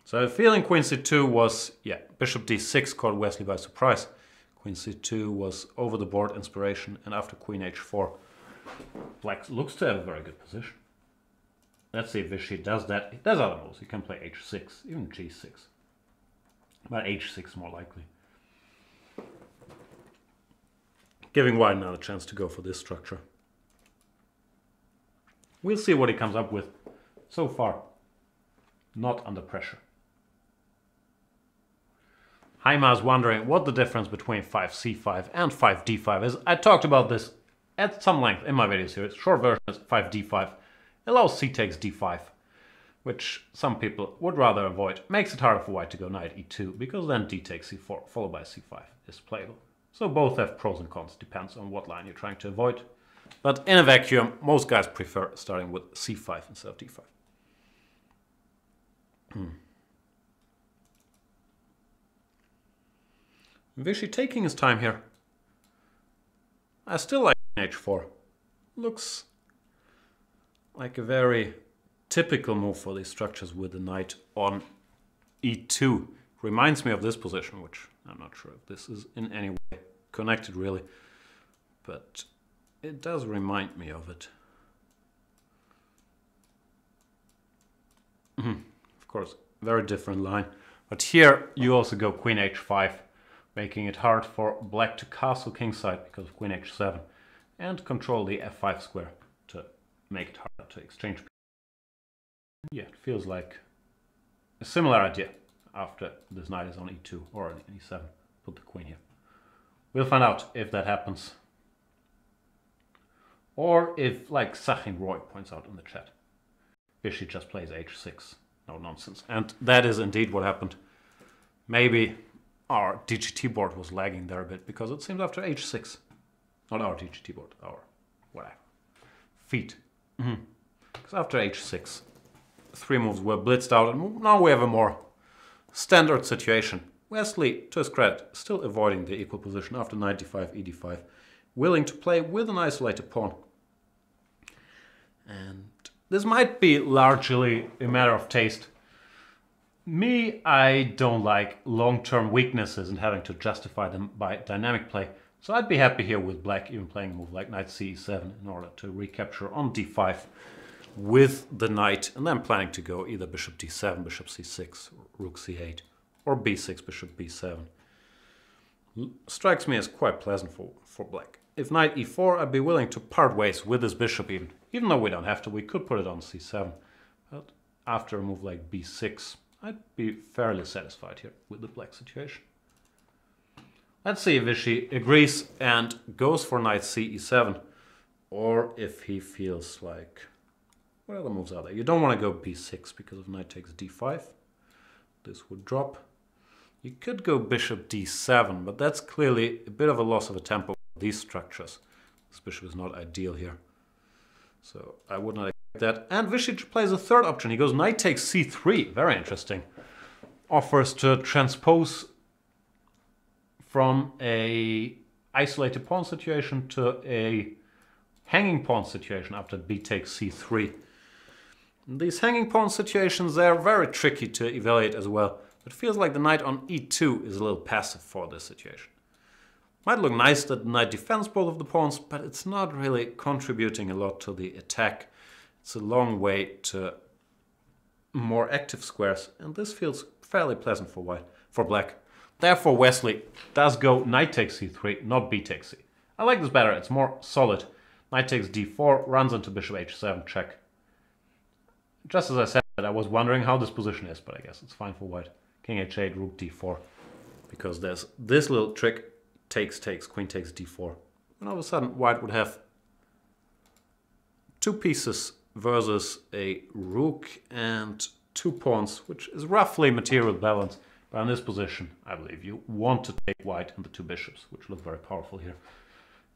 So I have a feeling queen c2 was, yeah, bishop d6 caught Wesley by surprise. Queen c2 was over the board inspiration, and after queen h4, black looks to have a very good position. Let's see if Vishy does that. He does other moves. He can play h6, even g6. But h6 more likely. Giving white another chance to go for this structure. We'll see what he comes up with. So far, not under pressure. Haima is wondering what the difference between 5c5 and 5d5 is. I talked about this at some length in my video series. Short version is 5d5. Allows c takes d5, which some people would rather avoid. Makes it harder for white to go knight e2, because then d takes c4, followed by c5 is playable. So both have pros and cons, depends on what line you're trying to avoid. But in a vacuum, most guys prefer starting with c5 instead of d5. Vishy taking his time here. I still like h4. Looks like a very typical move for these structures with the knight on e2. Reminds me of this position, which I'm not sure if this is in any way connected really, but it does remind me of it. Of course, very different line. But here you also go queen h5, making it hard for black to castle kingside because of queen h7 and control the f5 square to make it harder to exchange. Yeah, it feels like a similar idea after this knight is on e2 or on e7. Put the queen here. We'll find out if that happens. Or if, like Sachin Roy points out in the chat, Vishy just plays h6. No nonsense. And that is indeed what happened. Maybe our DGT board was lagging there a bit, because it seems after h6, not our DGT board, our whatever, feet. Because after h6, 3 moves were blitzed out, and now we have a more standard situation. Wesley, to his credit, still avoiding the equal position after knight d5, ed5, willing to play with an isolated pawn. And this might be largely a matter of taste. Me, I don't like long-term weaknesses and having to justify them by dynamic play. So I'd be happy here with black even playing a move like knight c7 in order to recapture on d5 with the knight, and then planning to go either bishop d7, bishop c6, or rook c8, or b6, bishop b7. Strikes me as quite pleasant for black. If knight e4, I'd be willing to part ways with this bishop even though we don't have to. We could put it on c7, but after a move like b6, I'd be fairly satisfied here with the black situation. Let's see if Vishy agrees and goes for knight c7, or if he feels like, what other moves are there? You don't want to go b6 because if knight takes d5, this would drop. You could go bishop d7, but that's clearly a bit of a loss of a tempo for these structures. This bishop is not ideal here, so I would not expect that. And Vishy plays a third option. He goes knight takes c3, very interesting. Offers to transpose from a isolated pawn situation to a hanging pawn situation after b takes c3. These hanging pawn situations, they are very tricky to evaluate as well. It feels like the knight on e2 is a little passive for this situation. Might look nice that the knight defends both of the pawns, but it's not really contributing a lot to the attack. It's a long way to more active squares, and this feels fairly pleasant for black. Therefore, Wesley does go knight takes c3, not b takes c. I like this better, it's more solid. Knight takes d4, runs into bishop h7, check. Just as I said, I was wondering how this position is, but I guess it's fine for white. King h8, rook d4. Because there's this little trick, takes, queen takes d4. And all of a sudden, white would have two pieces versus a rook and two pawns, which is roughly material balance. But in this position, I believe you want to take white and the two bishops, which look very powerful here.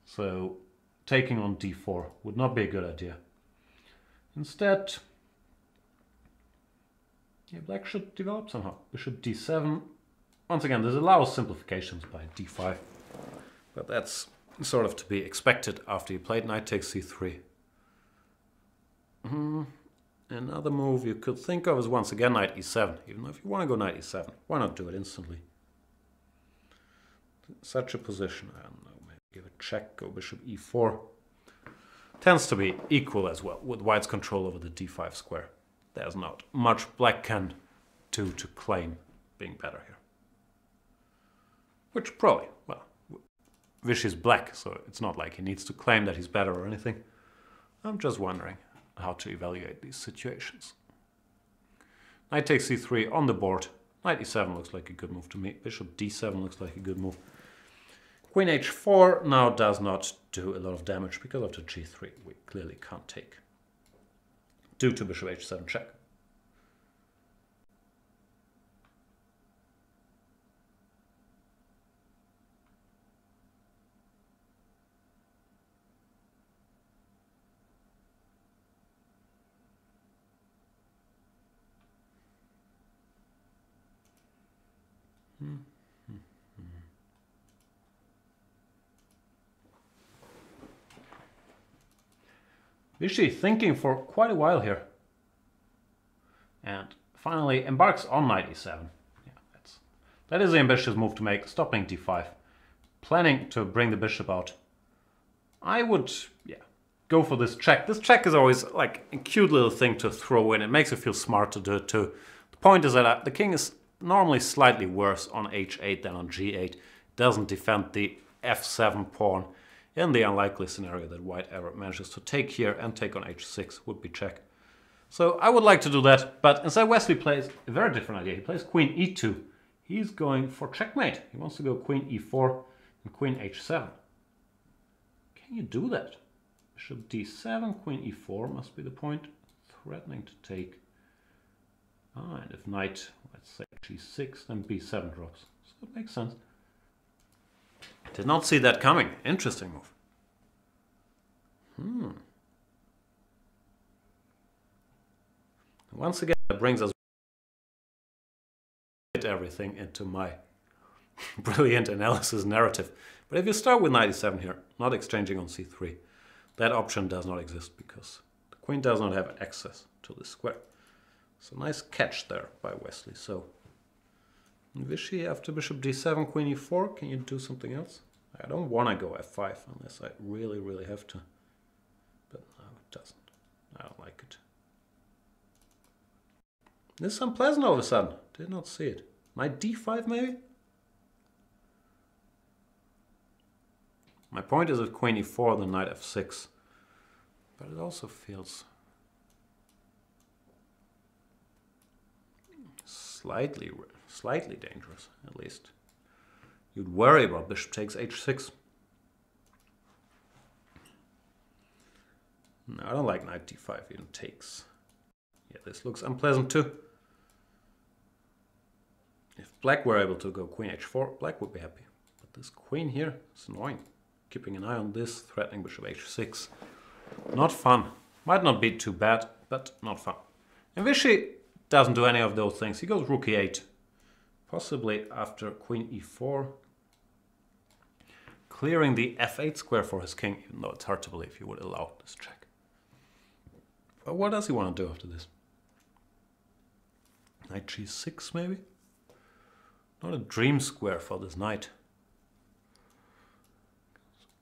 So taking on d4 would not be a good idea. Instead, yeah, black should develop somehow. Bishop d7. Once again, this allows simplifications by d5. But that's sort of to be expected after you played knight takes c3. Another move you could think of is once again knight e7. Even though if you want to go knight e7, why not do it instantly? Such a position, I don't know, maybe give a check, go bishop e4. Tends to be equal as well, with white's control over the d5 square. There's not much black can do to claim being better here. Which probably, well, Vishy is black, so it's not like he needs to claim that he's better or anything. I'm just wondering how to evaluate these situations. Knight takes c3 on the board. Knight e7 looks like a good move to me. Bishop d7 looks like a good move. Queen h4 now does not do a lot of damage because after g3 we clearly can't take. Due to bishop h7 check. Vishy thinking for quite a while here. And finally embarks on knight e7. Yeah, that is an ambitious move to make, stopping d5. Planning to bring the bishop out. I would, yeah, go for this check. This check is always like a cute little thing to throw in. It makes you feel smart to do it too. The point is that the king is normally slightly worse on h8 than on g8. Doesn't defend the f7 pawn. In the unlikely scenario that white ever manages to take here and take on h6 would be check. So I would like to do that, but instead Wesley plays a very different idea. He plays queen e2. He's going for checkmate. He wants to go queen e4 and queen h7. Can you do that? Bishop d7, queen e4 must be the point. Threatening to take. And if knight, let's say g6, then b7 drops. So it makes sense. Did not see that coming. Interesting move. Once again, that brings us everything into my brilliant analysis narrative. But if you start with knight e7 here, not exchanging on c3, that option does not exist because the queen does not have access to this square. So nice catch there by Wesley. So Vishy after bishop d7, queen e4, can you do something else? I don't want to go f5 unless I really, really have to. But no, it doesn't. I don't like it. This is unpleasant all of a sudden. Did not see it. Knight d5 maybe? My point is if queen e4, then knight f6. But it also feels slightly dangerous, at least. You'd worry about bishop takes h6. No, I don't like knight d5 even takes. Yeah, this looks unpleasant too. If black were able to go queen h4, black would be happy. But this queen here is annoying. Keeping an eye on this, threatening bishop h6. Not fun. Might not be too bad, but not fun. And Vishy doesn't do any of those things. He goes rook e8. Possibly after queen e4. Clearing the f8 square for his king, even though it's hard to believe he would allow this check. But what does he want to do after this? Knight g6 maybe? Not a dream square for this knight.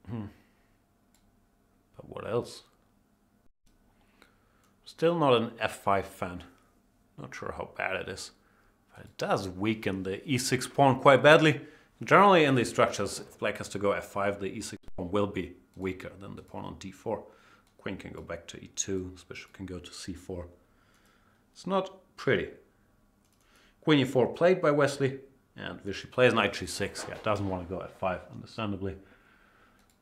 But what else? Still not an f5 fan. Not sure how bad it is. But it does weaken the e6 pawn quite badly. Generally in these structures, if black has to go f5, the e6 pawn will be weaker than the pawn on d4. Queen can go back to e2, this bishop can go to c4. It's not pretty. Queen e4 played by Wesley, and Vishy plays knight g6. Yeah, doesn't want to go f5, understandably.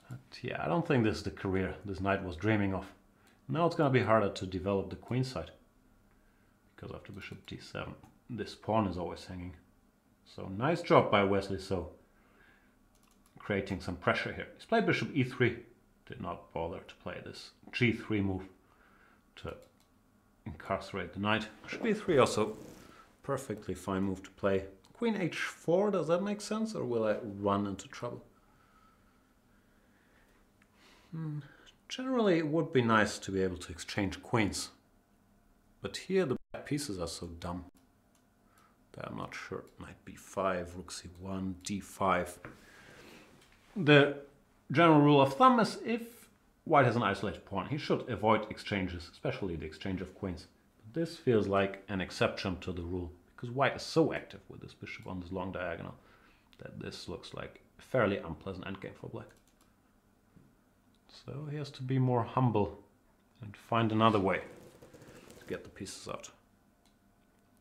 But yeah, I don't think this is the career this knight was dreaming of. Now it's going to be harder to develop the queen side, because after bishop d7, this pawn is always hanging. So nice job by Wesley, so creating some pressure here. He's played bishop e3, did not bother to play this g3 move to incarcerate the knight. Bishop e3 also perfectly fine move to play. Queen h4, does that make sense, or will I run into trouble? Generally it would be nice to be able to exchange queens, but here the black pieces are so dumb that I'm not sure. Knight b5, rook c1, d5. The general rule of thumb is if white has an isolated pawn, he should avoid exchanges, especially the exchange of queens. But this feels like an exception to the rule, because white is so active with this bishop on this long diagonal that this looks like a fairly unpleasant endgame for black. So he has to be more humble and find another way to get the pieces out.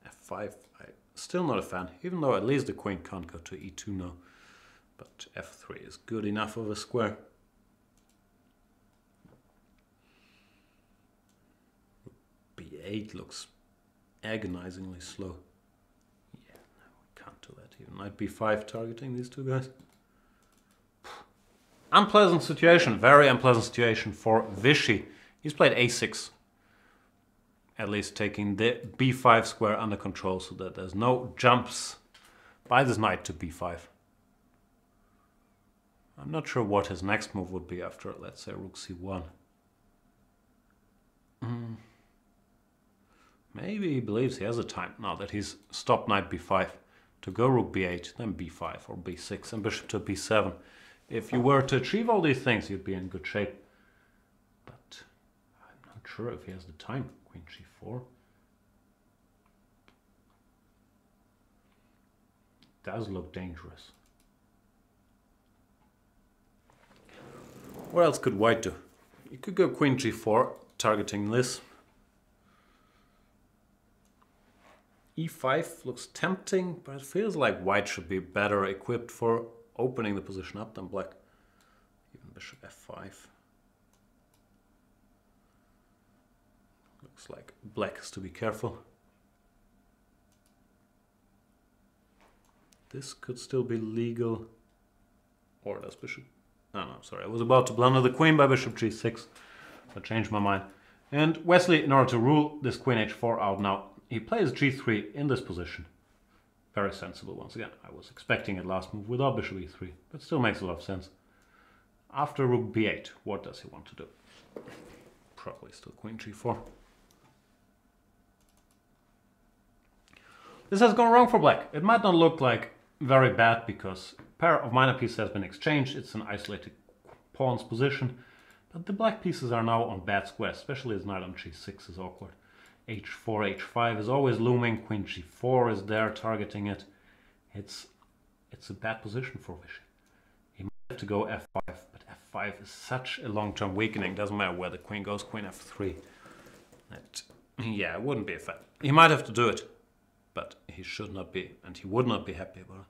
f5, I'm still not a fan, even though at least the queen can't go to e2 now. But f3 is good enough of a square. b8 looks agonizingly slow. Yeah, no, we can't do that even. Knight b5 targeting these two guys. Unpleasant situation, very unpleasant situation for Vishy. He's played a6. At least taking the b5 square under control so that there's no jumps by this knight to b5. I'm not sure what his next move would be after, let's say, rook c1. Maybe he believes he has a time, now that he's stopped knight b5, to go rook b8, then b5 or b6, and bishop to b7. If you were to achieve all these things, you'd be in good shape. But I'm not sure if he has the time. Queen g4. Does look dangerous. What else could white do? You could go queen g4, targeting this. e5 looks tempting, but it feels like white should be better equipped for opening the position up than black. Even bishop f5. Looks like black has to be careful. This could still be legal. Or does bishop... Oh no, sorry. I was about to blunder the queen by bishop g6. But changed my mind. And Wesley, in order to rule this queen h4 out now, he plays g3 in this position. Very sensible once again. I was expecting it last move without bishop e3, but still makes a lot of sense. After rook b8, what does he want to do? Probably still queen g4. This has gone wrong for black. It might not look like very bad because a pair of minor pieces has been exchanged. It's an isolated pawn's position, but the black pieces are now on bad squares, especially as knight on g6 is awkward. h4, h5 is always looming, queen g4 is there targeting it. It's a bad position for Vishy. He might have to go f5, but f5 is such a long-term weakening. Doesn't matter where the queen goes, queen f3. Yeah, it wouldn't be a fan. He might have to do it, but he should not be, and he would not be happy about it.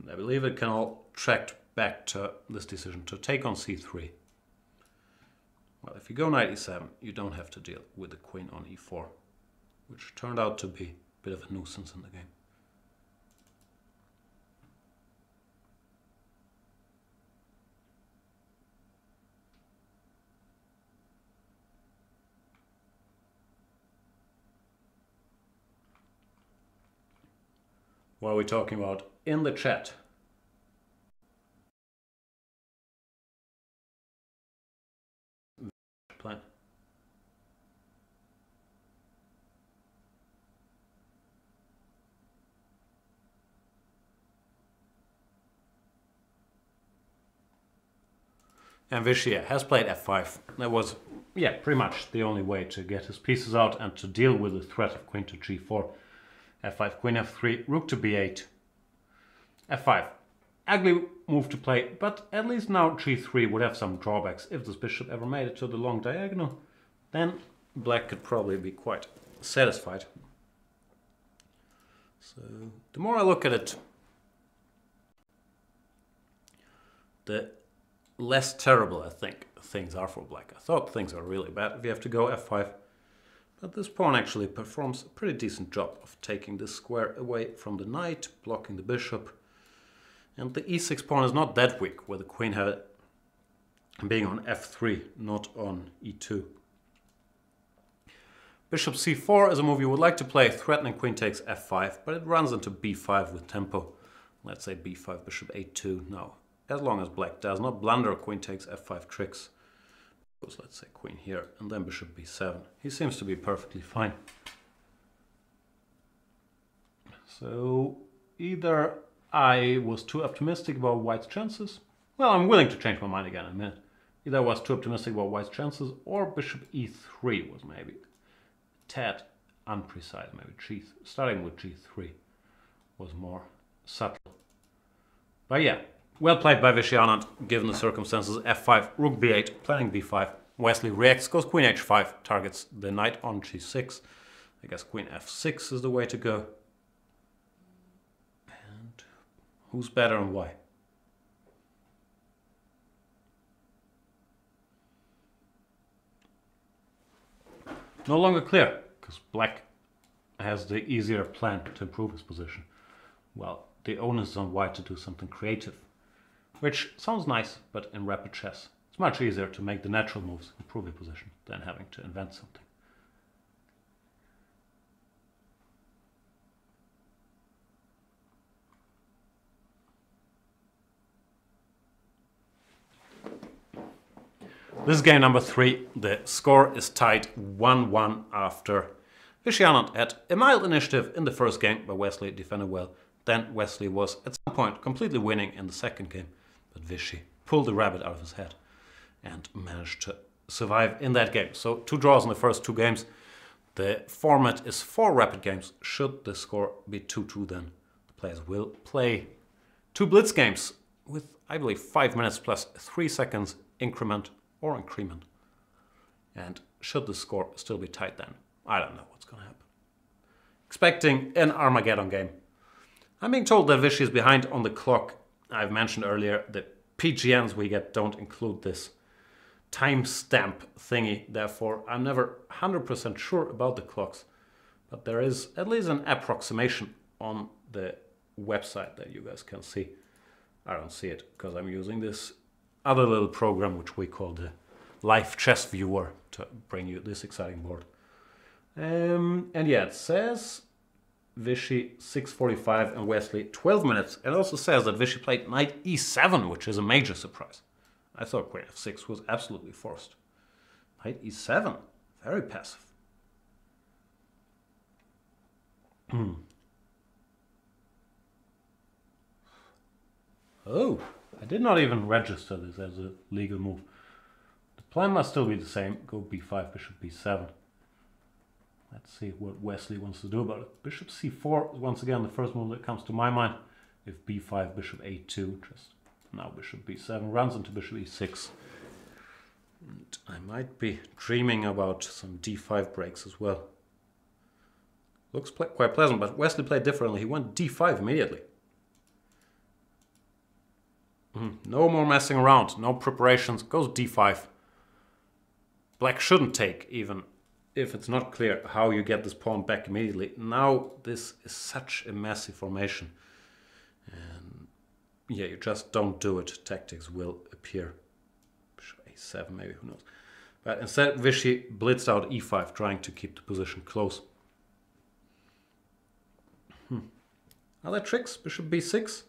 And I believe it can all track back to this decision to take on c3. Well, if you go knight e7, you don't have to deal with the queen on e4, which turned out to be a bit of a nuisance in the game. What are we talking about in the chat? Plan. And Vishy has played f5. That was, yeah, pretty much the only way to get his pieces out and to deal with the threat of queen to g4. f5, queen f3, rook to b8. f5. ugly move to play, but at least now g3 would have some drawbacks. If this bishop ever made it to the long diagonal, then black could probably be quite satisfied. So the more I look at it, the less terrible I think things are for black. I thought things are really bad if you have to go f5, but this pawn actually performs a pretty decent job of taking this square away from the knight, blocking the bishop, and the e6 pawn is not that weak, with the queen being on f3, not on e2. Bishop c4 is a move you would like to play. Threatening queen takes f5, but it runs into b5 with tempo. Let's say b5, bishop a2. Now, as long as black does not blunder queen takes f5 tricks, let's say queen here, and then bishop b7. He seems to be perfectly fine. So either I was too optimistic about white's chances. Well, I'm willing to change my mind again in a minute. Either I was too optimistic about white's chances, or bishop e3 was maybe tad unprecise. Maybe starting with g3 was more subtle. But yeah, well played by Vishy Anand, given the circumstances. f5, rook b8, planning b5. Wesley reacts, goes queen h5, targets the knight on g6. I guess queen f6 is the way to go. And who's better and why? No longer clear, because black has the easier plan to improve his position. Well, the onus is on white to do something creative, which sounds nice, but in rapid chess, it's much easier to make the natural moves improve your position than having to invent something. This is game number 3. The score is tied 1-1 after Vishy Anand had a mild initiative in the first game, but Wesley defended well. Then Wesley was at some point completely winning in the second game, but Vishy pulled the rabbit out of his head and managed to survive in that game. So 2 draws in the first 2 games. The format is 4 rapid games. Should the score be 2-2, then the players will play 2 blitz games with, I believe, 5 minutes plus 3 seconds increment or increment. And should the score still be tight, then I don't know what's going to happen. Expecting an Armageddon game. I'm being told that Vishy is behind on the clock. I've mentioned earlier the PGNs we get don't include this timestamp thingy. Therefore, I'm never 100% sure about the clocks. But there is at least an approximation on the website that you guys can see. I don't see it because I'm using this other little program which we call the live chess viewer to bring you this exciting board. And yeah, it says Vishy 6:45 and Wesley 12 minutes. It also says that Vishy played knight e7, which is a major surprise. I thought queen f6 was absolutely forced. Knight e7, very passive. Oh, I did not even register this as a legal move. The plan must still be the same. Go b5, bishop b7. Let's see what Wesley wants to do about it. Bishop c4 is once again the first move that comes to my mind. If b5, bishop a2, just now bishop b7 runs into bishop e6. And I might be dreaming about some d5 breaks as well. Looks quite pleasant, but Wesley played differently. He went d5 immediately. No more messing around, no preparations, goes d5. Black shouldn't take, even if it's not clear how you get this pawn back immediately. Now this is such a messy formation. And yeah, you just don't do it. Tactics will appear. Bishop a7 maybe, who knows. But instead Vishy blitzed out e5, trying to keep the position close. Are there tricks? Bishop b6?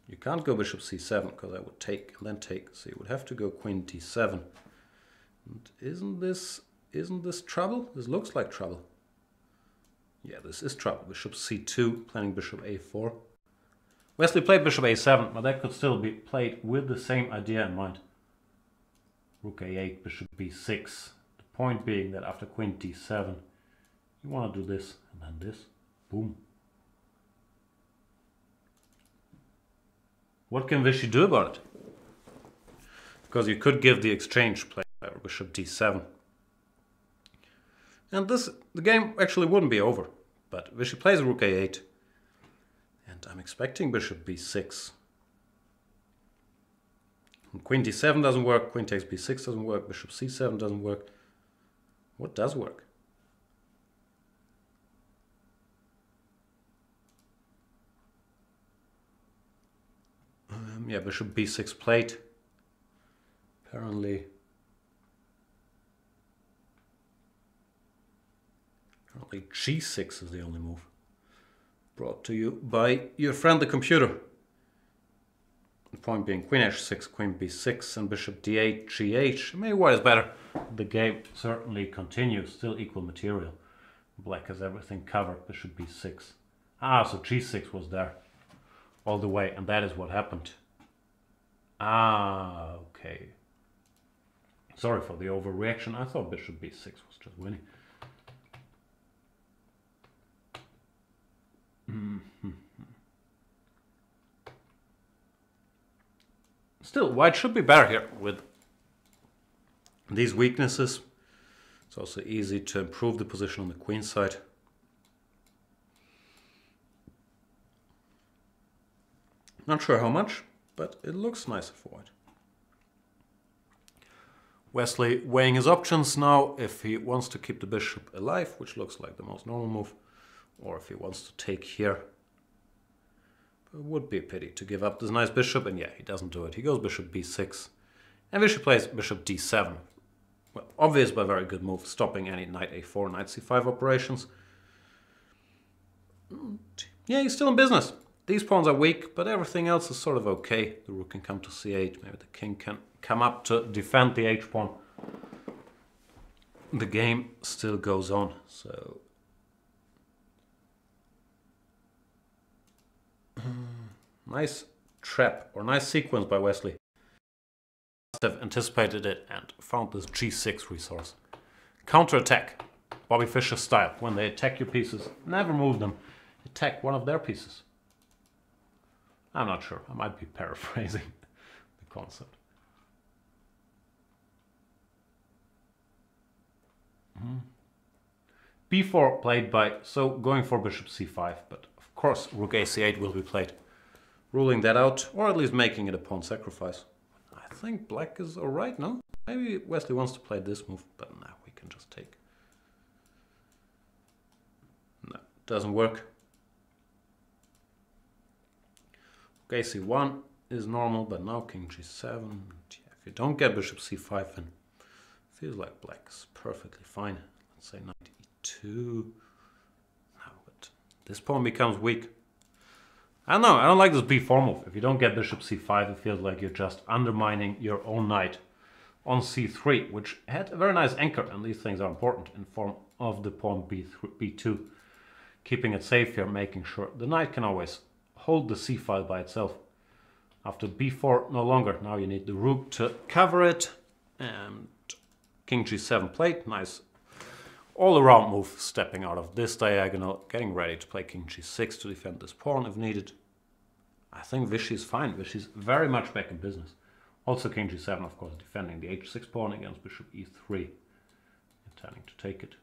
You can't go bishop c7 because I would take and then take. So you would have to go queen d7. And isn't this trouble? This looks like trouble. Yeah, this is trouble. Bishop c2, planning bishop a4. Wesley played bishop a7, but that could still be played with the same idea in mind. Rook a8, bishop b6. The point being that after queen d7, you want to do this and then this. Boom. What can Vishy do about it? Because you could give the exchange play by bishop d7. And the game actually wouldn't be over. But Vishy plays rook a8. And I'm expecting bishop b6. And queen d7 doesn't work, queen takes b6 doesn't work, bishop c7 doesn't work. What does work? Yeah, bishop b6 plate. Apparently g6 is the only move. Brought to you by your friend the computer. The point being queen h6, queen b6, and bishop d8, gh. Maybe white is better. The game certainly continues, still equal material. Black has everything covered, bishop b6. Ah, so g6 was there all the way, and that is what happened. Ah, okay. Sorry for the overreaction. I thought bishop b6 was just winning. Still, white should be better here with these weaknesses. It's also easy to improve the position on the queen side. Not sure how much, but it looks nicer for white. Wesley weighing his options now, if he wants to keep the bishop alive, which looks like the most normal move, or if he wants to take here. But it would be a pity to give up this nice bishop, and yeah, he doesn't do it. He goes bishop b6, and Vishy plays bishop d7. Well, obvious but very good move, stopping any knight a4, knight c5 operations. Yeah, he's still in business. These pawns are weak, but everything else is sort of okay. The rook can come to c8, maybe the king can come up to defend the h-pawn. The game still goes on, so... Nice trap, or nice sequence by Wesley. Must have anticipated it and found this g6 resource. Counter-attack, Bobby Fischer style. When they attack your pieces, never move them. Attack one of their pieces. I'm not sure, I might be paraphrasing the concept. b4 played by, so going for bishop c5, but of course rook a8 will be played. Ruling that out, or at least making it a pawn sacrifice. I think black is alright, no? Maybe Wesley wants to play this move, but now we can just take. No, doesn't work. Okay, c1 is normal, but now king g7. Yeah, if you don't get bishop c5, then it feels like black is perfectly fine. Let's say knight e2. No, but this pawn becomes weak. I don't know, I don't like this b4 move. If you don't get bishop c5, it feels like you're just undermining your own knight on c3, which had a very nice anchor, and these things are important in form of the pawn b2. Keeping it safe here, making sure the knight can always hold the c file by itself. After b4, no longer. Now you need the rook to cover it. And king g7 plate, nice all-around move, stepping out of this diagonal, getting ready to play king g6 to defend this pawn if needed. I think Vishy is fine. Vishy is very much back in business. Also king g7, of course, defending the h6 pawn against bishop e3, intending to take it.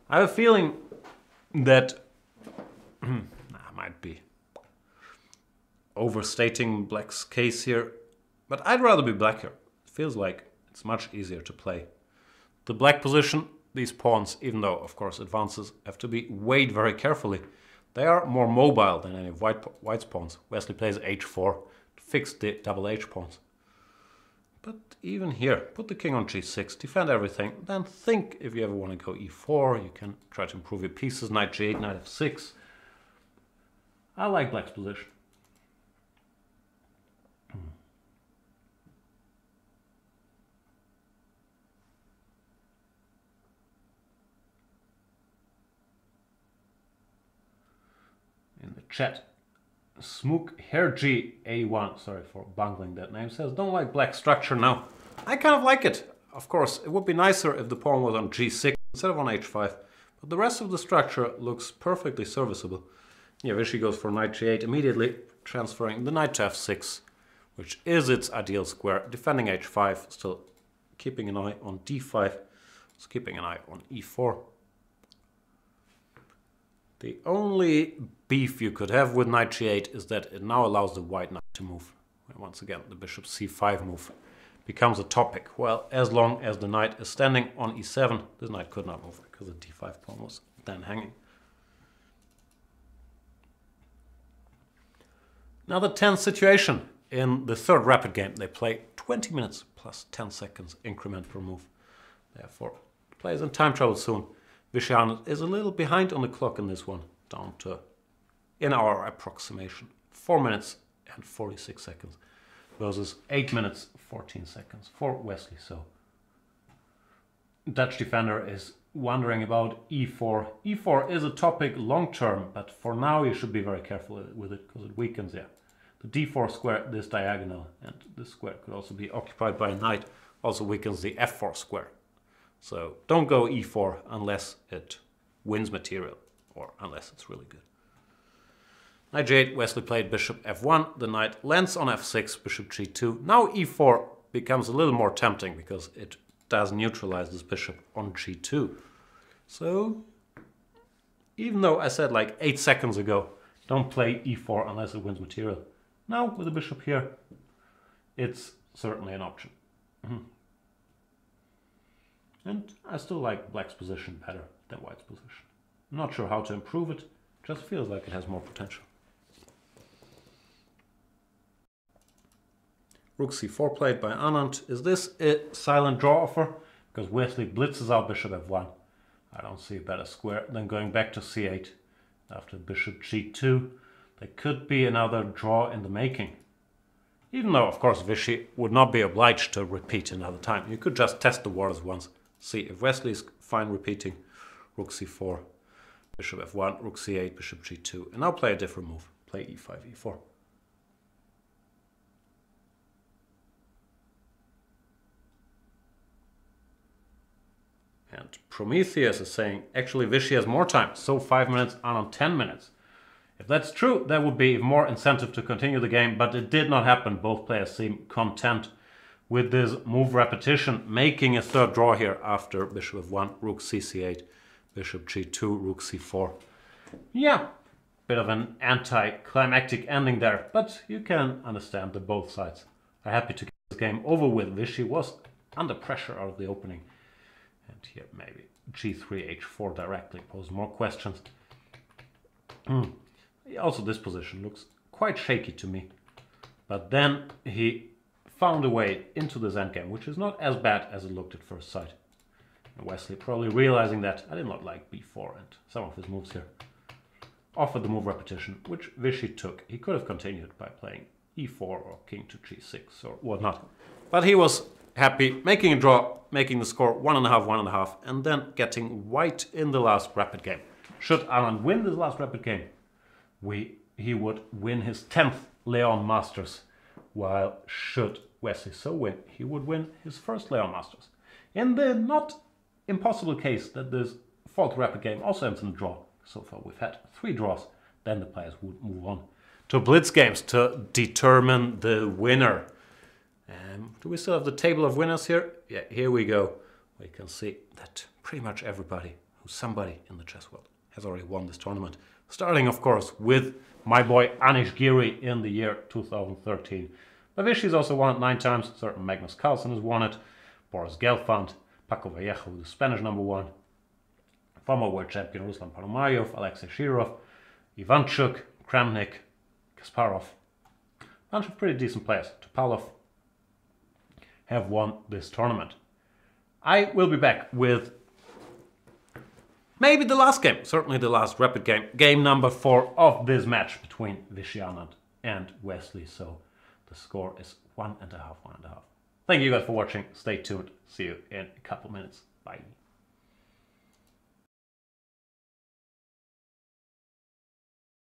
I have a feeling that I might be overstating black's case here, but I'd rather be black here. It feels like it's much easier to play. The black position, these pawns, even though of course advances have to be weighed very carefully, they are more mobile than any of white's pawns. Wesley plays h4 to fix the double h pawns. But even here, put the king on g6, defend everything, then think if you ever want to go e4, you can try to improve your pieces, knight g8, knight f6. I like black's position. In the chat, Smook Herg A1, sorry for bungling that name, says, don't like black structure now. I kind of like it. Of course, it would be nicer if the pawn was on g6 instead of on h5, but the rest of the structure looks perfectly serviceable. Yeah, Vishy goes for knight g8 immediately, transferring the knight to f6, which is its ideal square, defending h5, still keeping an eye on d5, it's keeping an eye on e4. The only beef you could have with knight g8 is that it now allows the white knight to move. And once again, the bishop c5 move becomes a topic. Well, as long as the knight is standing on e7, this knight could not move because the d5 pawn was then hanging. Now the tense situation in the third rapid game. They play 20 minutes plus 10 seconds increment per move. Therefore, the player's in time trouble soon. Vishy Anand is a little behind on the clock in this one, down to, in our approximation, 4 minutes and 46 seconds versus 8 minutes 14 seconds for Wesley. So Dutch defender is wondering about e4. e4 is a topic long term, but for now you should be very careful with it because it weakens, yeah. The d4 square, this diagonal, and this square could also be occupied by a knight, also weakens the f4 square. So don't go e4 unless it wins material, or unless it's really good. Knight g8, Wesley played bishop f1, the knight lands on f6, bishop g2. Now e4 becomes a little more tempting because it does neutralize this bishop on g2. So, even though I said like 8 seconds ago, don't play e4 unless it wins material. Now, with the bishop here, it's certainly an option. And I still like black's position better than white's position. I'm not sure how to improve it, just feels like it has more potential. Rook c4 played by Anand. Is this a silent draw offer? Because Wesley blitzes out bishop f1. I don't see a better square than going back to c8 after bishop g2. There could be another draw in the making. Even though, of course, Vishy would not be obliged to repeat another time. You could just test the waters once. See if Wesley's fine repeating. Rook c4, bishop f1, rook c8, bishop g2. And now play a different move. Play e5, e4. And Prometheus is saying, actually Vishy has more time. So 5 minutes, Anand 10 minutes. If that's true, there would be more incentive to continue the game, but it did not happen. Both players seem content with this move repetition, making a third draw here after bishop f1, rook cc8, bishop g2, rook c4. Yeah, bit of an anti-climactic ending there, but you can understand that both sides are happy to get this game over with. Vishy was under pressure out of the opening. And here maybe g3, h4 directly pose more questions. Also, this position looks quite shaky to me. But then he found a way into this endgame, which is not as bad as it looked at first sight. And Wesley, probably realizing that, I did not like b4 and some of his moves here, offered the move repetition, which Vishy took. He could have continued by playing e4 or king to g6 or whatnot. But he was happy, making a draw, making the score 1.5, 1.5, and then getting white in the last rapid game. Should Anand win this last rapid game, he would win his 10th Leon Masters, while should Wesley so win, he would win his first Leon Masters. In the not impossible case that this fourth rapid game also ends in a draw, so far we've had 3 draws, then the players would move on to Blitz games to determine the winner. Do we still have the table of winners here? Yeah, here we go. We can see that pretty much everybody who's somebody in the chess world has already won this tournament. Starting, of course, with my boy Anish Giri in the year 2013. But Vishy's also won it 9 times. Certain Magnus Carlsen has won it. Boris Gelfand, Paco Vallejo, the Spanish #1. Former world champion Ruslan Ponomarev, Alexei Shirov, Ivanchuk, Kramnik, Kasparov. A bunch of pretty decent players. Topalov have won this tournament. I will be back with maybe the last game, certainly the last rapid game, game number 4 of this match between Vishy Anand and Wesley. So the score is 1.5, 1.5. Thank you guys for watching. Stay tuned. See you in a couple minutes. Bye.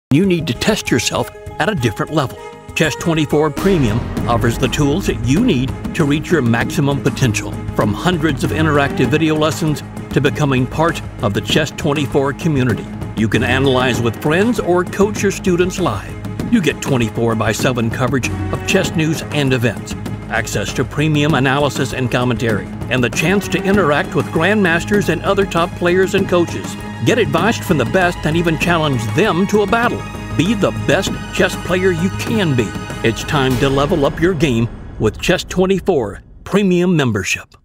You need to test yourself at a different level. Chess 24 Premium offers the tools that you need to reach your maximum potential, from hundreds of interactive video lessons to becoming part of the Chess 24 community. You can analyze with friends or coach your students live. You get 24/7 coverage of chess news and events, access to premium analysis and commentary, and the chance to interact with grandmasters and other top players and coaches. Get advice from the best and even challenge them to a battle. Be the best chess player you can be. It's time to level up your game with Chess 24 Premium membership.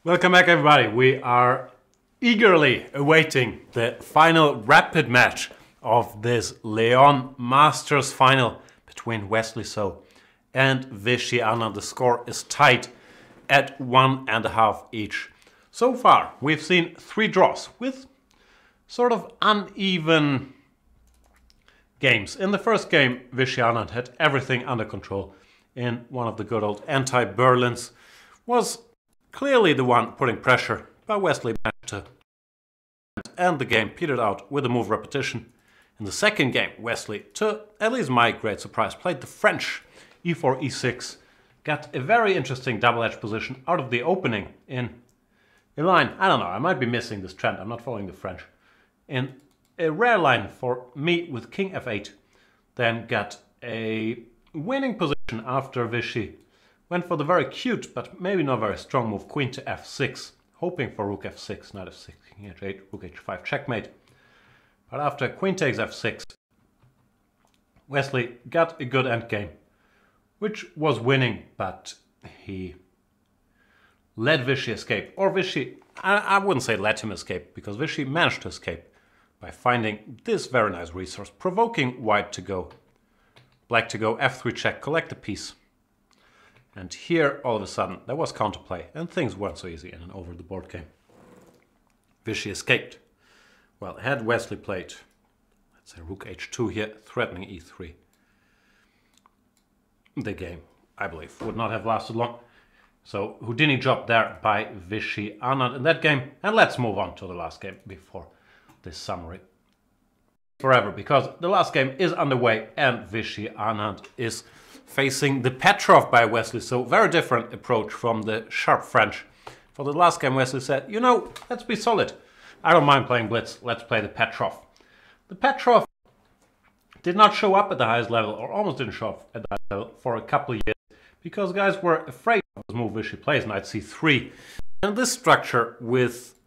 Welcome back, everybody. We are eagerly awaiting the final rapid match of this Leon Masters final between Wesley and Vishy Anand. The score is tied at 1.5 each. So far, we've seen 3 draws with sort of uneven games. In the first game, Vishy Anand had everything under control in one of the good old anti-Berlins. Was clearly the one putting pressure, but Wesley managed to and the game petered out with a move repetition. In the second game, Wesley, to at least my great surprise, played the French e4, e6, got a very interesting double-edged position out of the opening in a line. I don't know, I might be missing this trend, I'm not following the French. In a rare line for me with king f8, then got a winning position after Vishy went for the very cute but maybe not very strong move queen to f6, hoping for rook f6, knight f6, king h8, rook h5, checkmate. But after queen takes f6, Wesley got a good endgame, which was winning, but he let Vishy escape. Or Vishy, I wouldn't say let him escape, because Vishy managed to escape by finding this very nice resource, provoking white to go, black to go, f3 check, collect a piece. And here, all of a sudden, there was counterplay, and things weren't so easy in an over-the-board game. Vishy escaped. Well, had Wesley played, let's say rook h2 here, threatening e3, the game, I believe, would not have lasted long. So Houdini dropped there by Vishy Anand in that game. And let's move on to the last game before this summary. Forever, because the last game is underway and Vishy Anand is facing the Petrov by Wesley. So very different approach from the sharp French. For the last game, Wesley said, you know, let's be solid. I don't mind playing Blitz, let's play the Petrov. The Petrov did not show up at the highest level, or almost didn't show up at the highest level for a couple of years, because guys were afraid of this move Vishy plays, knight c3. And this structure with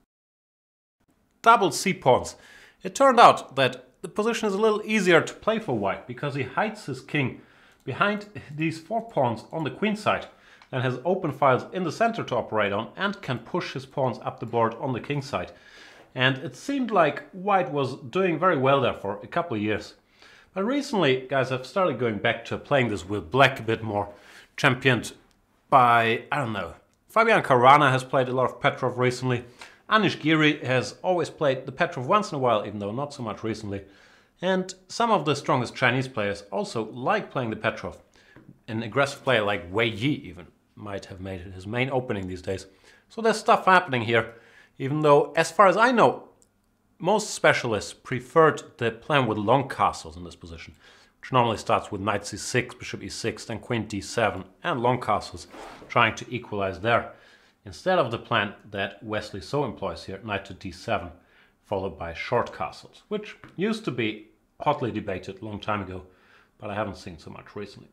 double c-pawns, it turned out that the position is a little easier to play for white, because he hides his king behind these 4 pawns on the queen side, and has open files in the center to operate on, and can push his pawns up the board on the king side. And it seemed like white was doing very well there for a couple of years. But recently, guys, I've started going back to playing this with black a bit more, championed by, I don't know, Fabian Caruana has played a lot of Petrov recently. Anish Giri has always played the Petrov once in a while, even though not so much recently. And some of the strongest Chinese players also like playing the Petrov. An aggressive player like Wei Yi even might have made it his main opening these days. So there's stuff happening here, even though, as far as I know, most specialists preferred the plan with long castles in this position, which normally starts with knight c6, bishop e6, then queen d7, and long castles, trying to equalize there, instead of the plan that Wesley so employs here, knight to d7, followed by short castles, which used to be hotly debated a long time ago, but I haven't seen so much recently.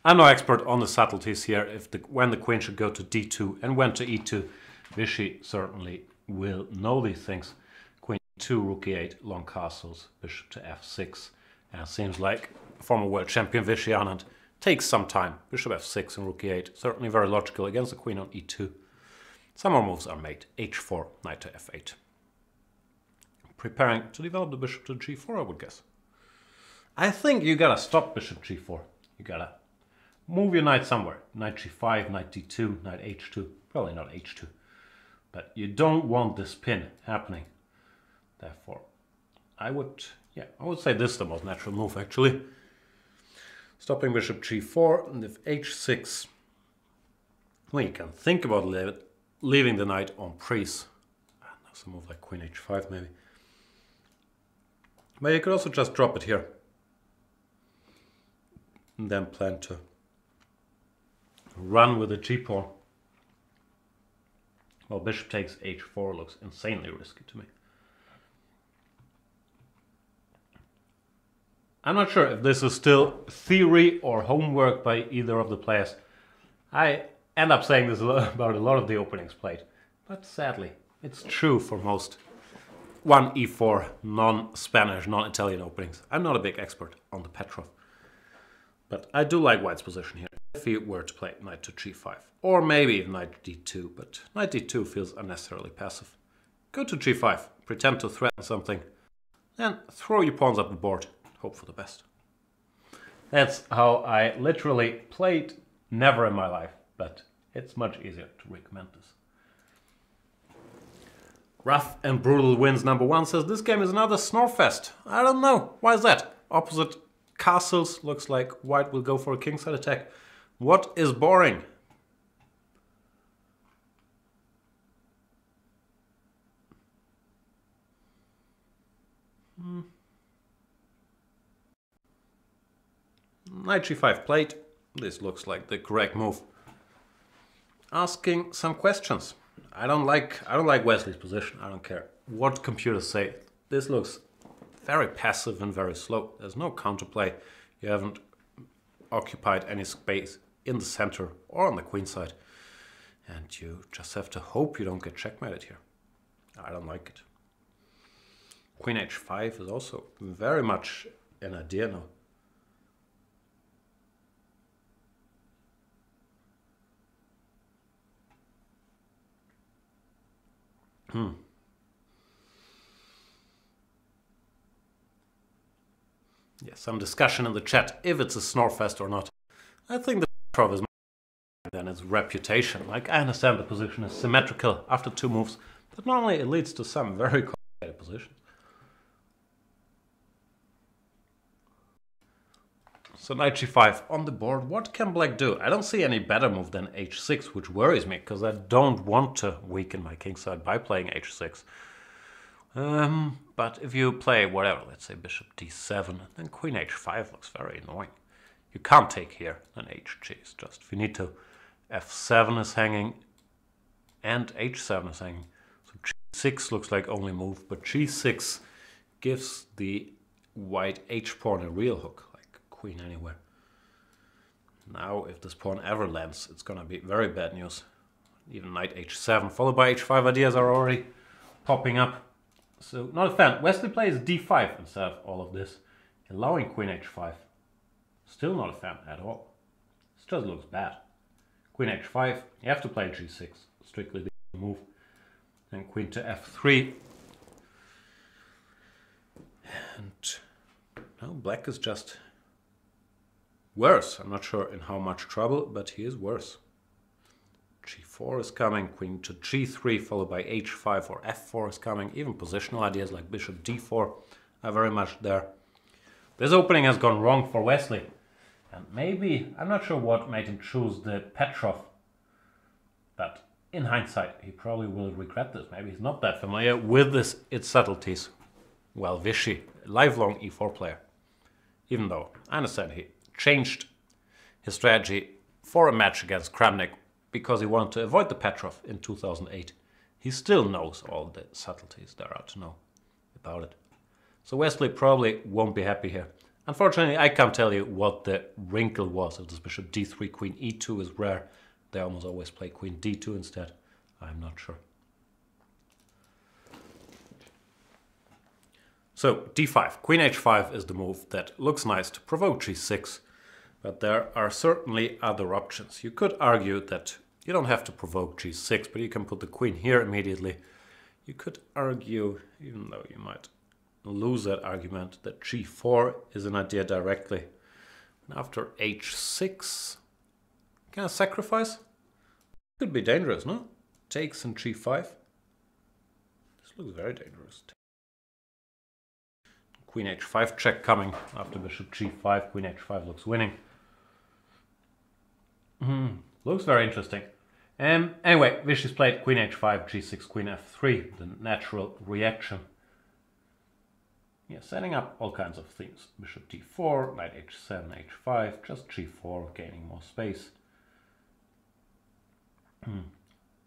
I'm no expert on the subtleties here, when the queen should go to d2 and when to e2. Vishy certainly will know these things. Queen e2, rook e8, long castles, bishop to f6. And it seems like former world champion Vishy Anand takes some time. Bishop f6 and rook e8, certainly very logical against the queen on e2. Some more moves are made. h4, knight to f8. Preparing to develop the bishop to g4, I would guess. I think you gotta stop bishop g4. You gotta move your knight somewhere. Knight g5, knight d2, knight h2. Probably not h2. But you don't want this pin happening. Therefore, I would say this is the most natural move, actually. Stopping bishop g4, and if h6, well, you can think about leaving the knight on prise. There's a move like queen h5, maybe. But you could also just drop it here. And then plan to run with the g-pawn. Well, bishop takes h4 looks insanely risky to me. I'm not sure if this is still theory or homework by either of the players. I end up saying this about a lot of the openings played, but sadly, it's true for most 1e4 non-Spanish, non-Italian openings. I'm not a big expert on the Petrov. But I do like white's position here, if he were to play knight to g5. Or maybe even knight d2, but knight d2 feels unnecessarily passive. Go to g5, pretend to threaten something, and throw your pawns up the board. Hope for the best. That's how I literally played. Never in my life, but it's much easier to recommend this. Rough and Brutal Wins #1 says this game is another Snorfest. I don't know. Why is that? Opposite castles. Looks like white will go for a kingside attack. What is boring? Knight g5 played. This looks like the correct move. Asking some questions. I don't like Wesley's position. I don't care what computers say. This looks very passive and very slow. There's no counterplay. You haven't occupied any space in the center or on the queen side. And you just have to hope you don't get checkmated here. I don't like it. Queen h5 is also very much an idea now. Yeah, some discussion in the chat if it's a Snorfest or not. I think the Petrov is more than its reputation. Like, I understand the position is symmetrical after 2 moves, but normally it leads to some very complicated positions. So knight g5 on the board. What can black do? I don't see any better move than h6, which worries me, because I don't want to weaken my kingside by playing h6. But if you play whatever, let's say bishop d7, then queen h5 looks very annoying. You can't take here, then hg is just finito. f7 is hanging, and h7 is hanging. So g6 looks like only move, but g6 gives the white h-pawn a real hook. Queen anywhere. Now, if this pawn ever lands, it's gonna be very bad news. Even knight h7 followed by h5 ideas are already popping up. So, not a fan. Wesley plays d5 instead of all of this, allowing queen h5. Still not a fan at all. This just looks bad. Queen h5, you have to play g6, strictly the move. Then queen to f3. And now black is just worse. I'm not sure in how much trouble, but he is worse. g4 is coming, queen to g3 followed by h5 or f4 is coming. Even positional ideas like bishop d4 are very much there. This opening has gone wrong for Wesley. And maybe, I'm not sure what made him choose the Petrov. But in hindsight, he probably will regret this. Maybe he's not that familiar with its subtleties. Well, Vishy, lifelong e4 player. Even though, I understand he changed his strategy for a match against Kramnik because he wanted to avoid the Petrov in 2008. He still knows all the subtleties there are to know about it. So Wesley probably won't be happy here. Unfortunately, I can't tell you what the wrinkle was. If this bishop d3, queen e2 is rare, they almost always play queen d2 instead. I'm not sure. So d5, queen h5 is the move that looks nice to provoke g6. But there are certainly other options. You could argue that you don't have to provoke g6, but you can put the queen here immediately. You could argue, even though you might lose that argument, that g4 is an idea directly. And after h6, can I sacrifice? Could be dangerous, no? Takes in g5. This looks very dangerous. Queen h5 check coming after bishop g5. Queen h5 looks winning. Looks very interesting. Anyway, Vishy's played queen h5, g6, queen f3, the natural reaction. Yeah, setting up all kinds of themes. Bishop d4, knight h7, h5, just g4, gaining more space.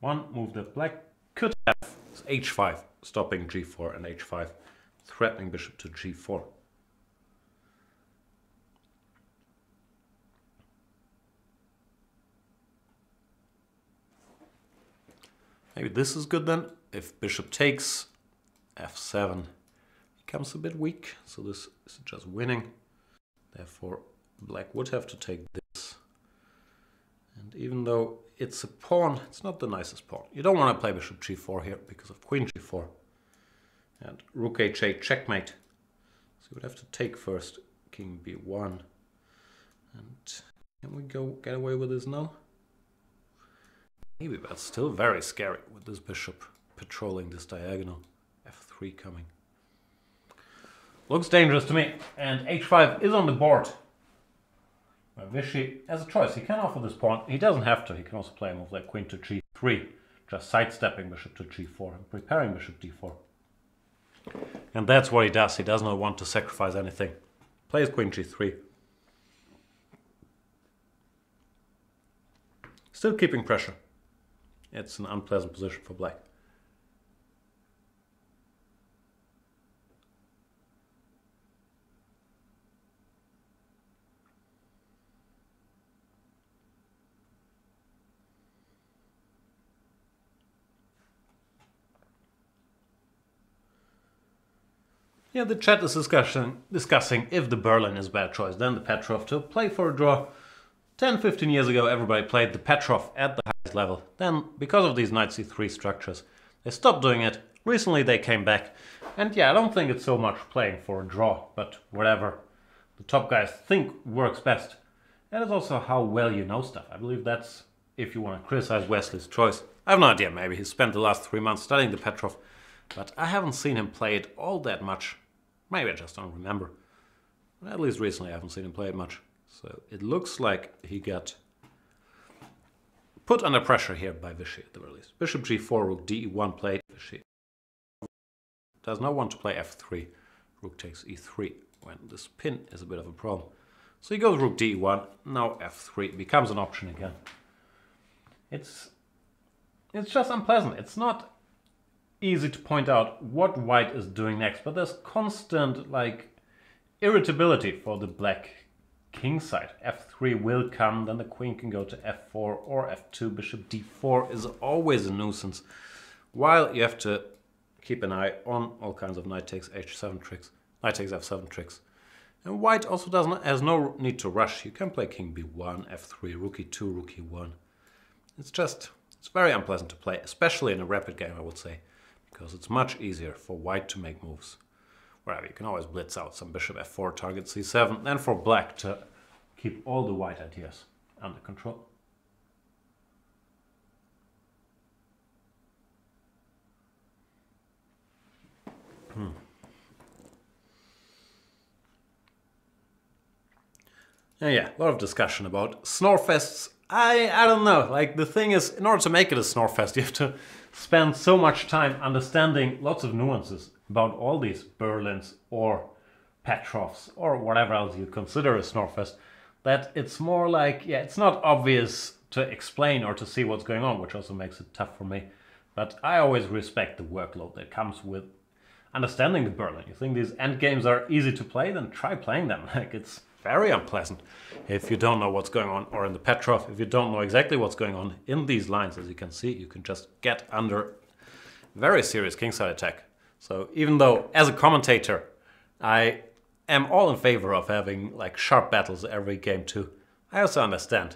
One move that black could have is h5, stopping g4 and h5, threatening bishop to g4. Maybe this is good then. If bishop takes, f7 becomes a bit weak, so this is just winning. Therefore, Black would have to take this. And even though it's a pawn, it's not the nicest pawn. You don't want to play bishop g4 here because of queen g4. And rook h8 checkmate. So you would have to take first king b1. And can we get away with this now? Maybe, but still very scary with this bishop patrolling this diagonal. f3 coming. Looks dangerous to me. And h5 is on the board. Vishy has a choice. He can offer this pawn. He doesn't have to. He can also play a move like queen to g3, just sidestepping bishop to g4 and preparing bishop d4. And that's what he does. He does not want to sacrifice anything. Plays queen g3. Still keeping pressure. It's an unpleasant position for black. Yeah, the chat is discussing if the Berlin is a better choice than the Petrov to play for a draw. 10-15 years ago everybody played the Petrov at the highest level. Then, because of these knight c3 structures, they stopped doing it. Recently they came back. And yeah, I don't think it's so much playing for a draw, but whatever the top guys think works best. And it's also how well you know stuff. I believe that's if you want to criticize Wesley's choice. I have no idea, maybe he spent the last 3 months studying the Petrov, but I haven't seen him play it all that much. Maybe I just don't remember. At least recently I haven't seen him play it much. So it looks like he got put under pressure here by Vishy at the very least. Bishop g4, rook de1 played. Vishy does not want to play f3. Rook takes e3 when this pin is a bit of a problem. So he goes rook de1, now f3 becomes an option again. It's just unpleasant. It's not easy to point out what white is doing next, but there's constant like irritability for the black king side. f3 will come, then the queen can go to f4 or f2. Bishop d4 is always a nuisance, while you have to keep an eye on all kinds of knight takes h7 tricks, knight takes f7 tricks. And white also has no need to rush. You can play king b1, f3, rook e2, rook e1. It's very unpleasant to play, especially in a rapid game, I would say, because it's much easier for white to make moves. Wherever you can always blitz out some bishop f4, target c7, and for black to keep all the white ideas under control. Yeah, a lot of discussion about snorefests. I don't know, like the thing is, in order to make it a snorefest, you have to spend so much time understanding lots of nuances about all these Berlins or Petrovs or whatever else you consider a snorefest, that it's more like, yeah, it's not obvious to explain or to see what's going on, which also makes it tough for me. But I always respect the workload that comes with understanding the Berlin. You think these endgames are easy to play, then try playing them. Like, it's very unpleasant if you don't know what's going on, or in the Petrov, if you don't know exactly what's going on in these lines. As you can see, you can just get under very serious kingside attack. So even though as a commentator I am all in favor of having like sharp battles every game too, I also understand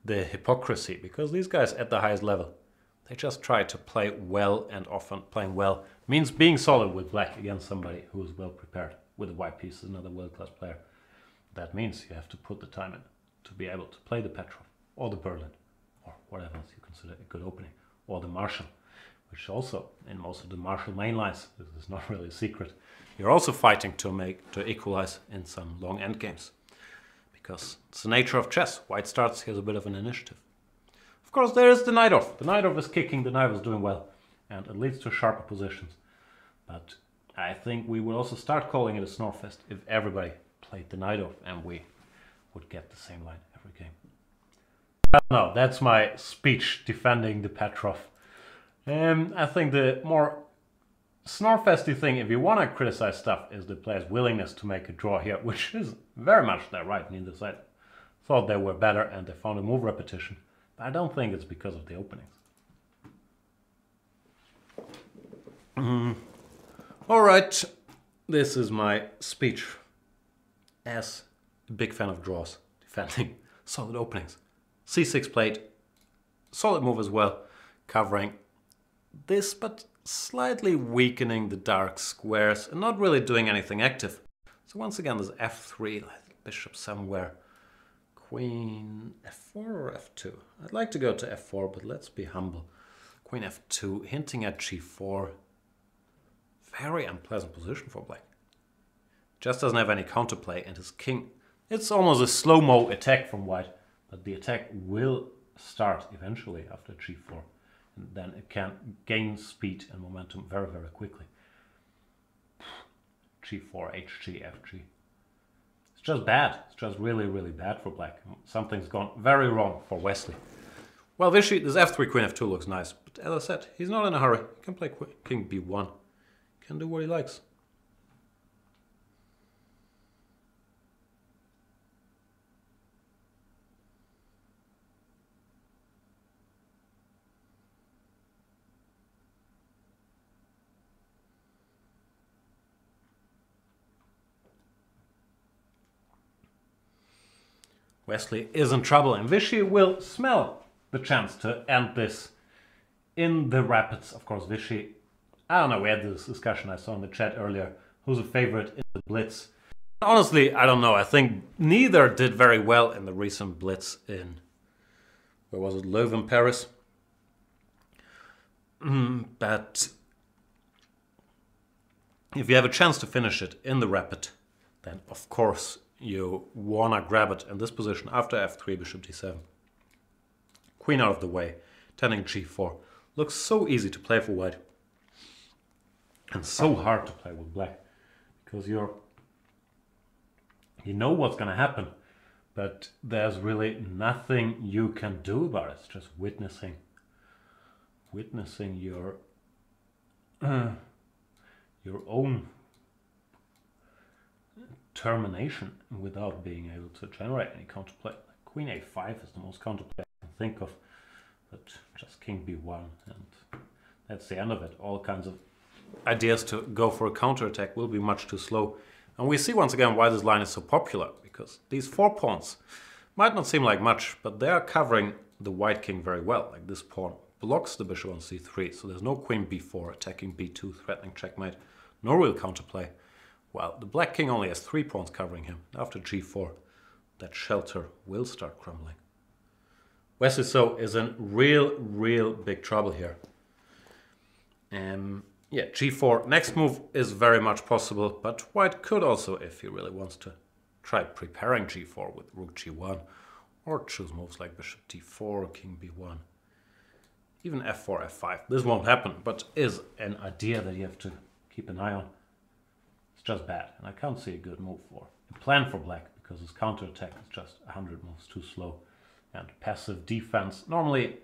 the hypocrisy, because these guys at the highest level, they just try to play well, and often playing well means being solid with black against somebody who is well prepared. With a white piece is another world-class player. That means you have to put the time in to be able to play the Petrov or the Berlin or whatever else you consider a good opening, or the Marshall, which also in most of the Marshall main lines, this is not really a secret, you're also fighting to equalize in some long endgames, because it's the nature of chess. White starts, he has a bit of an initiative. Of course, there is the knight off. The knight off is kicking, the knight is doing well, and it leads to sharper positions. But I think we will also start calling it a snorefest if everybody played the knight off and we would get the same line every game. But no, that's my speech defending the Petrov. I think the more snorefesty thing, if you want to criticize stuff, is the player's willingness to make a draw here, which is very much their right. Neither side thought they were better and they found a move repetition. But I don't think it's because of the openings. All right, this is my speech as a big fan of draws, defending solid openings. C6 plate, solid move as well, covering this, but slightly weakening the dark squares and not really doing anything active. So once again, there's f3, bishop somewhere. Queen f4 or f2? I'd like to go to f4, but let's be humble. Queen f2, hinting at g4. Very unpleasant position for black. Just doesn't have any counterplay, and his king... It's almost a slow-mo attack from white, but the attack will start eventually after g4. And then it can gain speed and momentum very, very quickly. g4, hg, fg. It's just bad. It's just really, really bad for black. Something's gone very wrong for Wesley. Well, Vishy, this f3, queen f2 looks nice. But as I said, he's not in a hurry. He can play king b1. He can do what he likes. Wesley is in trouble, and Vishy will smell the chance to end this in the rapids. Of course, Vishy, I don't know, we had this discussion I saw in the chat earlier, who's a favorite in the Blitz. Honestly, I don't know. I think neither did very well in the recent Blitz in, where was it, Leuven, Paris. But if you have a chance to finish it in the rapid, then of course you wanna grab it in this position after f3, bishop d7. Queen out of the way, turning g4. Looks so easy to play for white. And so hard to play with black. Because you know what's gonna happen, but there's really nothing you can do about it. It's just witnessing your own termination without being able to generate any counterplay. Queen a5 is the most counterplay I can think of, but just king b1, and that's the end of it. All kinds of ideas to go for a counterattack will be much too slow. And we see once again why this line is so popular, because these 4 pawns might not seem like much, but they are covering the white king very well. Like this pawn blocks the bishop on c3, so there's no queen b4 attacking b2, threatening checkmate, no real counterplay. Well, the black king only has 3 pawns covering him. After g4, that shelter will start crumbling. Wesley so is in real big trouble here. Yeah, g4. Next move is very much possible, but white could also, if he really wants to, try preparing g4 with rook g1, or choose moves like bishop d4, king b1, even f4, f5. This won't happen, but is an idea that you have to keep an eye on. It's just bad, and I can't see a good move for a plan for black, because his counterattack is just 100 moves too slow. And passive defense, normally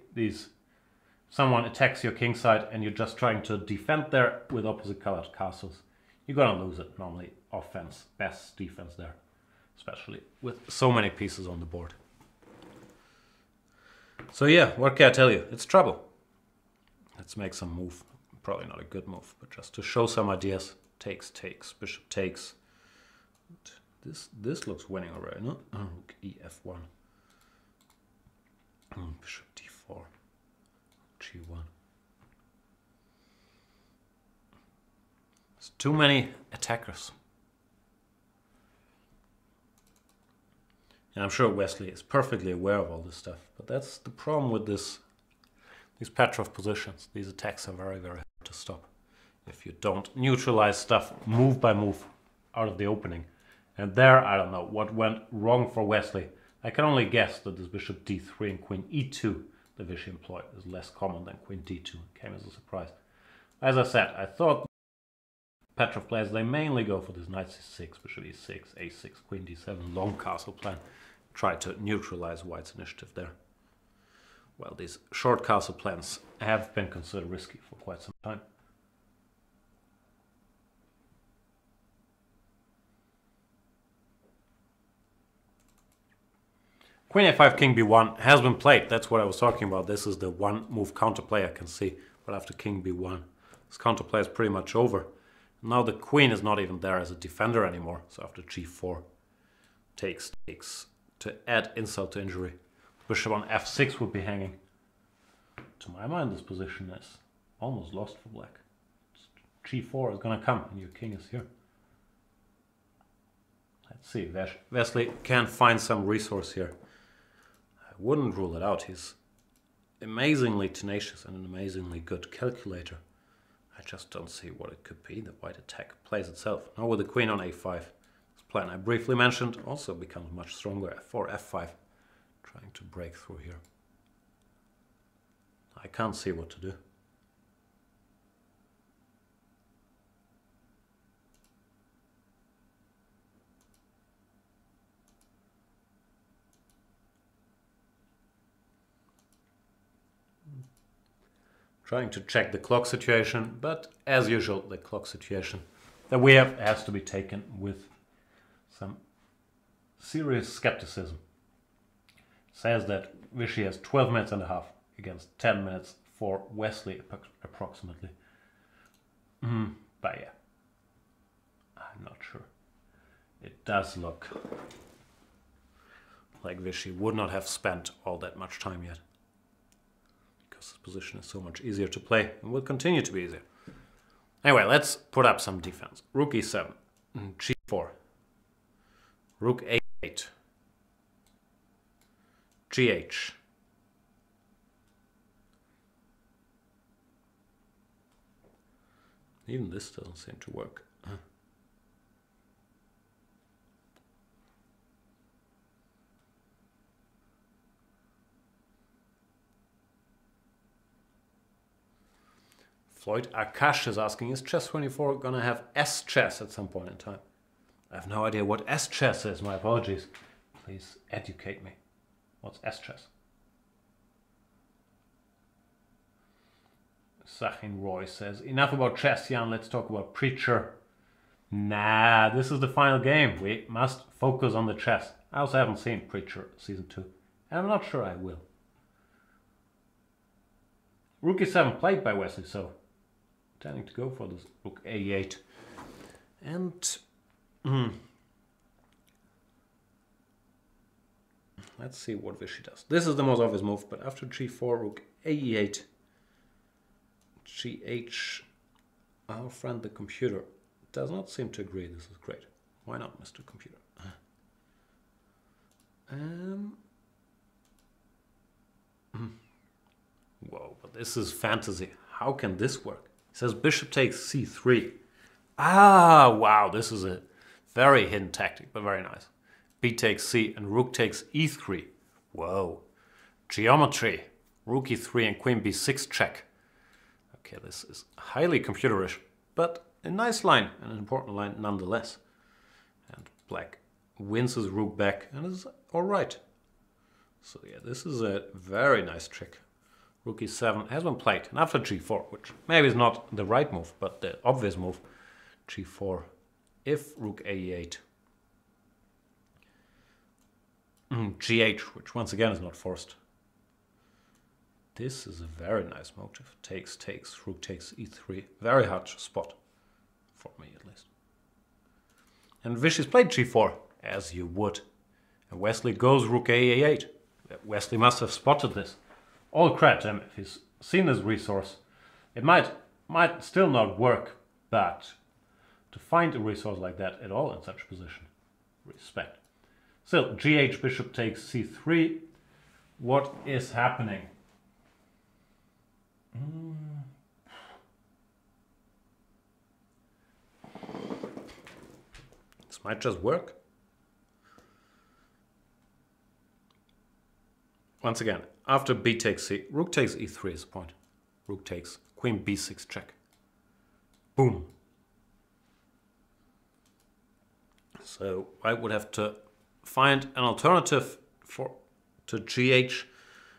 someone attacks your king side and you're just trying to defend there with opposite colored castles, you're gonna lose it. Normally offense, best defense there, especially with so many pieces on the board. So yeah, what can I tell you? It's trouble. Let's make some move. Probably not a good move, but just to show some ideas. Takes, bishop takes. This looks winning already, no? Rook ef1. Bishop d4. g1. There's too many attackers. And I'm sure Wesley is perfectly aware of all this stuff, but that's the problem with these Petrov positions. These attacks are very hard to stop if you don't neutralize stuff move by move out of the opening. And there, I don't know what went wrong for Wesley. I can only guess that this bishop d3 and queen e2 the Vishy employed is less common than queen d2. It came as a surprise. As I said, I thought Petrov players, they mainly go for this knight c6, bishop e6, a6, queen d7, long castle plan. Try to neutralize white's initiative there. Well, these short castle plans have been considered risky for quite some time. Queen a5, king b1 has been played. That's what I was talking about. This is the one move counterplay I can see. But after king b1, this counterplay is pretty much over. Now the queen is not even there as a defender anymore. So after g4, takes to add insult to injury. Bishop on f6 would be hanging. To my mind, this position is almost lost for black. G4 is gonna come and your king is here. Let's see, Wesley can find some resource here. I wouldn't rule it out. He's amazingly tenacious and an amazingly good calculator. I just don't see what it could be. The white attack plays itself. Now with the queen on a5. This plan I briefly mentioned also becomes much stronger. f4, f5. Trying to break through here. I can't see what to do. Trying to check the clock situation, but as usual, the clock situation that we have has to be taken with some serious skepticism. It says that Vishy has 12 minutes and a half against 10 minutes for Wesley approximately. But yeah, I'm not sure. It does look like Vishy would not have spent all that much time yet. This position is so much easier to play and will continue to be easier. Anyway, let's put up some defense. Rook e7, g4, rook a8, gh, even this doesn't seem to work. Floyd Akash is asking, is chess24 gonna have S-chess at some point in time? I have no idea what S-chess is, my apologies. Please educate me. What's S-chess? Sachin Roy says, enough about chess, Jan, let's talk about Preacher. Nah, this is the final game. We must focus on the chess. I also haven't seen Preacher Season 2, and I'm not sure I will. Rook e7 played by Wesley, so tending to go for this rook a8. And let's see what Vishy does. This is the most obvious move, but after g4, rook a8, gh, our friend the computer does not seem to agree. This is great. Why not, Mr. Computer? Whoa, but this is fantasy. How can this work? It says bishop takes c3. Ah, wow, this is a very hidden tactic, but very nice. B takes c and rook takes e3. Whoa. Geometry. Rook e3 and queen b6 check. Okay, this is highly computerish, but a nice line, and an important line nonetheless. And black wins his rook back and is alright. So yeah, this is a very nice trick. Rook e7 has been played, and after g4, which maybe is not the right move, but the obvious move, g4, if rook a8, gh, which once again is not forced. This is a very nice motive. Takes, rook takes e3. Very hard to spot, for me at least. And Vishy's played g4, as you would. And Wesley goes rook a8. Wesley must have spotted this. All credit to him if he's seen this resource. It might still not work, but to find a resource like that at all in such a position, respect. Still, gh, bishop takes c3. What is happening? This might just work. Once again, after b takes c, rook takes e3 is the point. Rook takes queen b6 check. Boom. So I would have to find an alternative to gh.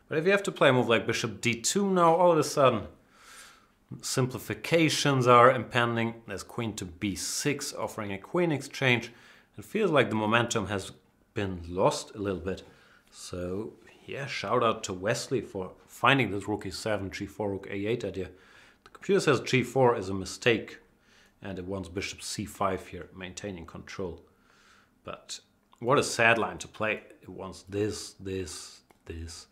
But if you have to play a move like bishop d2 now, all of a sudden simplifications are impending. There's queen to b6 offering a queen exchange. It feels like the momentum has been lost a little bit. So yeah, shout out to Wesley for finding this rook e7, g4, rook a8 idea. The computer says g4 is a mistake and it wants bishop c5 here, maintaining control. But What a sad line to play. It wants this, this, this,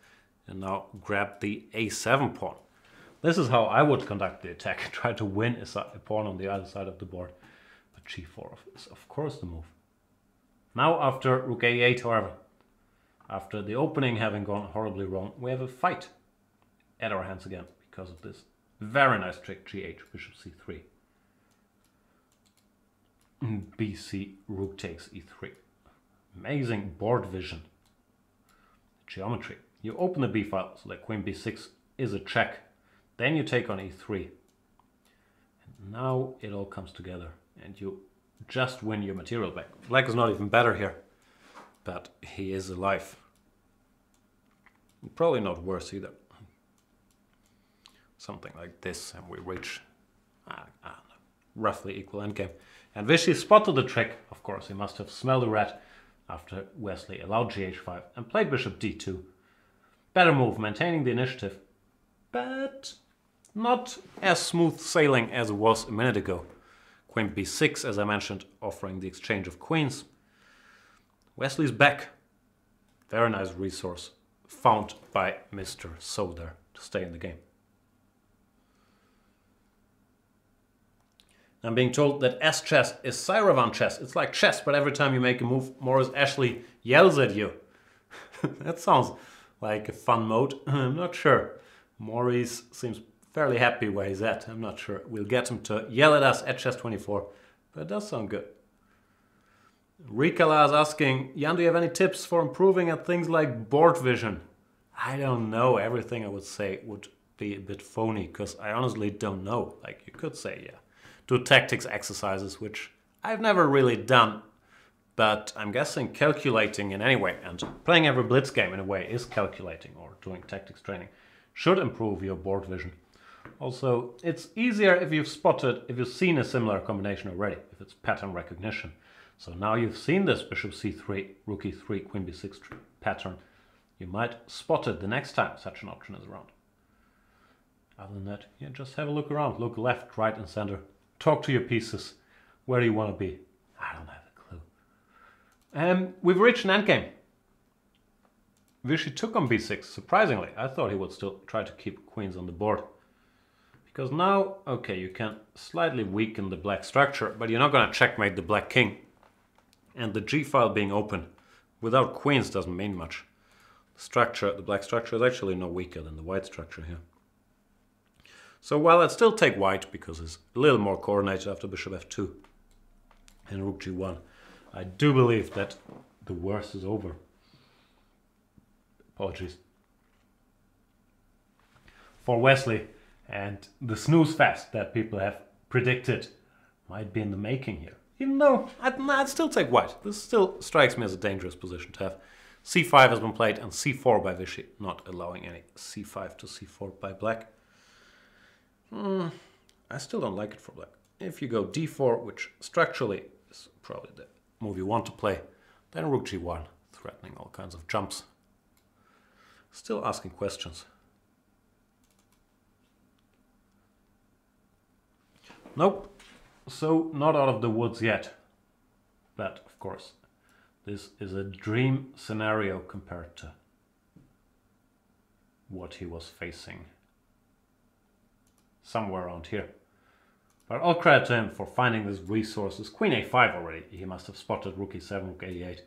and now grab the a7 pawn. This is how I would conduct the attack. Try to win a pawn on the other side of the board. But g4 is of course the move. Now after rook a8, however, after the opening having gone horribly wrong, we have a fight at our hands again because of this very nice trick g8, bishop c3. bc, rook takes e3. Amazing board vision. Geometry. You open the b file, so that queen b6 is a check. Then you take on e3. And now it all comes together and you just win your material back. Black is not even better here, but he is alive. Probably not worse either. Something like this and we reach roughly equal endgame. And Vishy spotted the trick, of course. He must have smelled the rat after Wesley allowed gh5 and played bishop d2. Better move, maintaining the initiative, but not as smooth sailing as it was a minute ago. Queen b6, as I mentioned, offering the exchange of queens. Wesley's back. Very nice resource found by Mr. Solder to stay in the game. I'm being told that S-chess is Sairavan chess. It's like chess, but every time you make a move, Morris Ashley yells at you. That sounds like a fun mode. I'm not sure. Maurice seems fairly happy where he's at. I'm not sure. We'll get him to yell at us at chess24, but it does sound good. Rikala is asking, Jan, do you have any tips for improving at things like board vision? I don't know. Everything I would say would be a bit phony, because I honestly don't know. Like, you could say, yeah, do tactics exercises, which I've never really done, but I'm guessing calculating in any way, and playing every Blitz game in a way is calculating, or doing tactics training, should improve your board vision. Also, it's easier if you've seen a similar combination already, if it's pattern recognition. So now you've seen this bishop c3, rook e3, queen b6 pattern. You might spot it the next time such an option is around. Other than that, yeah, just have a look around. Look left, right and center. Talk to your pieces. Where do you want to be? I don't have a clue. We've reached an endgame. Vishy took on b6, surprisingly. I thought he would still try to keep queens on the board. Because now, okay, you can slightly weaken the black structure, but you're not going to checkmate the black king. And the g-file being open without queens doesn't mean much. The black structure is actually no weaker than the white structure here. So while I'd still take white, because it's a little more coordinated after bishop f2 and rook g1, I do believe that the worst is over. Apologies. For Wesley, and the snooze fest that people have predicted might be in the making here. Even though I'd still take white. This still strikes me as a dangerous position to have. c5 has been played and c4 by Vishy, not allowing any c5 to c4 by black. I still don't like it for black. If you go d4, which structurally is probably the move you want to play, then rook g1, threatening all kinds of jumps. Still asking questions. Nope. So, not out of the woods yet. But, of course, this is a dream scenario compared to what he was facing somewhere around here. But all credit to him for finding these resources. Queen a5 already. He must have spotted rook e7, rook a8.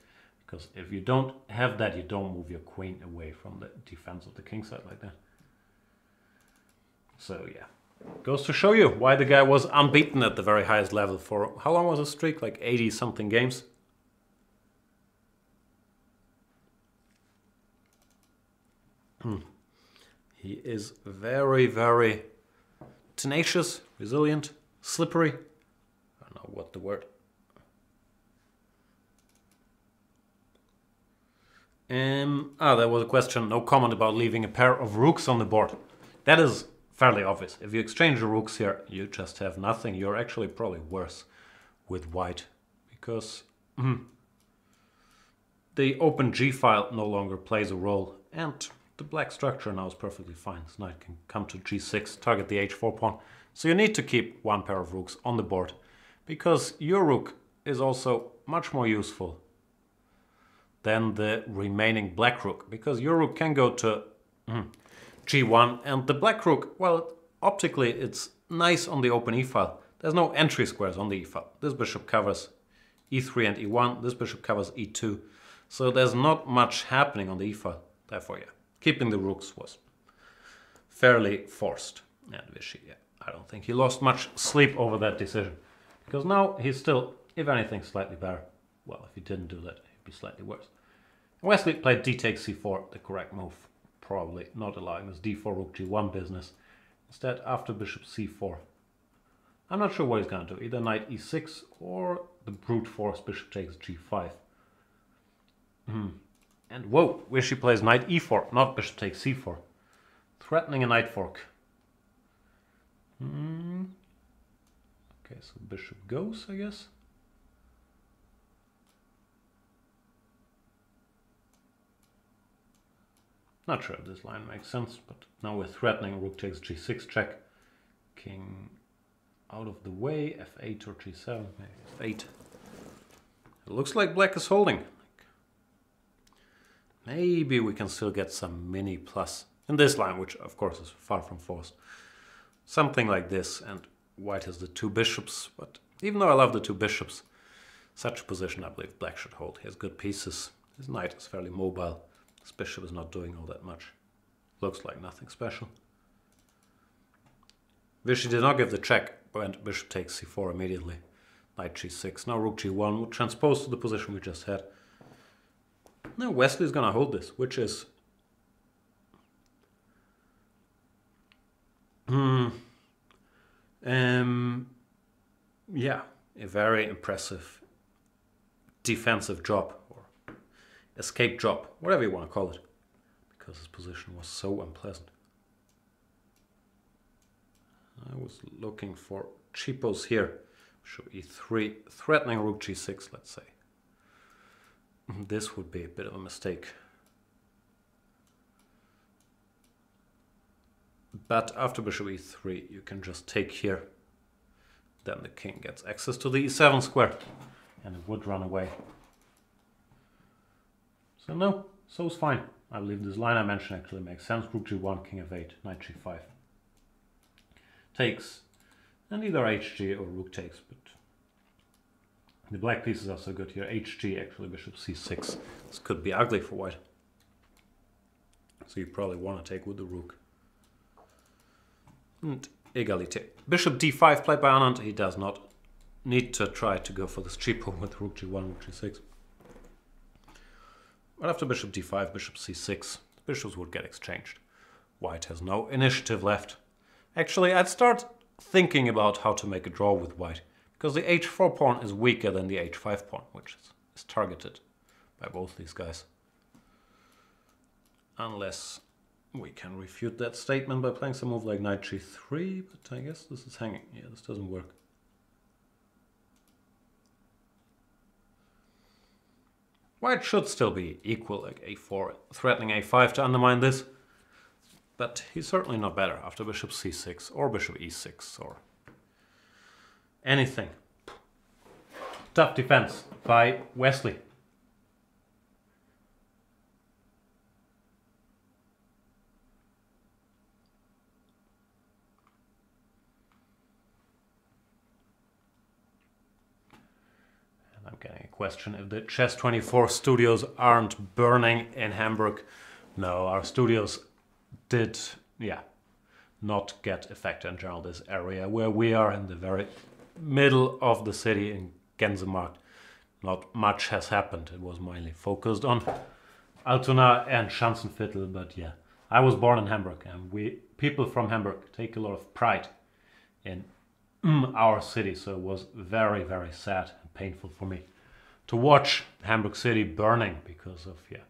Because if you don't have that, you don't move your queen away from the defense of the king side like that. So, yeah. Goes to show you why the guy was unbeaten at the very highest level for, how long was his streak? Like 80 something games? He is very, very tenacious, resilient, slippery. I don't know what the word. There was a question, no comment about leaving a pair of rooks on the board. That is fairly obvious. If you exchange the rooks here, you just have nothing. You're actually probably worse with white, because the open g-file no longer plays a role, and the black structure now is perfectly fine. This knight can come to g6, target the h4 pawn. So you need to keep one pair of rooks on the board, because your rook is also much more useful than the remaining black rook, because your rook can go to g1, and the black rook, well, optically it's nice on the open e-file. There's no entry squares on the e-file. This bishop covers e3 and e1, this bishop covers e2, so there's not much happening on the e-file. Therefore, yeah, keeping the rooks was fairly forced. And Vishy, yeah, I don't think he lost much sleep over that decision, because now he's still, if anything, slightly better. Well, if he didn't do that, he'd be slightly worse. Wesley played d takes c4, the correct move, probably not allowing this d4 rook g1 business. Instead, after bishop c4, I'm not sure what he's going to do, either knight e6 or the brute force bishop takes g5. And whoa, Vishy plays knight e4, not bishop takes c4, threatening a knight fork. Okay, so bishop goes, I guess. Not sure if this line makes sense, but now we're threatening rook takes g6 check, king out of the way, f8 or g7, maybe f8. It looks like black is holding. Maybe we can still get some mini plus in this line, which of course is far from forced. Something like this, and white has the two bishops, but even though I love the two bishops, such a position I believe black should hold. He has good pieces, his knight is fairly mobile, this bishop is not doing all that much. Looks like nothing special. Vishy did not give the check, went bishop takes c4 immediately. Knight g6, now rook g1 would transpose to the position we just had. Now Wesley's gonna hold this, which is yeah, a very impressive defensive job or escape job, whatever you want to call it, because his position was so unpleasant. I was looking for cheapos here. Bishop e3, threatening rook g6, let's say. This would be a bit of a mistake. But after bishop e3, you can just take here. Then the king gets access to the e7 square, and it would run away. So no, so's fine. I believe this line I mentioned actually makes sense. Rook g1, king f8, knight g5. Takes, and either hg or rook takes, but the black pieces are so good here. hg, actually bishop c6. This could be ugly for white. So you probably want to take with the rook. And egalite. Bishop d5 played by Anand. He does not need to try to go for this cheapo with rook g1, rook g6. But after bishop d5, bishop c6, the bishops would get exchanged. White has no initiative left. Actually, I'd start thinking about how to make a draw with white, because the h4 pawn is weaker than the h5 pawn, which is targeted by both these guys. Unless we can refute that statement by playing some move like knight g3, but I guess this is hanging. Yeah, this doesn't work. White should still be equal, like a4, threatening a5 to undermine this. But he's certainly not better after bishop c6 or bishop e6 or anything. Tough defense by Wesley. And I'm getting a question if the Chess24 studios aren't burning in Hamburg. No, our studios did, yeah, not get affected in general. This area where we are in the very middle of the city in Gänsemarkt, not much has happened. It was mainly focused on Altona and Schanzenviertel, but yeah, I was born in Hamburg, and people from Hamburg take a lot of pride in our city, so it was very, very sad and painful for me to watch Hamburg city burning because of, yeah,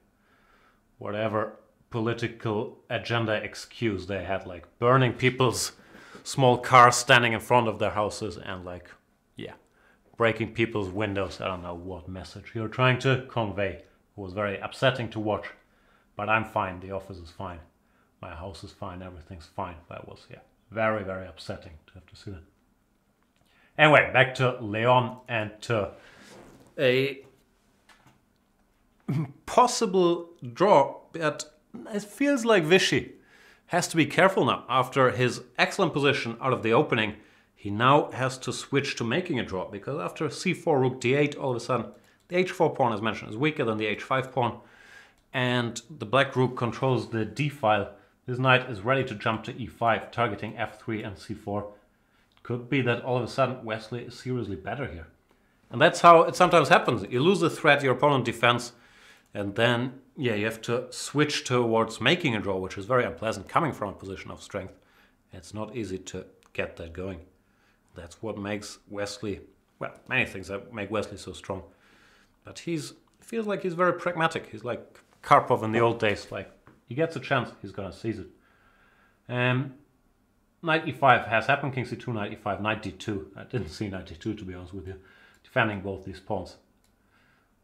whatever political agenda excuse they had, like burning people's small cars standing in front of their houses and, like, yeah, breaking people's windows. I don't know what message you're trying to convey. It was very upsetting to watch, but I'm fine. The office is fine. My house is fine. Everything's fine. But it was, yeah, very, very upsetting to have to see that. Anyway, back to Leon and to a possible draw, but it feels like Vishy has to be careful now. After his excellent position out of the opening, he now has to switch to making a draw, because after c4, rook d8, all of a sudden the h4 pawn, as mentioned, is weaker than the h5 pawn, and the black rook controls the d file. This knight is ready to jump to e5, targeting f3 and c4. Could be that all of a sudden Wesley is seriously better here. And that's how it sometimes happens. You lose a threat, your opponent defends, and then, yeah, you have to switch towards making a draw, which is very unpleasant coming from a position of strength. It's not easy to get that going. That's what makes Wesley, well, many things that make Wesley so strong. But feels like he's very pragmatic. He's like Karpov in the old days. Like, he gets a chance, he's gonna seize it. Knight e5 has happened. King c2, knight e5, knight d2. I didn't see knight d2, to be honest with you. Defending both these pawns.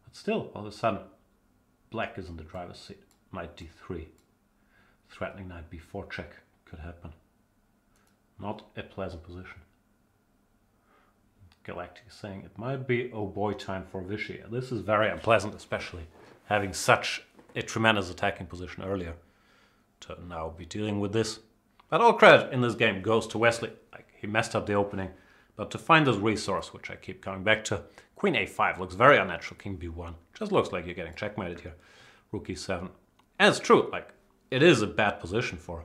But still, all of a sudden, black is in the driver's seat. Knight d3. Threatening knight b4 check could happen. Not a pleasant position. Galactic is saying it might be oh boy time for Vishy. This is very unpleasant, especially having such a tremendous attacking position earlier to now be dealing with this. But all credit in this game goes to Wesley. Like, he messed up the opening, but to find this resource, which I keep coming back to, queen a5 looks very unnatural. King b1 just looks like you're getting checkmated here. Rook e7, and it's true. Like, it is a bad position for,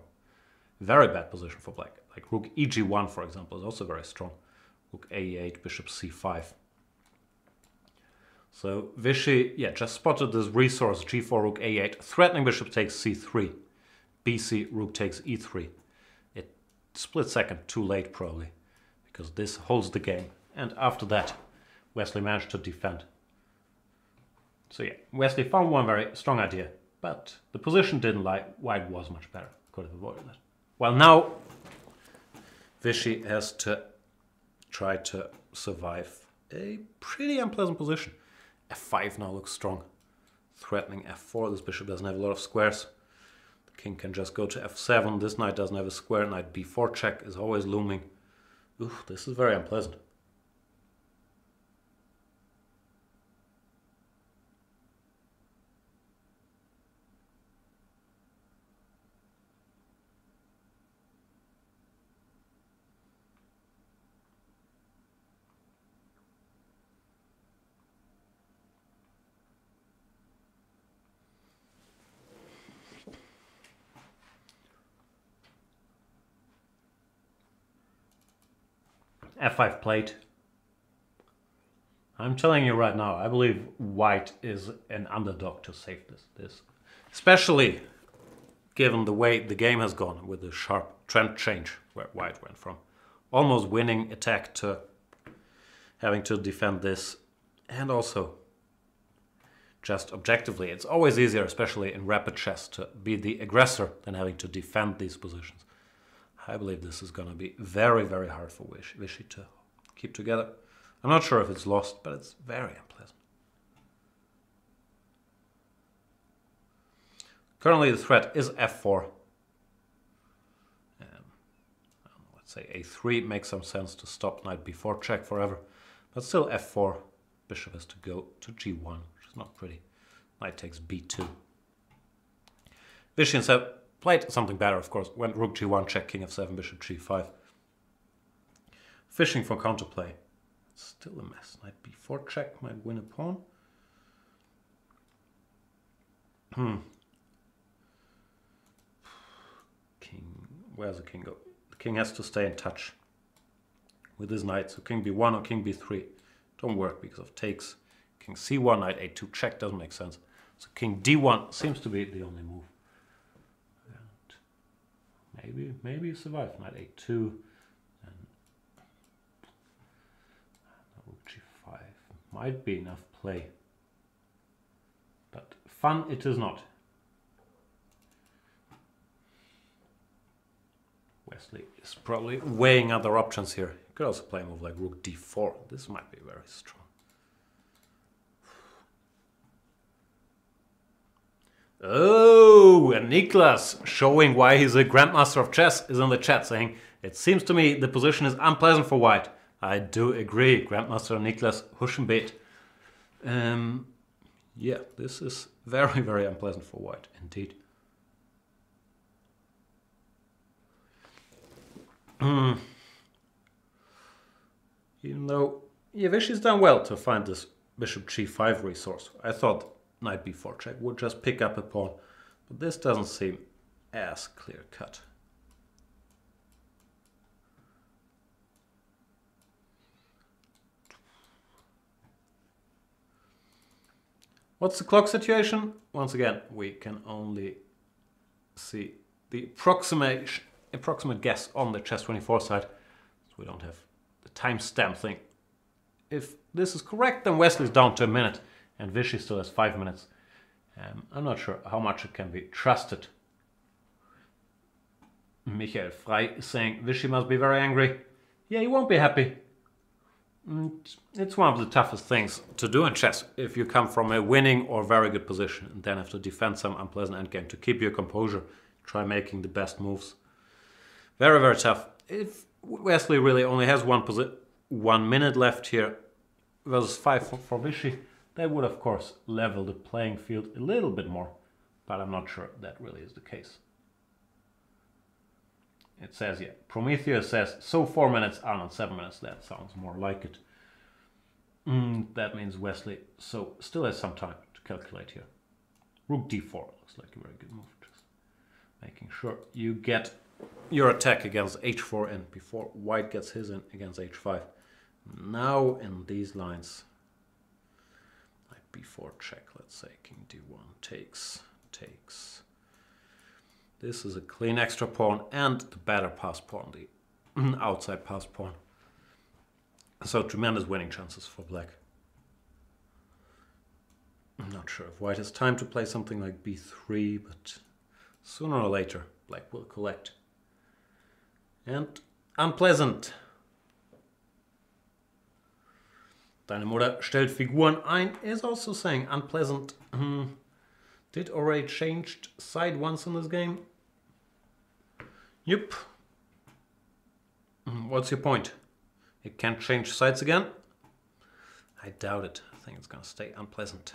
very bad position for black. Like rook eg1, for example, is also very strong. Rook a8, bishop c5. So Vishy, yeah, just spotted this resource, g4, rook a8, threatening bishop takes c3, bc, rook takes e3. It split second too late probably, because this holds the game. And after that, Wesley managed to defend. So yeah, Wesley found one very strong idea, but the position didn't lie. White was much better, could have avoided that. Well, now Vishy has to try to survive a pretty unpleasant position. f5 now looks strong, threatening f4. This bishop doesn't have a lot of squares. The king can just go to f7. This knight doesn't have a square. Knight b4 check is always looming. Ooh, this is very unpleasant. f5 played. I'm telling you right now, I believe white is an underdog to save this. Especially given the way the game has gone with the sharp trend change where white went from almost winning attack to having to defend this. And also, just objectively, it's always easier, especially in rapid chess, to be the aggressor than having to defend these positions. I believe this is going to be very, very hard for Vishy to keep together. I'm not sure if it's lost, but it's very unpleasant. Currently the threat is f4. Let's say a3 makes some sense to stop knight b4 check forever. But still f4, bishop has to go to g1, which is not pretty. Knight takes b2. Vishy instead played something better, of course. Went rook g1 check, king f7, bishop g5. Fishing for counterplay. It's still a mess. Knight b4 check might win a pawn. King, where's the king go? The king has to stay in touch with his knight. So king b1 or king b3 don't work because of takes. King c1, knight a2 check doesn't make sense. So king d1 seems to be the only move. Maybe you survive. Knight a2, and rook g5 might be enough play, but fun it is not. Wesley is probably weighing other options here. You could also play a move like rook d4. This might be very strong. Oh, and Niklas, showing why he's a grandmaster of chess, is in the chat saying, it seems to me the position is unpleasant for white. I do agree, Grandmaster Niklas Huschenbeet. Yeah, this is very, very unpleasant for white, indeed. Even though, yeah, Vishy's done well to find this bishop g5 resource. I thought knight b4 check would just pick up a pawn, but this doesn't seem as clear cut. What's the clock situation? Once again, we can only see the approximate guess on the chess24 side, so we don't have the timestamp thing. If this is correct, then Wesley's down to a minute, and Vishy still has 5 minutes. I'm not sure how much it can be trusted. Michael Frey is saying Vishy must be very angry. Yeah, he won't be happy. It's one of the toughest things to do in chess if you come from a winning or very good position and then have to defend some unpleasant endgame. To keep your composure, try making the best moves. Very, very tough. If Wesley really only has 1 minute left here versus 5 for Vishy, they would of course level the playing field a little bit more, but I'm not sure that really is the case. It says, yeah, Prometheus says, so 4 minutes, Anand 7 minutes. That sounds more like it. That means Wesley still has some time to calculate here. Rook d4 looks like a very good move. Just making sure you get your attack against h4 in before white gets his in against h5. Now in these lines, knight b4 check, let's say king d1 takes. This is a clean extra pawn and the better pass pawn, the outside pass pawn. So tremendous winning chances for black. I'm not sure if white has time to play something like b3, but sooner or later black will collect. And unpleasant. Deine Mutter stellt Figuren ein is also saying unpleasant. Did already changed side once in this game? Yep. What's your point? It can't change sides again? I doubt it. I think it's gonna stay unpleasant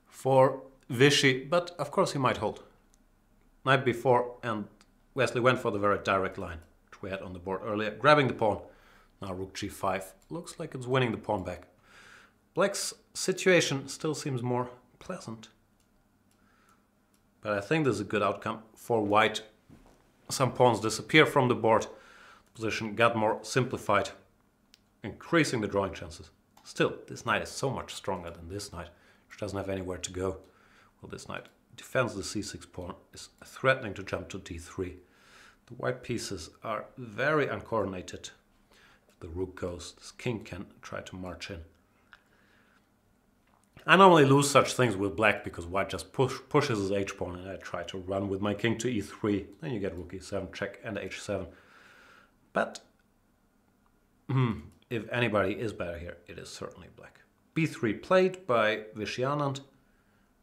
for Vishy, but of course he might hold. Knight b4, and Wesley went for the very direct line which we had on the board earlier, grabbing the pawn. Now rook g5. Looks like it's winning the pawn back. Black's situation still seems more pleasant. But I think this is a good outcome for white. Some pawns disappear from the board. Position got more simplified, increasing the drawing chances. Still, this knight is so much stronger than this knight, which doesn't have anywhere to go. Well, this knight defends the c6 pawn, is threatening to jump to d3. The white pieces are very uncoordinated. If the rook goes, this king can try to march in. I normally lose such things with black because white just pushes his h-pawn and I try to run with my king to e3. Then you get rook e7 check and h7. But if anybody is better here, it is certainly black. b3 played by Vishy Anand.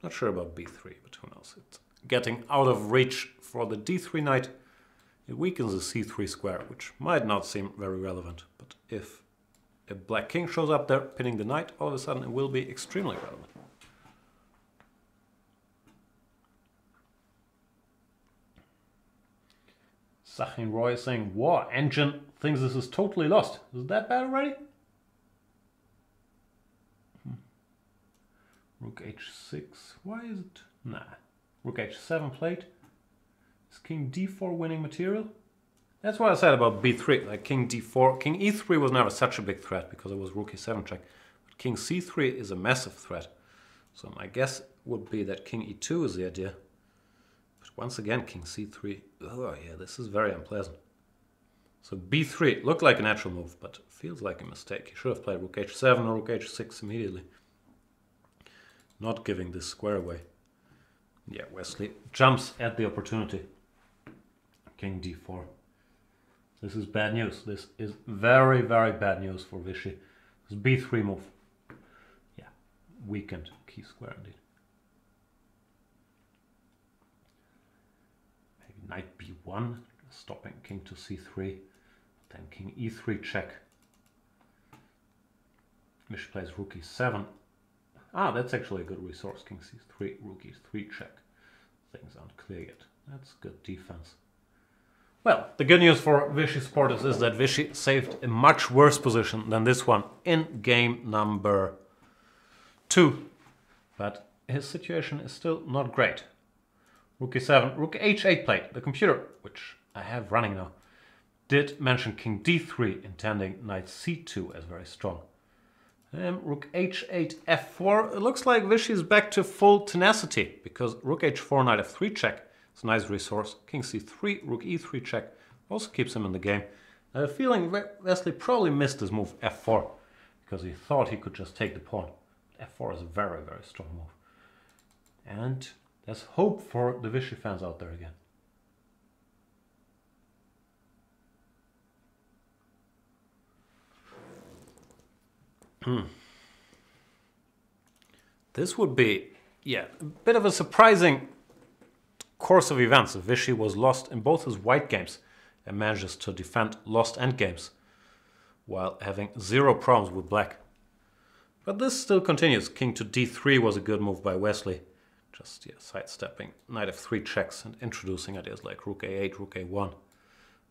Not sure about b3, but who knows. It's getting out of reach for the d3 knight. It weakens the c3 square, which might not seem very relevant. But if a black king shows up there, pinning the knight, all of a sudden it will be extremely relevant. Sachin Roy is saying, War Engine thinks this is totally lost. Is that bad already? Rook h6, why is it? Nah. Rook h7 played. Is king d4 winning material? That's what I said about b3, like king d4. King e3 was never such a big threat because it was rook e7 check. But king c3 is a massive threat. So my guess would be that king e2 is the idea. But once again, king c3. Oh yeah, this is very unpleasant. So b3 looked like a natural move, but feels like a mistake. He should have played rook h7 or rook h6 immediately. Not giving this square away. Yeah, Wesley jumps at the opportunity. King d4. This is bad news. This is very, very bad news for Vishy. This b3 move. Yeah, weakened key square indeed. Maybe knight b1, stopping king to c3. Then king e3 check. Vishy plays rook e7. Ah, that's actually a good resource. King c3, rook e3 check. Things aren't clear yet. That's good defense. Well, the good news for Vishy supporters is that Vishy saved a much worse position than this one in game number 2. But his situation is still not great. Rook e7, rook h8 played. The computer, which I have running now, did mention king d3, intending knight c2 as very strong. Rook h8, f4. It looks like Vishy is back to full tenacity, because rook h4, knight f3 check. It's a nice resource. King c3, rook e3 check also keeps him in the game. I have a feeling Wesley probably missed his move f4 because he thought he could just take the pawn. f4 is a very, very strong move. And there's hope for the Vishy fans out there again. This would be, yeah, a bit of a surprising course of events if Vishy was lost in both his white games and manages to defend lost endgames while having zero problems with black. But this still continues. King to d3 was a good move by Wesley. Just sidestepping knight f3 checks and introducing ideas like rook a8, rook a1.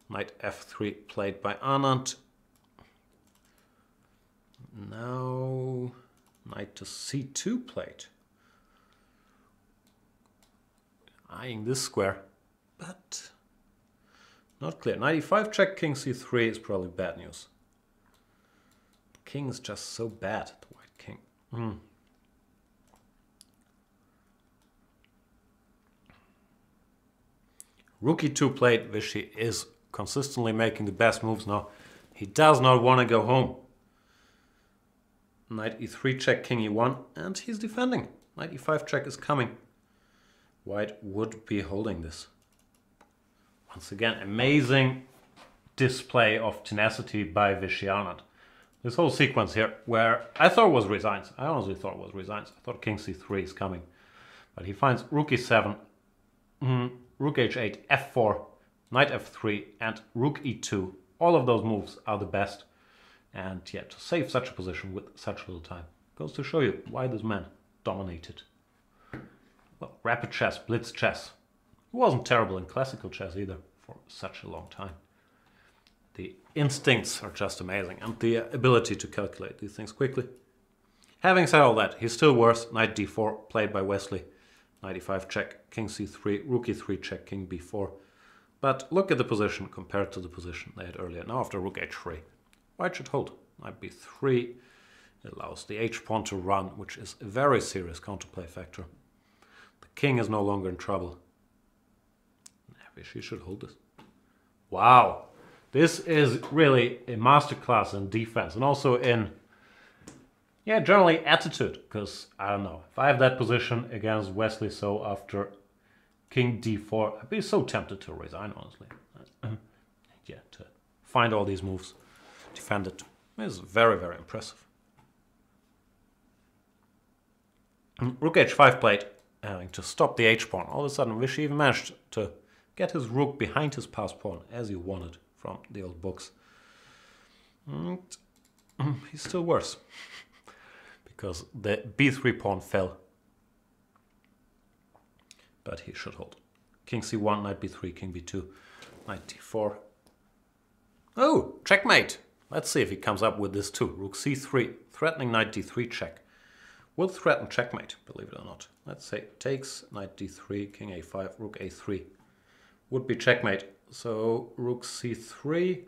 Knight f3 played by Anand. Now knight to c2 played. Eyeing this square, but not clear. Knight e5 check, king c3 is probably bad news. The king is just so bad, the white king. Rook e2 played. Vishy is consistently making the best moves now. He does not want to go home. Knight e3 check, king e1, and he's defending. Knight e5 check is coming. White would be holding this. Once again, amazing display of tenacity by Vishy Anand. This whole sequence here, where I thought was resigns. I honestly thought it was resigns. I thought king c3 is coming. But he finds rook e7, rook h8, f4, knight f3, and rook e2. All of those moves are the best. And yet, to save such a position with such little time goes to show you why this man dominated. Well, rapid chess, blitz chess. He wasn't terrible in classical chess either for such a long time. The instincts are just amazing, and the ability to calculate these things quickly. Having said all that, he's still worse. Knight d4 played by Wesley. Knight e5 check, king c3, rook e3 check, king b4. But look at the position compared to the position they had earlier. Now after rook h3, white should hold. Knight b3 allows the h-pawn to run, which is a very serious counterplay factor. The king is no longer in trouble. Vishy should hold this. Wow, this is really a masterclass in defense and also in, generally attitude. Because I don't know, if I have that position against Wesley, so after king d4, I'd be so tempted to resign, honestly. To find all these moves, defend it is very, very impressive. Rook h5 played, having to stop the h-pawn. All of a sudden, Vishy even managed to get his rook behind his passed pawn as he wanted from the old books. And he's still worse because the b3 pawn fell. But he should hold. King c1, knight b3, king b2, knight d4. Oh, checkmate! Let's see if he comes up with this too. Rook c3, threatening knight d3 check. Will threaten checkmate, believe it or not. Let's say takes, knight d3, king a5, rook a3. Would be checkmate. So rook c3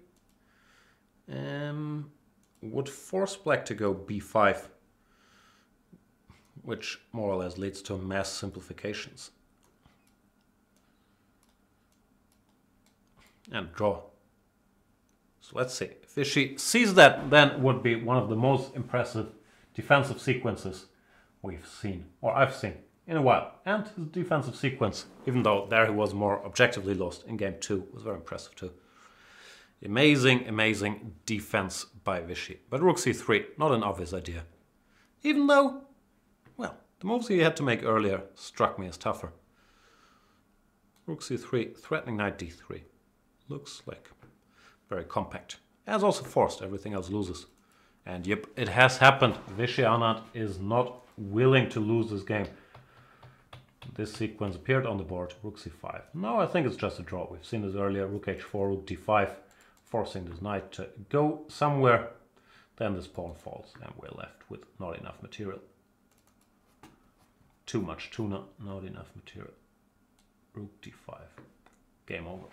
would force black to go b5, which more or less leads to mass simplifications. And draw. So let's see. If Vishy sees that, then would be one of the most impressive defensive sequences we've seen, or I've seen, in a while. And his defensive sequence, even though there he was more objectively lost in game 2, was very impressive too. Amazing, amazing defense by Vishy. But rook c3, not an obvious idea. Even though, well, the moves he had to make earlier struck me as tougher. Rook c3, threatening knight d3. Looks like very compact. As also forced, everything else loses. And yep, it has happened. Vishy Anand is not willing to lose this game. This sequence appeared on the board, rook c5. No, I think it's just a draw. We've seen this earlier, rook h4, rook d5, forcing this knight to go somewhere. Then this pawn falls, and we're left with not enough material. Too much tuna, not enough material. Rook d5. Game over.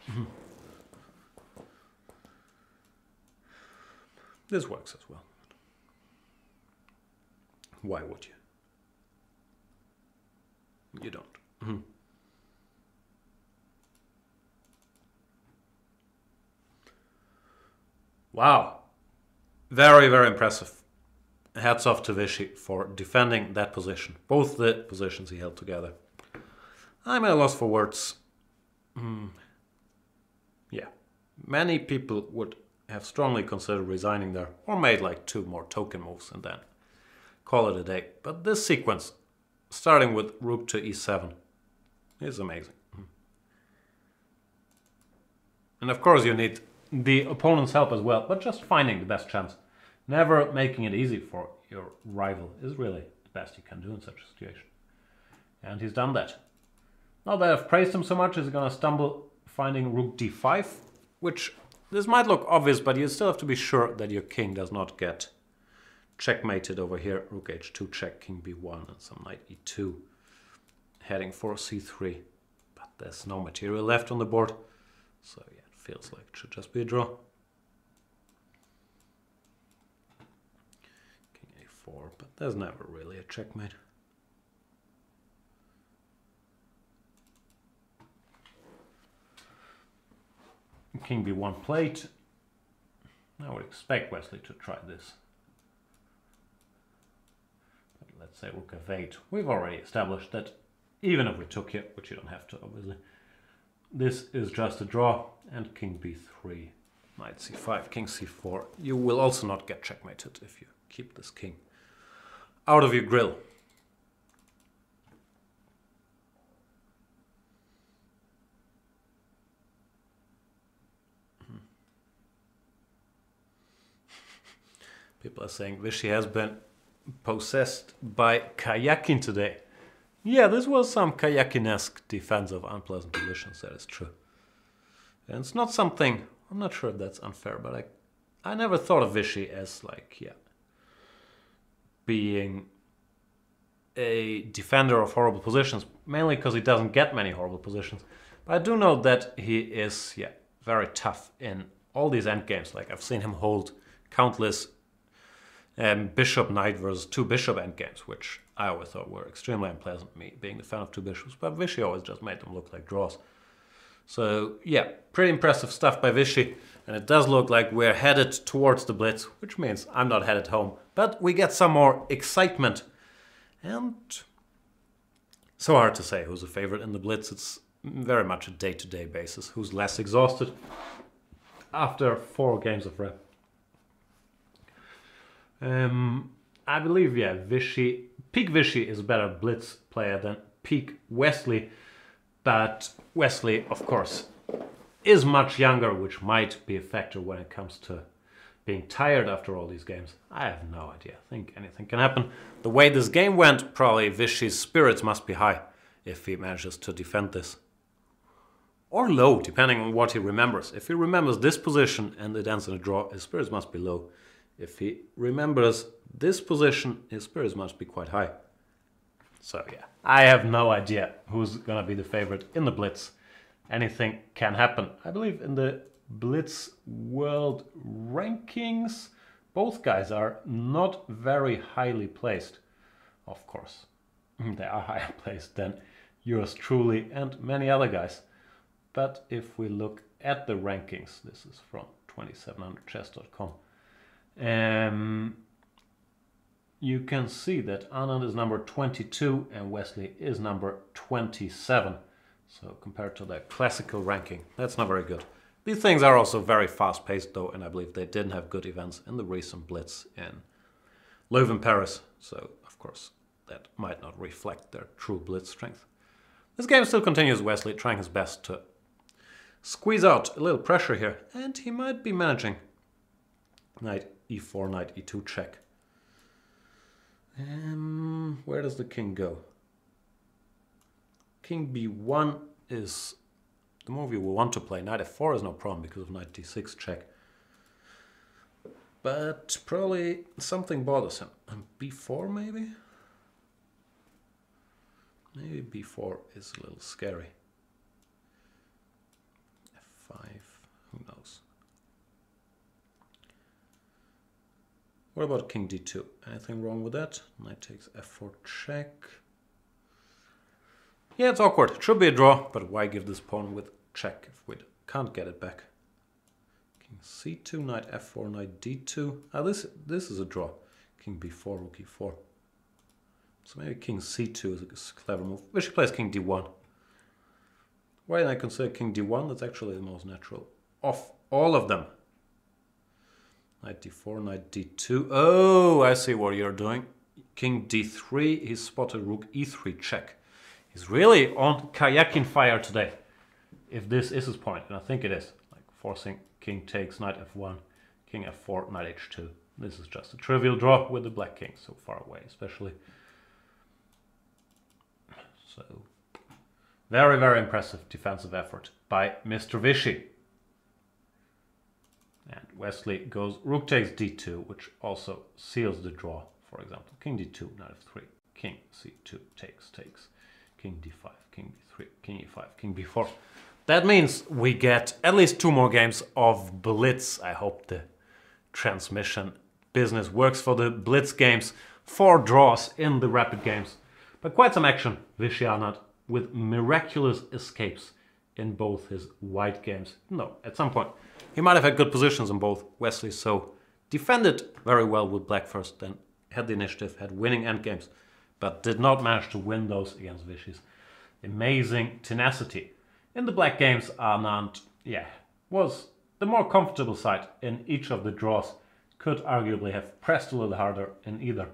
This works as well. Why would you? You don't. Wow. Very, very impressive. Hats off to Vishy for defending that position. Both the positions he held together. I'm at a loss for words. Yeah. Many people would have strongly considered resigning there, or made like 2 more token moves and then call it a day. But this sequence, starting with rook to e7, is amazing. And of course you need the opponent's help as well, but just finding the best chance. Never making it easy for your rival is really the best you can do in such a situation. And he's done that. Now that I've praised him so much, he's gonna stumble finding rook d5, which this might look obvious, but you still have to be sure that your king does not get checkmated over here. Rook h2 check, king b1, and some knight e2, heading for c3. But there's no material left on the board, so yeah, it feels like it should just be a draw. King a4, but there's never really a checkmate. King b1 plate. I would expect Wesley to try this. But let's say rook f8. We've already established that even if we took here, which you don't have to obviously, this is just a draw. And king b3, knight c5, king c4. You will also not get checkmated if you keep this king out of your grill. People are saying Vishy has been possessed by kayaking today. Yeah, this was some kayaking-esque defense of unpleasant positions, that is true. And it's not something, I'm not sure if that's unfair, but I never thought of Vishy as like, yeah, being a defender of horrible positions, mainly because he doesn't get many horrible positions. But I do know that he is, yeah, very tough in all these endgames. Like I've seen him hold countless bishop knight versus 2 bishop endgames, which I always thought were extremely unpleasant, me being the fan of 2 bishops, but Vishy always just made them look like draws. So yeah, pretty impressive stuff by Vishy, and it does look like we're headed towards the Blitz, which means I'm not headed home, but we get some more excitement. And so hard to say who's a favorite in the Blitz. It's very much a day-to-day basis. Who's less exhausted after 4 games of rep. I believe, yeah, Vishy, peak Vishy is a better Blitz player than peak Wesley, but Wesley, of course, is much younger, which might be a factor when it comes to being tired after all these games. I have no idea. I think anything can happen. The way this game went, probably Vishy's spirits must be high if he manages to defend this. Or low, depending on what he remembers. If he remembers this position and it ends in a draw, his spirits must be low. If he remembers this position, his spirits must be quite high. So yeah, I have no idea who's gonna be the favorite in the Blitz. Anything can happen. I believe in the Blitz world rankings, both guys are not very highly placed. Of course, they are higher placed than yours truly and many other guys. But if we look at the rankings, this is from 2700chess.com. You can see that Anand is number 22 and Wesley is number 27. So compared to the classical ranking, that's not very good. These things are also very fast-paced though, and I believe they didn't have good events in the recent Blitz in Leuven, Paris. So of course that might not reflect their true Blitz strength. This game still continues, Wesley trying his best to squeeze out a little pressure here, and he might be managing. Knight e4, knight e2 check. where does the king go? King b1 is the move you will want to play. Knight f4 is no problem because of knight d6 check. But probably something bothers him. And b4 maybe? Maybe b4 is a little scary. f5, who knows? What about king d2? Anything wrong with that? Knight takes f4 check. Yeah, it's awkward. It should be a draw, but why give this pawn with check if we can't get it back? King c2, knight f4, knight d2. Ah, this is a draw. King b4, rook e4. So maybe king c2 is a clever move. Vishy plays king d1. Why didn't I consider king d1? That's actually the most natural of all of them. Knight d4, knight d2. Oh, I see what you're doing. King d3, he's spotted rook e3 check. He's really on kayaking fire today. If this is his point, and I think it is. Like forcing king takes, knight f1, king f4, knight h2. This is just a trivial draw with the black king so far away, especially. So, very, very impressive defensive effort by Mr. Vishy. And Wesley goes rook takes d2, which also seals the draw. For example, king d2, knight f3, king c2 takes, king d5, king b3, king e5, king b4. That means we get at least 2 more games of Blitz. I hope the transmission business works for the Blitz games. 4 draws in the rapid games. But quite some action, Vishy Anand, with miraculous escapes in both his white games. No, at some point he might have had good positions in both. Wesley so defended very well with black first, then had the initiative, had winning endgames, but did not manage to win those against Vishy's amazing tenacity. In the black games, Anand, was the more comfortable side in each of the draws. Could arguably have pressed a little harder in either.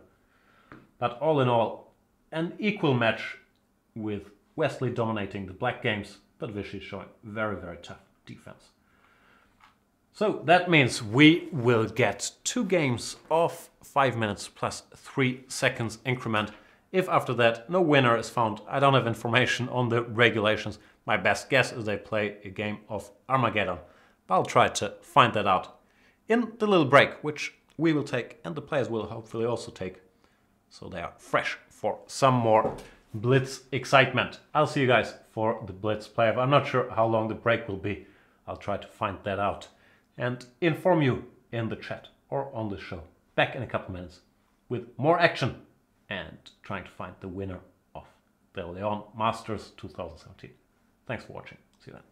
But all in all, an equal match with Wesley dominating the black games, but Vishy showing very, very tough defense. So that means we will get 2 games of 5 minutes plus 3 seconds increment. If after that no winner is found, I don't have information on the regulations. My best guess is they play a game of Armageddon. But I'll try to find that out in the little break, which we will take and the players will hopefully also take. So they are fresh for some more Blitz excitement. I'll see you guys for the Blitz playoff. I'm not sure how long the break will be. I'll try to find that out and inform you in the chat or on the show. Back in a couple minutes with more action and trying to find the winner of the Leon Masters 2017. Thanks for watching. See you then.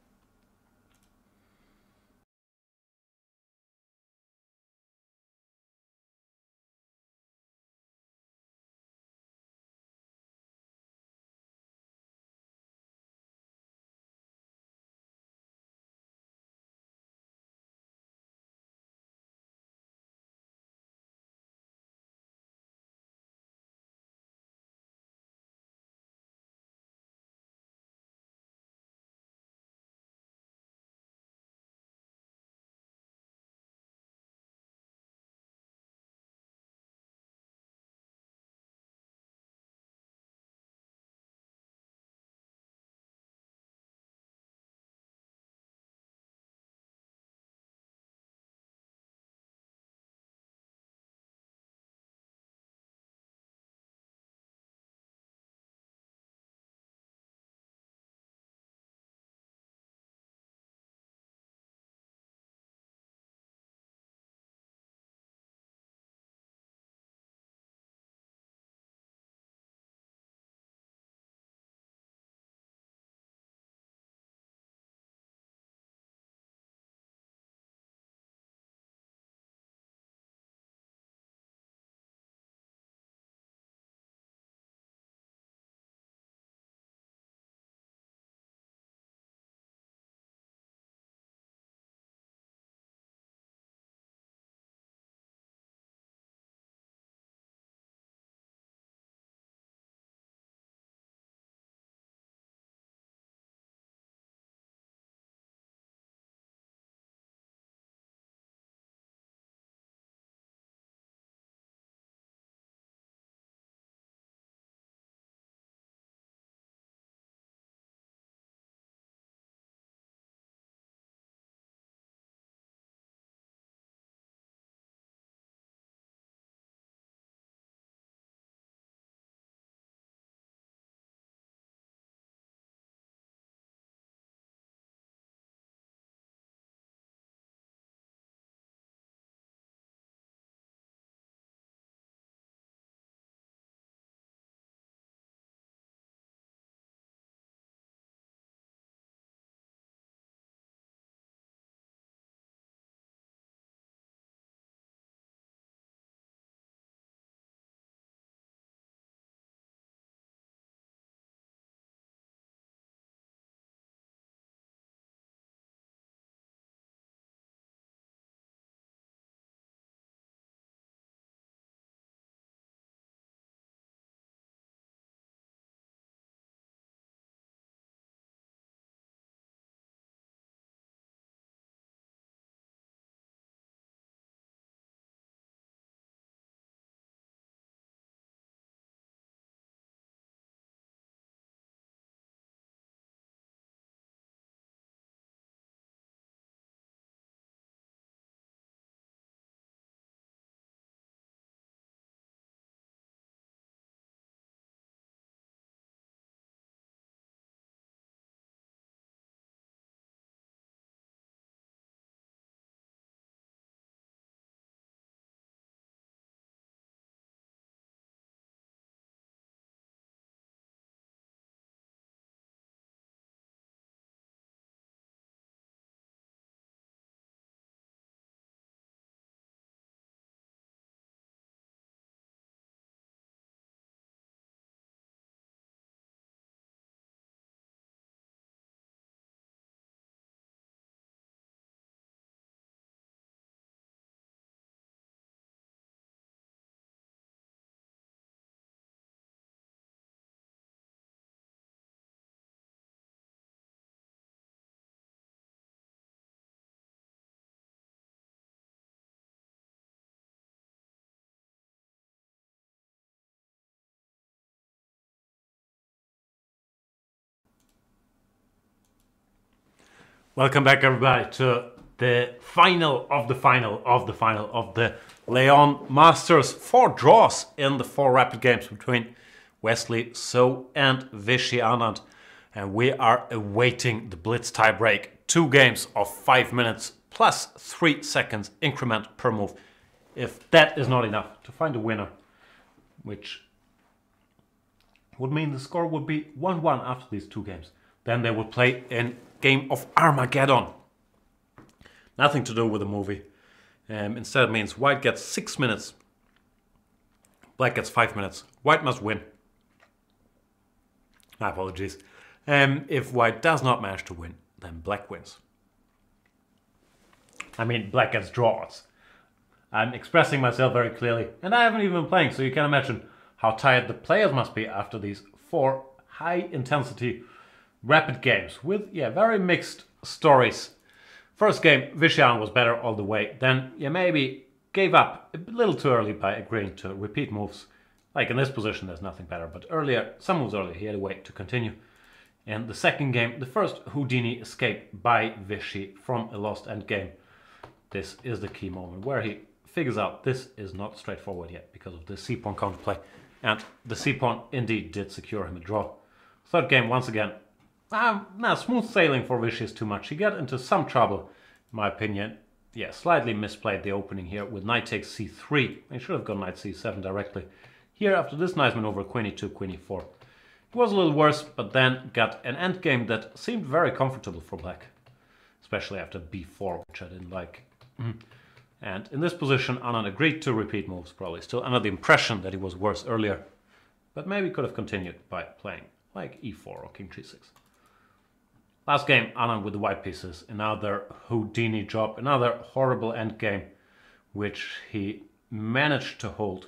Welcome back, everybody, to the final of the final of the final of the Leon Masters. 4 draws in the 4 rapid games between Wesley, So and Vishy Anand. And we are awaiting the Blitz tiebreak. 2 games of 5 minutes plus 3 seconds increment per move. If that is not enough to find a winner, which would mean the score would be 1-1 after these 2 games, then they would play in game of Armageddon. Nothing to do with the movie. Instead, it means white gets 6 minutes, black gets 5 minutes. White must win. My apologies. If white does not manage to win, then black wins. I mean, black gets draws. I'm expressing myself very clearly, and I haven't even been playing, so you can imagine how tired the players must be after these 4 high-intensity rapid games with, very mixed stories. First game, Vishy was better all the way. Then maybe gave up a little too early by agreeing to repeat moves. Like in this position, there's nothing better. But earlier, some moves earlier, he had a way to continue. In the second game, the first Houdini escape by Vishy from a lost endgame. This is the key moment where he figures out this is not straightforward yet because of the c-pawn counterplay. And the c-pawn indeed did secure him a draw. Third game, once again, smooth sailing for Vishy is too much. He got into some trouble, in my opinion. Slightly misplayed the opening here with knight takes c3. He should have gone knight c7 directly. Here, after this nice maneuver, queen e2, queen e4. It was a little worse, but then got an endgame that seemed very comfortable for black. Especially after b4, which I didn't like. And in this position, Anand agreed to repeat moves, probably still under the impression that he was worse earlier. But maybe could have continued by playing like e4 or king g6. Last game, Anand with the white pieces, another Houdini job, another horrible endgame, which he managed to hold.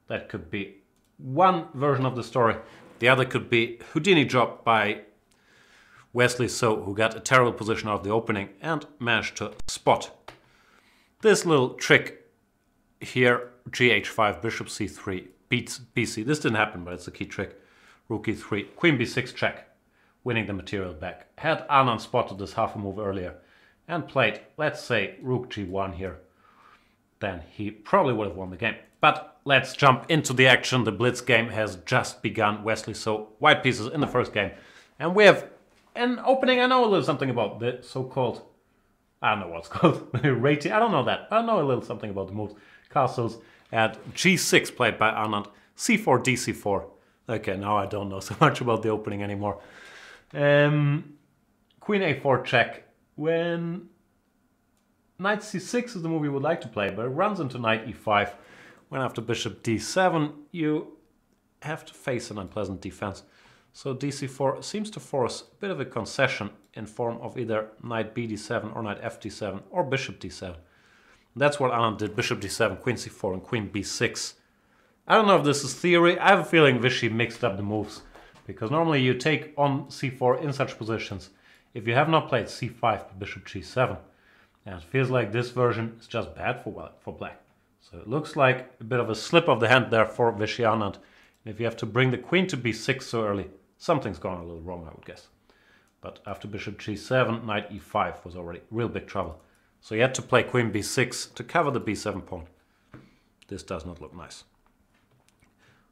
That could be one version of the story. The other could be Houdini job by Wesley, So, who got a terrible position out of the opening and managed to spot this little trick here. Gh5, bishop c3, beats bc. This didn't happen, but it's a key trick. Rook e3, queen b6 check, winning the material back. Had Anand spotted this half a move earlier and played, let's say, rook g1 here, then he probably would have won the game. But let's jump into the action. The Blitz game has just begun. Wesley, So, white pieces in the first game. And we have an opening I know a little something about, the so-called, I don't know what's called, rating. I don't know that. I know a little something about the moves. Castles at g6 played by Anand. c4, dc4. Okay, now I don't know so much about the opening anymore. Queen a4 check. When knight c6 is the move you would like to play, but it runs into knight e5. When after bishop d7, you have to face an unpleasant defense. So dc4 seems to force a bit of a concession in form of either knight bd7 or knight fd7 or bishop d7. That's what Anand did, bishop d7, queen c4 and queen b6. I don't know if this is theory. I have a feeling Vishy mixed up the moves, because normally you take on c4 in such positions if you have not played c5 but bishop g7. And it feels like this version is just bad for black. So it looks like a bit of a slip of the hand there for Vishy Anand. And if you have to bring the queen to b6 so early, something's gone a little wrong, I would guess. But after bishop g7, knight e5 was already real big trouble. So you had to play queen b6 to cover the b7 pawn. This does not look nice.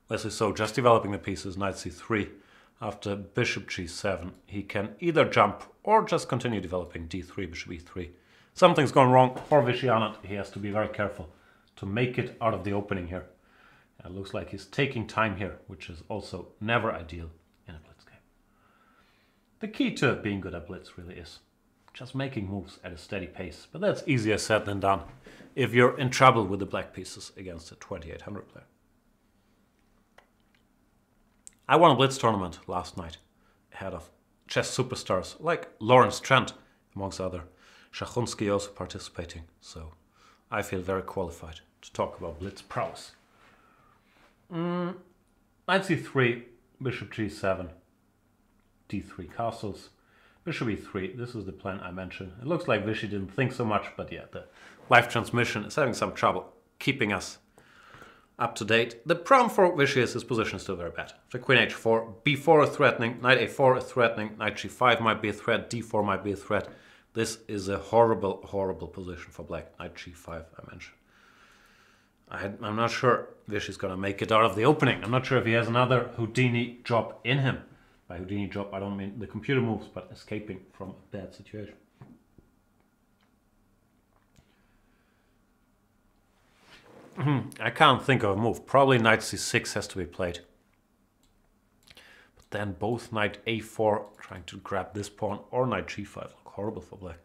Wesley, So, just developing the pieces, knight c3. After bishop g7, he can either jump or just continue developing d3, bishop e3. Something's gone wrong for Vishy Anand. He has to be very careful to make it out of the opening here. It looks like he's taking time here, which is also never ideal in a Blitz game. The key to being good at Blitz really is just making moves at a steady pace. But that's easier said than done if you're in trouble with the black pieces against a 2800 player. I won a Blitz tournament last night ahead of chess superstars like Lawrence Trent, amongst other. Shachunsky also participating, so I feel very qualified to talk about Blitz prowess. Knight c3, bishop g7, d3 castles, bishop e3. This is the plan I mentioned. It looks like Vishy didn't think so much, but yeah, the live transmission is having some trouble keeping us up to date. The problem for Vishy is his position is still very bad. After queen h4, b4 is threatening, knight a4 is threatening, knight g5 might be a threat, d4 might be a threat, This is a horrible, horrible position for black. Knight g5, I mentioned. I'm not sure Vishy's going to make it out of the opening. I'm not sure if he has another Houdini job in him. By Houdini job, I don't mean the computer moves, but escaping from a bad situation. I can't think of a move. Probably knight c6 has to be played. But then both knight a4 trying to grab this pawn or knight g5 look horrible for black.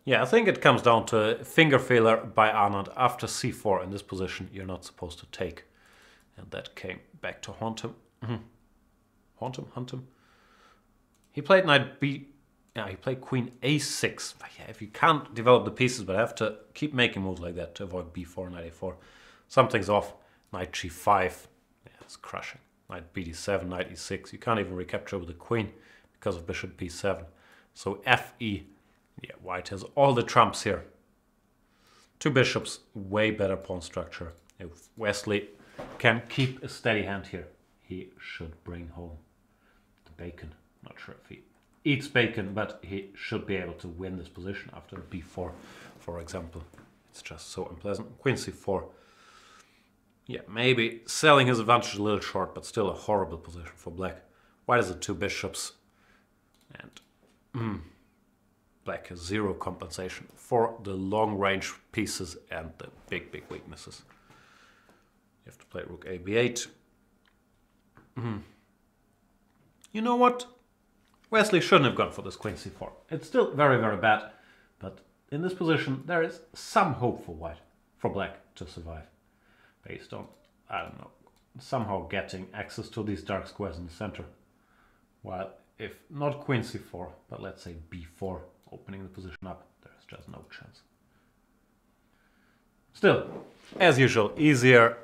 Yeah, I think it comes down to a finger failure by Anand. After c4 in this position, you're not supposed to take. And that came back to haunt him. Hunt him. He played knight b... Yeah, he played queen a6. But yeah, if you can't develop the pieces, but have to keep making moves like that to avoid b4, knight a4. Something's off. Knight g5. Yeah, it's crushing. Knight bd7, knight e6. You can't even recapture with the queen because of bishop b7. So fe... Yeah, white has all the trumps here. Two bishops, way better pawn structure. If Wesley can keep a steady hand here, he should bring home the bacon. Not sure if he eats bacon, but he should be able to win this position after b4, for example. It's just so unpleasant. Queen c4. Yeah, maybe selling his advantage a little short, but still a horrible position for black. White has the two bishops, and black has zero compensation for the long-range pieces and the big, big weaknesses. You have to play rook a b8. You know what? Wesley shouldn't have gone for this queen c4. It's still very, very bad, but in this position there is some hope for white, for black to survive, based on, I don't know, somehow getting access to these dark squares in the center. While if not queen c4, but let's say b4, opening the position up, there's just no chance. Still, as usual, easier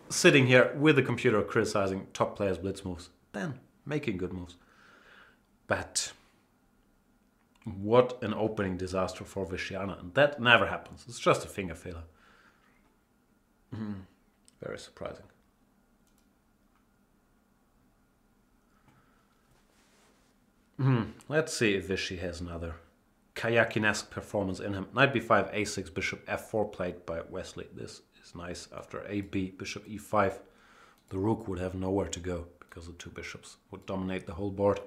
sitting here with the computer criticizing top players' blitz moves than making good moves. But what an opening disaster for Vishy, and that never happens. It's just a finger failure. Very surprising. Let's see if Vishy has another Kayakin-esque performance in him. Knight b5, a6, bishop f4 played by Wesley. This is nice. After ab, bishop e5, the rook would have nowhere to go because the two bishops would dominate the whole board.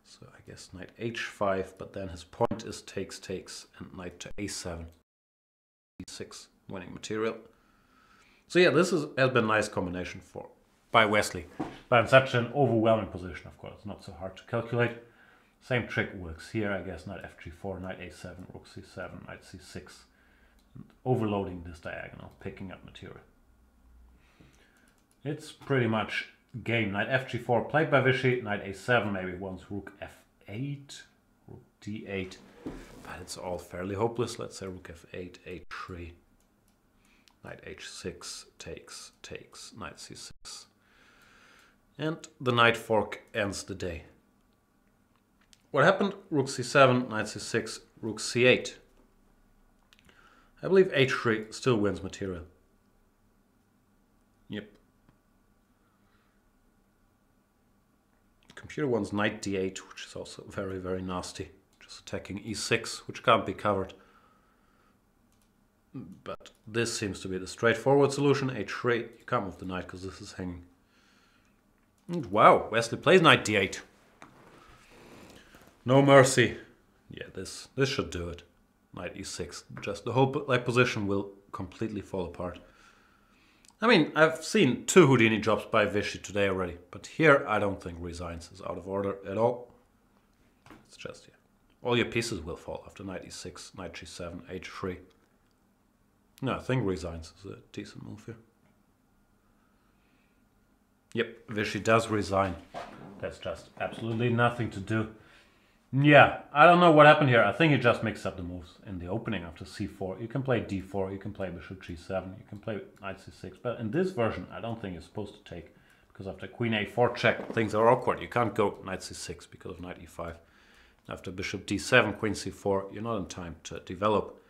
So I guess knight h5, but then his point is takes, and knight to a7, e6, winning material. So yeah, this has been a nice combination by Wesley. But in such an overwhelming position, of course, it's not so hard to calculate. Same trick works here, I guess. Knight fg4, knight a7, rook c7, knight c6. And overloading this diagonal, picking up material. It's pretty much game. Knight fg4 played by Vishy, knight a7, maybe once rook f8, rook d8. But it's all fairly hopeless. Let's say rook f8, h3, knight h6, takes, knight c6. And the knight fork ends the day. What happened? Rook c7, knight c6, rook c8. I believe h3 still wins material. Yep. The computer wants knight d8, which is also very, very nasty. Just attacking e6, which can't be covered. But this seems to be the straightforward solution. h3, you can't move the knight because this is hanging. And wow, Wesley plays knight d8. No mercy. Yeah, this should do it. Knight e6. Just the whole position will completely fall apart. I mean, I've seen two Houdini jobs by Vishy today already, but here I don't think resigns is out of order at all. It's just, yeah, all your pieces will fall after knight e6, knight g7, h3. No, I think resigns is a decent move here. Yep, Vishy does resign. That's just absolutely nothing to do. Yeah, I don't know what happened here. I think he just mixed up the moves in the opening after c4. You can play d4, you can play bishop g7, you can play knight c6. But in this version, I don't think you're supposed to take. Because after queen a4 check, things are awkward. You can't go knight c6 because of knight e5. After bishop d7, queen c4, you're not in time to develop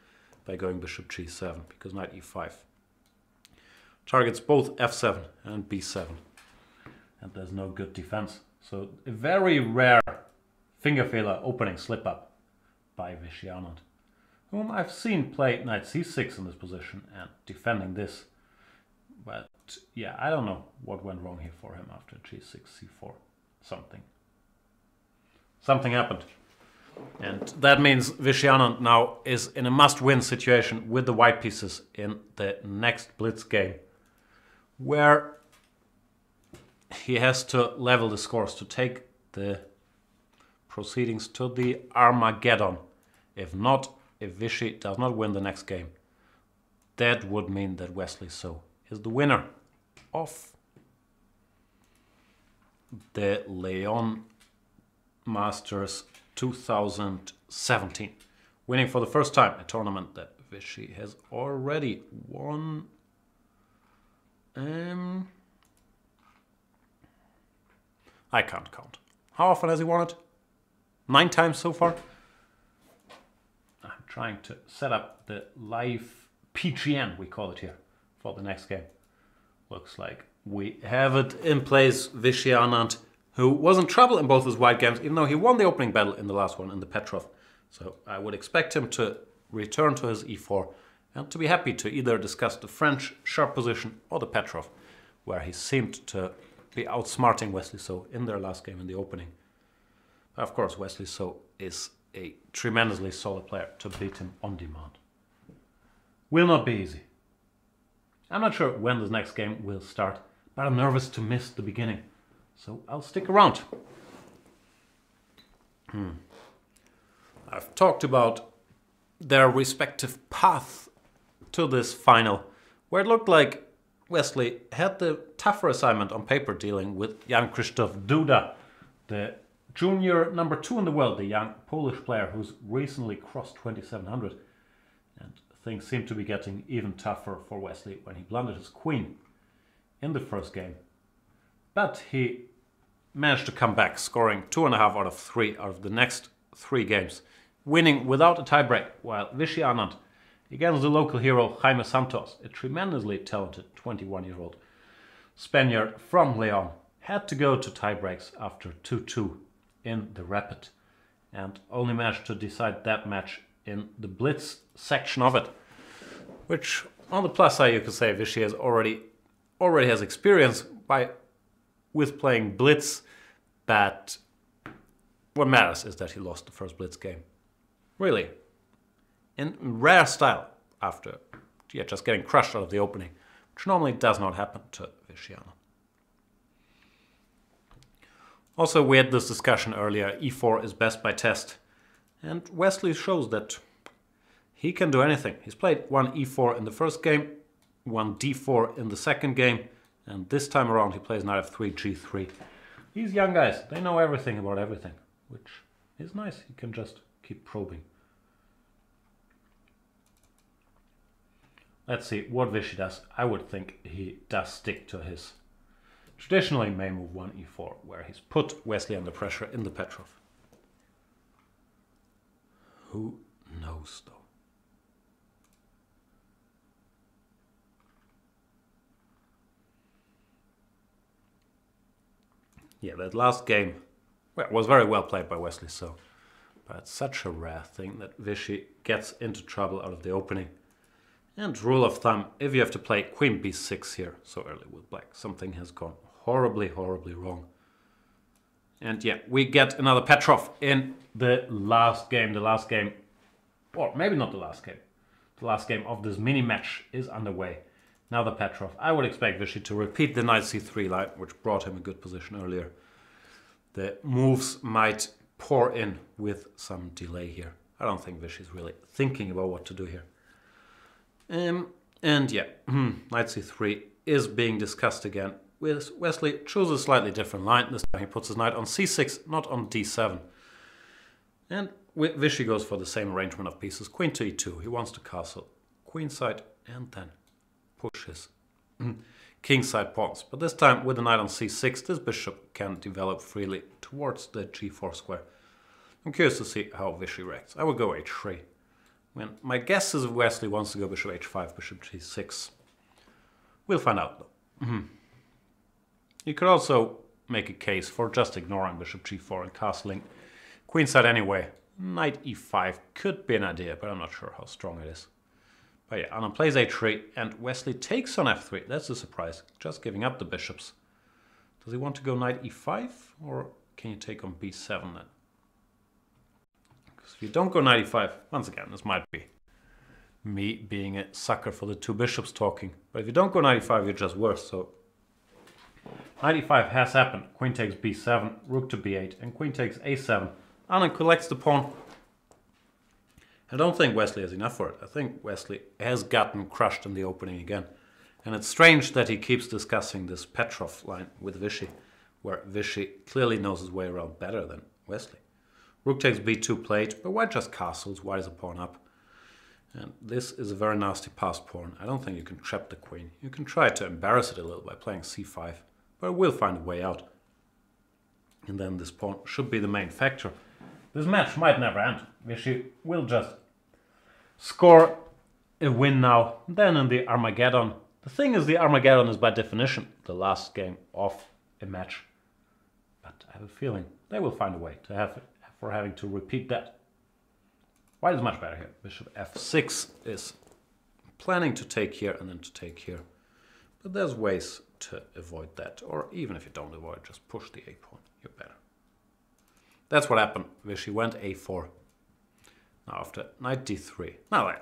by going bishop g7 because knight e5 targets both f7 and b7. And there's no good defense. So a very rare finger failure opening slip up by Vishy Anand, whom I've seen play knight c6 in this position and defending this. But yeah, I don't know what went wrong here for him after g6, c4. Something happened. And that means Vishy Anand now is in a must-win situation with the white pieces in the next Blitz game, where he has to level the scores to take the proceedings to the Armageddon. If Vishy does not win the next game, that would mean that Wesley So is the winner of the Leon Masters 2017, winning for the first time a tournament that Vishy has already won. I can't count. How often has he won it? 9 times so far? I'm trying to set up the live PGN, we call it here, for the next game. Looks like we have it in place. Vishy Anand, who was in trouble in both his white games, even though he won the opening battle in the last one in the Petrov. So I would expect him to return to his e4 and to be happy to either discuss the French sharp position or the Petrov, where he seemed to be outsmarting Wesley So in their last game in the opening. Of course, Wesley So is a tremendously solid player to beat him on demand. Will not be easy. I'm not sure when this next game will start, but I'm nervous to miss the beginning. So I'll stick around. I've talked about their respective path to this final, where it looked like Wesley had the tougher assignment on paper dealing with Jan Krzysztof Duda, the junior number 2 in the world, the young Polish player who's recently crossed 2700. And things seem to be getting even tougher for Wesley when he blundered his queen in the first game. But he managed to come back, scoring 2.5 out of 3 out of the next 3 games, winning without a tiebreak, while Vishy Anand, against the local hero Jaime Santos, a tremendously talented 21-year-old Spaniard from Leon, had to go to tiebreaks after 2-2 in the Rapid, and only managed to decide that match in the Blitz section of it, which on the plus side you could say Vishy has already has experience with playing Blitz, but what matters is that he lost the first Blitz game. Really, in rare style after just getting crushed out of the opening, which normally does not happen to Vishy Anand. Also, we had this discussion earlier, e4 is best by test, and Wesley shows that he can do anything. He's played one e4 in the first game, one d4 in the second game, and this time around he plays knight f3, g3. These young guys, they know everything about everything, which is nice. He can just keep probing. Let's see what Vishy does. I would think he does stick to his traditionally may move 1 e4, where he's put Wesley under pressure in the Petrov. Who knows, though? Yeah, that last game was very well played by Wesley So, but it's such a rare thing that Vishy gets into trouble out of the opening. And rule of thumb, if you have to play queen b6 here so early with black, something has gone horribly, horribly wrong. And yeah, we get another Petrov in the last game, or maybe not the last game. The last game of this mini match is underway. Now the Petrov. I would expect Vishy to repeat the knight c3 line, which brought him a good position earlier. The moves might pour in with some delay here. I don't think Vishy's really thinking about what to do here. And yeah, knight c3 is being discussed again. Wesley chooses a slightly different line. This time he puts his knight on c6, not on d7. And Vishy goes for the same arrangement of pieces. Queen to e2. He wants to castle queenside and then push his kingside pawns. But this time with the knight on c6, this bishop can develop freely towards the g4 square. I'm curious to see how Vishy reacts. I would go h3. My guess is if Wesley wants to go bishop h5, bishop g6. We'll find out though. You could also make a case for just ignoring bishop g4 and castling queenside anyway, Knight e5 could be an idea, but I'm not sure how strong it is. But yeah, Anand plays a3 and Wesley takes on f3. That's a surprise, just giving up the bishops. Does he want to go knight e5 or can you take on b7 then? Because if you don't go knight e5, once again, this might be me being a sucker for the two bishops talking. But if you don't go knight e5, you're just worse. So knight e5 has happened. Queen takes b7, rook to b8, and queen takes a7. Anand collects the pawn. I don't think Wesley has enough for it. I think Wesley has gotten crushed in the opening again. And it's strange that he keeps discussing this Petrov line with Vishy, where Vishy clearly knows his way around better than Wesley. Rook takes b2 played, but white just castles, white is a pawn up. And this is a very nasty passed pawn. I don't think you can trap the queen. You can try to embarrass it a little by playing c5, but it will find a way out. And then this pawn should be the main factor. This match might never end. Vishy will just score a win now, then in the Armageddon. The thing is, the Armageddon is by definition the last game of a match. But I have a feeling they will find a way to having to repeat that. White is much better here. Bishop f6 is planning to take here and then to take here. But there's ways to avoid that. Or even if you don't avoid, just push the a pawn. You're better. That's what happened. Vishy went a4. Now after knight d3. Now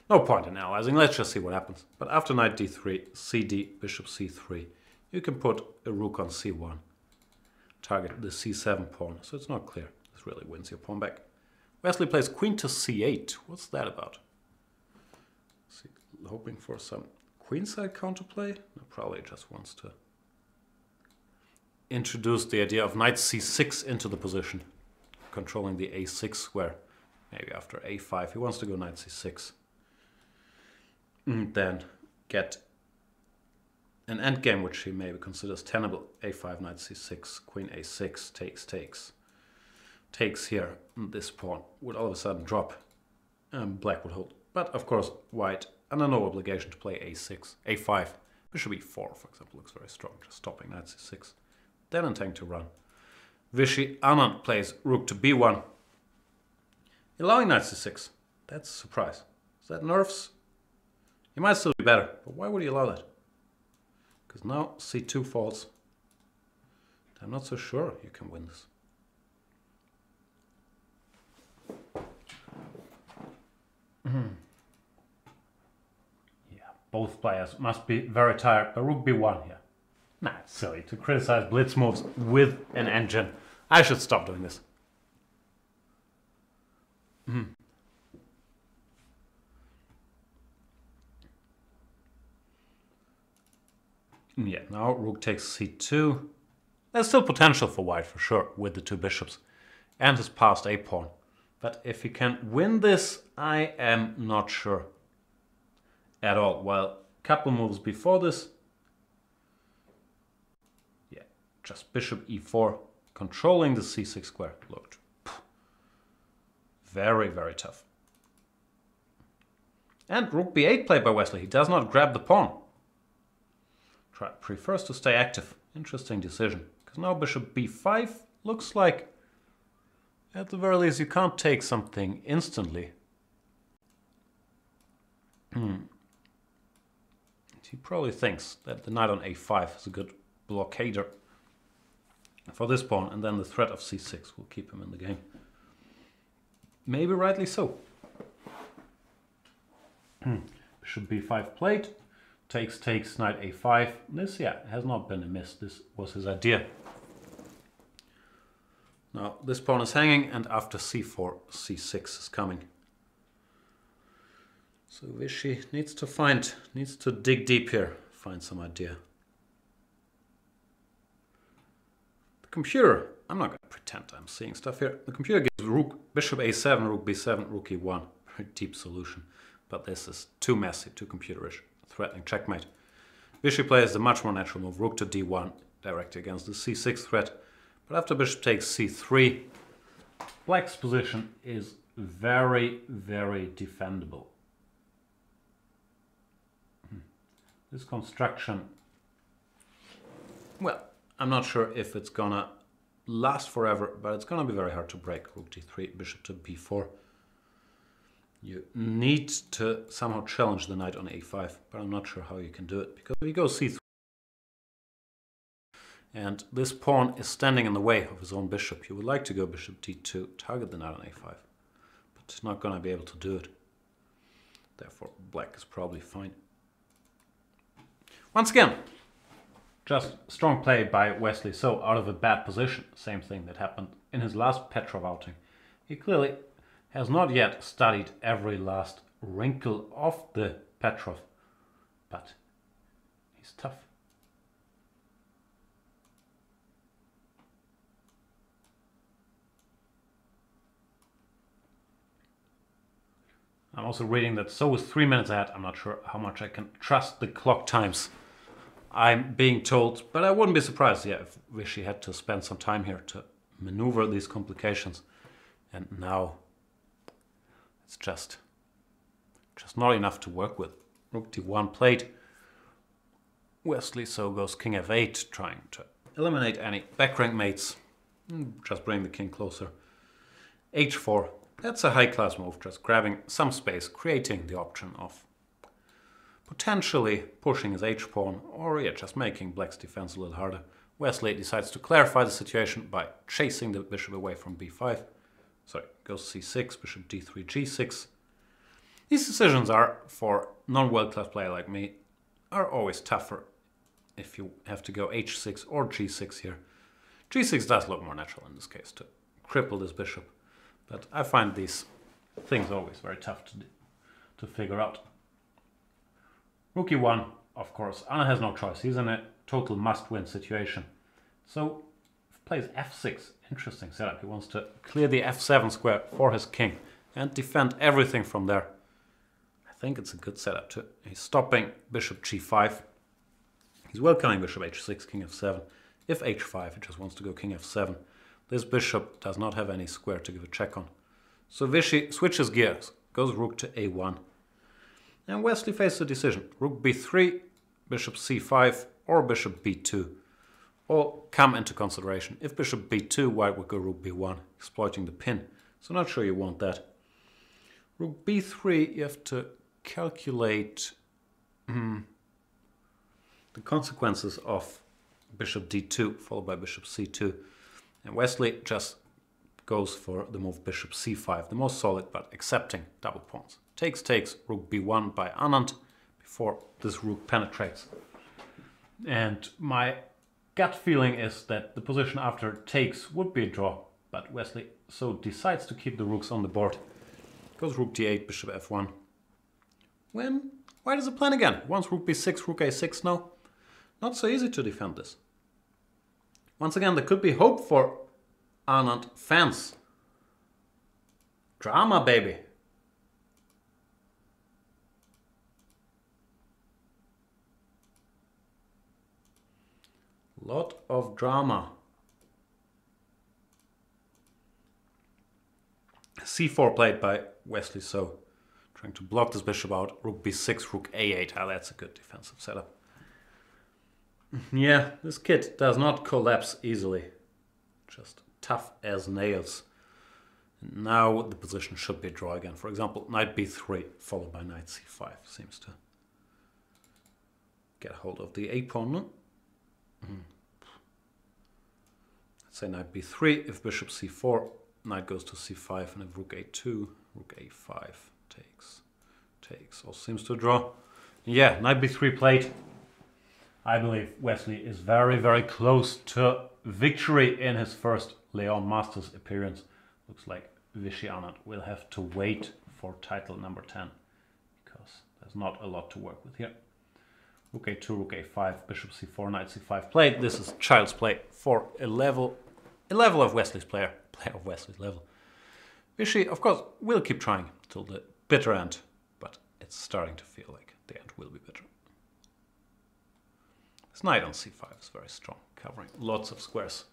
no point in analyzing. Let's just see what happens. But after knight d3, cd, bishop c3, you can put a rook on c1. Target the c7 pawn. So it's not clear. This really wins your pawn back. Wesley plays queen to c8. What's that about? Is he hoping for some queenside counterplay? No, probably just wants to introduce the idea of knight c6 into the position, controlling the a6 square. Maybe after a5, he wants to go knight c6. And then get an endgame which he maybe considers tenable. a5, knight c6, queen a6, takes here. This pawn would all of a sudden drop and black would hold. But of course white under no obligation to play a6, a5, bishop e4 for example looks very strong, just stopping knight c6. Then intending to run. Vishy Anand plays rook to b1, allowing knight c6. That's a surprise. Is that nerves? He might still be better, but why would he allow that? Because now c2 falls. I'm not so sure you can win this. Yeah, both players must be very tired. But rook b1 here. Nah, it's silly to criticize blitz moves with an engine. I should stop doing this. Yeah, now rook takes c2. There's still potential for white for sure with the two bishops and his passed a pawn. But if he can win this, I am not sure at all. Well, couple moves before this. Yeah, just bishop e4, controlling the c6 square. Looked very, very tough. And rook b8 played by Wesley. He does not grab the pawn. Prefers to stay active. Interesting decision. Because now bishop b5 looks like, at the very least, you can't take something instantly. He probably thinks that the knight on a5 is a good blockader for this pawn, and then the threat of c6 will keep him in the game. Maybe rightly so. Bishop b5 played. Takes, knight a5. This, yeah, has not been a miss. This was his idea. Now, this pawn is hanging, and after c4, c6 is coming. So Vishy needs to dig deep here, find some idea. The computer, I'm not going to pretend I'm seeing stuff here. The computer gives bishop a7, rook b7, rook e1. Very deep solution. But this is too messy, too computerish. Threatening checkmate. Vishy plays the much more natural move, rook to d1, directly against the c6 threat. But after bishop takes c3, black's position is very, very defendable. This construction, well, I'm not sure if it's gonna last forever, but it's going to be very hard to break. Rook d3, bishop to b4. You need to somehow challenge the knight on a5, but I'm not sure how you can do it, because if you go c3, and this pawn is standing in the way of his own bishop. You would like to go bishop d2, target the knight on a5, but it's not going to be able to do it. Therefore, black is probably fine. Once again, just strong play by Wesley. So out of a bad position, same thing that happened in his last Petrov outing. He clearly has not yet studied every last wrinkle of the Petrov, but he's tough. I'm also reading that So is 3 minutes ahead. I'm not sure how much I can trust the clock times I'm being told, but I wouldn't be surprised if Vishy had to spend some time here to maneuver these complications. And now it's just not enough to work with. Rook d1 played. Wesley So goes king f8, trying to eliminate any back rank mates. Just bring the king closer. h4. That's a high-class move, just grabbing some space, creating the option of potentially pushing his h-pawn, or just making black's defense a little harder. Wesley decides to clarify the situation by chasing the bishop away from b5. Sorry, goes c6, bishop d3, g6. These decisions are, for non-world-class player like me, are always tougher if you have to go h6 or g6 here. g6 does look more natural in this case, to cripple this bishop. But I find these things always very tough to figure out. Rook e1, of course, Anand has no choice. He's in a total must-win situation. So plays f6. Interesting setup. He wants to clear the f7 square for his king and defend everything from there. I think it's a good setup too. He's stopping bishop g5. He's welcoming bishop h6, king f7. If h5, he just wants to go king f7. This bishop does not have any square to give a check on. So Vishy switches gears, goes rook to a1. And Wesley faces a decision. Rook b3, bishop c5, or bishop b2. All come into consideration. If bishop b2, white would go rook b1, exploiting the pin. So not sure you want that. Rook b3, you have to calculate the consequences of bishop d2, followed by bishop c2. And Wesley just goes for the move bishop c5, the most solid but accepting double pawns. Takes, rook b1 by Anand before this rook penetrates. And my gut feeling is that the position after takes would be a draw, but Wesley So decides to keep the rooks on the board. Goes rook d8, bishop f1. Why does it plan again? Once rook b6, rook a6 now. Not so easy to defend this. Once again, there could be hope for Anand fans. Drama, baby. Lot of drama. c4 played by Wesley So. Trying to block this bishop out. Rook b6, rook a8. Ah, that's a good defensive setup. Yeah, this kid does not collapse easily. Just tough as nails. And now the position should be a draw again. For example, knight b3 followed by knight c5 seems to get hold of the a-pawn. No? Let's say knight b3. If bishop c4, knight goes to c5, and if rook a2, rook a5 takes. Also seems to draw. Yeah, knight b3 played. I believe Wesley is very, very close to victory in his first Leon Masters appearance. Looks like Vishy Anand will have to wait for title number 10 because there's not a lot to work with here. Rook a2, rook a5, bishop c4, knight c5 played. This is child's play for a level of Wesley's player of Wesley's level. Vishy, of course, will keep trying till the bitter end, but it's starting to feel like the end will be bitter. This knight on c5 is very strong, covering lots of squares.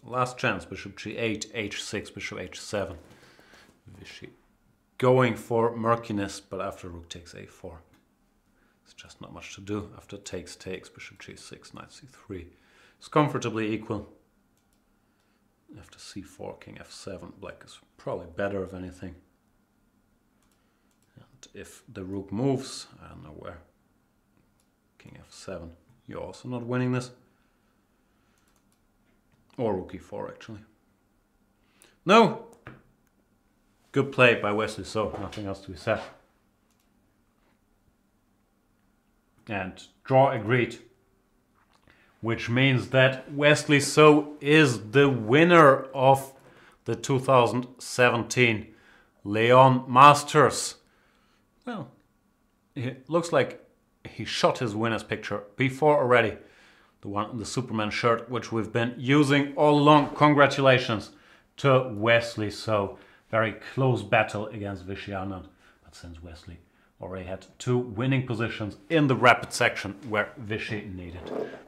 Last chance, bishop g8, h6, bishop h7. Vishy going for murkiness, but after rook takes a4, it's just not much to do. After takes, bishop g6, knight c3, it's comfortably equal. After c4, king f7, black is probably better if anything. And if the rook moves, I don't know where, king f7, you're also not winning this. Or rook e4 actually. No! Good play by Wesley, so nothing else to be said. And draw agreed. Which means that Wesley So is the winner of the 2017 Leon Masters. Well, it looks like he shot his winner's picture before already. The one in the Superman shirt, which we've been using all along. Congratulations to Wesley So. Very close battle against Vishy Anand. But since Wesley already had 2 winning positions in the rapid section where Vishy needed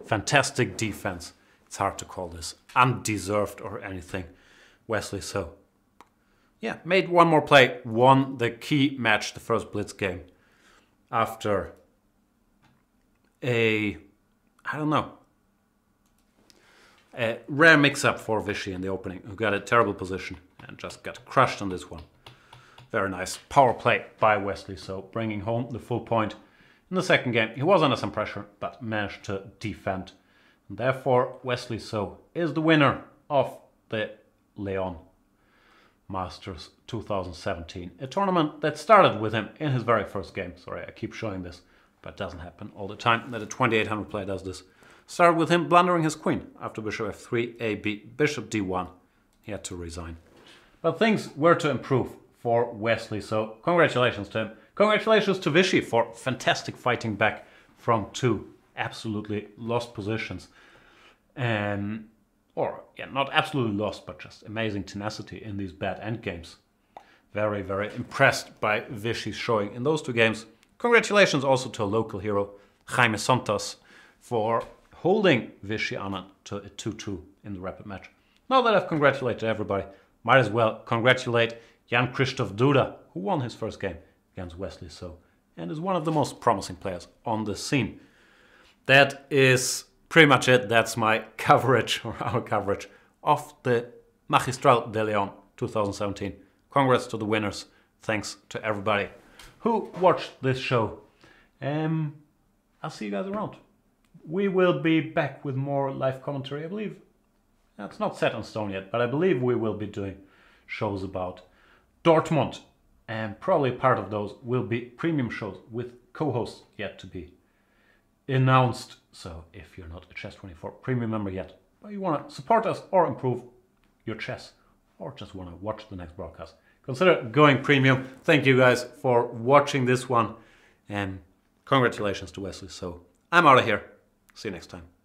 fantastic defense. It's hard to call this undeserved or anything. Wesley So, yeah, made one more play, won the key match, the first Blitz game, after a rare mix-up for Vishy in the opening, who got a terrible position and just got crushed on this one. Very nice power play by Wesley So, bringing home the full point. In the second game, he was under some pressure, but managed to defend. And therefore, Wesley So is the winner of the Leon Masters 2017. A tournament that started with him in his very first game. Sorry, I keep showing this, but it doesn't happen all the time that a 2800 player does this. Started with him blundering his queen after bishop f3, ab, bishop d1. He had to resign. But things were to improve for Wesley So. Congratulations to him. Congratulations to Vishy for fantastic fighting back from 2 absolutely lost positions. Not absolutely lost, but just amazing tenacity in these bad endgames. Very, very impressed by Vishy's showing in those 2 games. Congratulations also to a local hero, Jaime Santos, for holding Vishy Anand to a 2-2 in the rapid match. Now that I've congratulated everybody, might as well congratulate Jan Krzysztof Duda, who won his first game against Wesley So, and is one of the most promising players on the scene. That is pretty much it. That's my coverage, or our coverage, of the Magistral de Leon 2017. Congrats to the winners. Thanks to everybody who watched this show. I'll see you guys around. We will be back with more live commentary, I believe. It's not set in stone yet, but I believe we will be doing shows about Dortmund. And probably part of those will be premium shows with co-hosts yet to be announced. So if you're not a Chess24 premium member yet, but you want to support us or improve your chess, or just want to watch the next broadcast, consider going premium. Thank you guys for watching this one, and congratulations to Wesley So. I'm out of here. See you next time.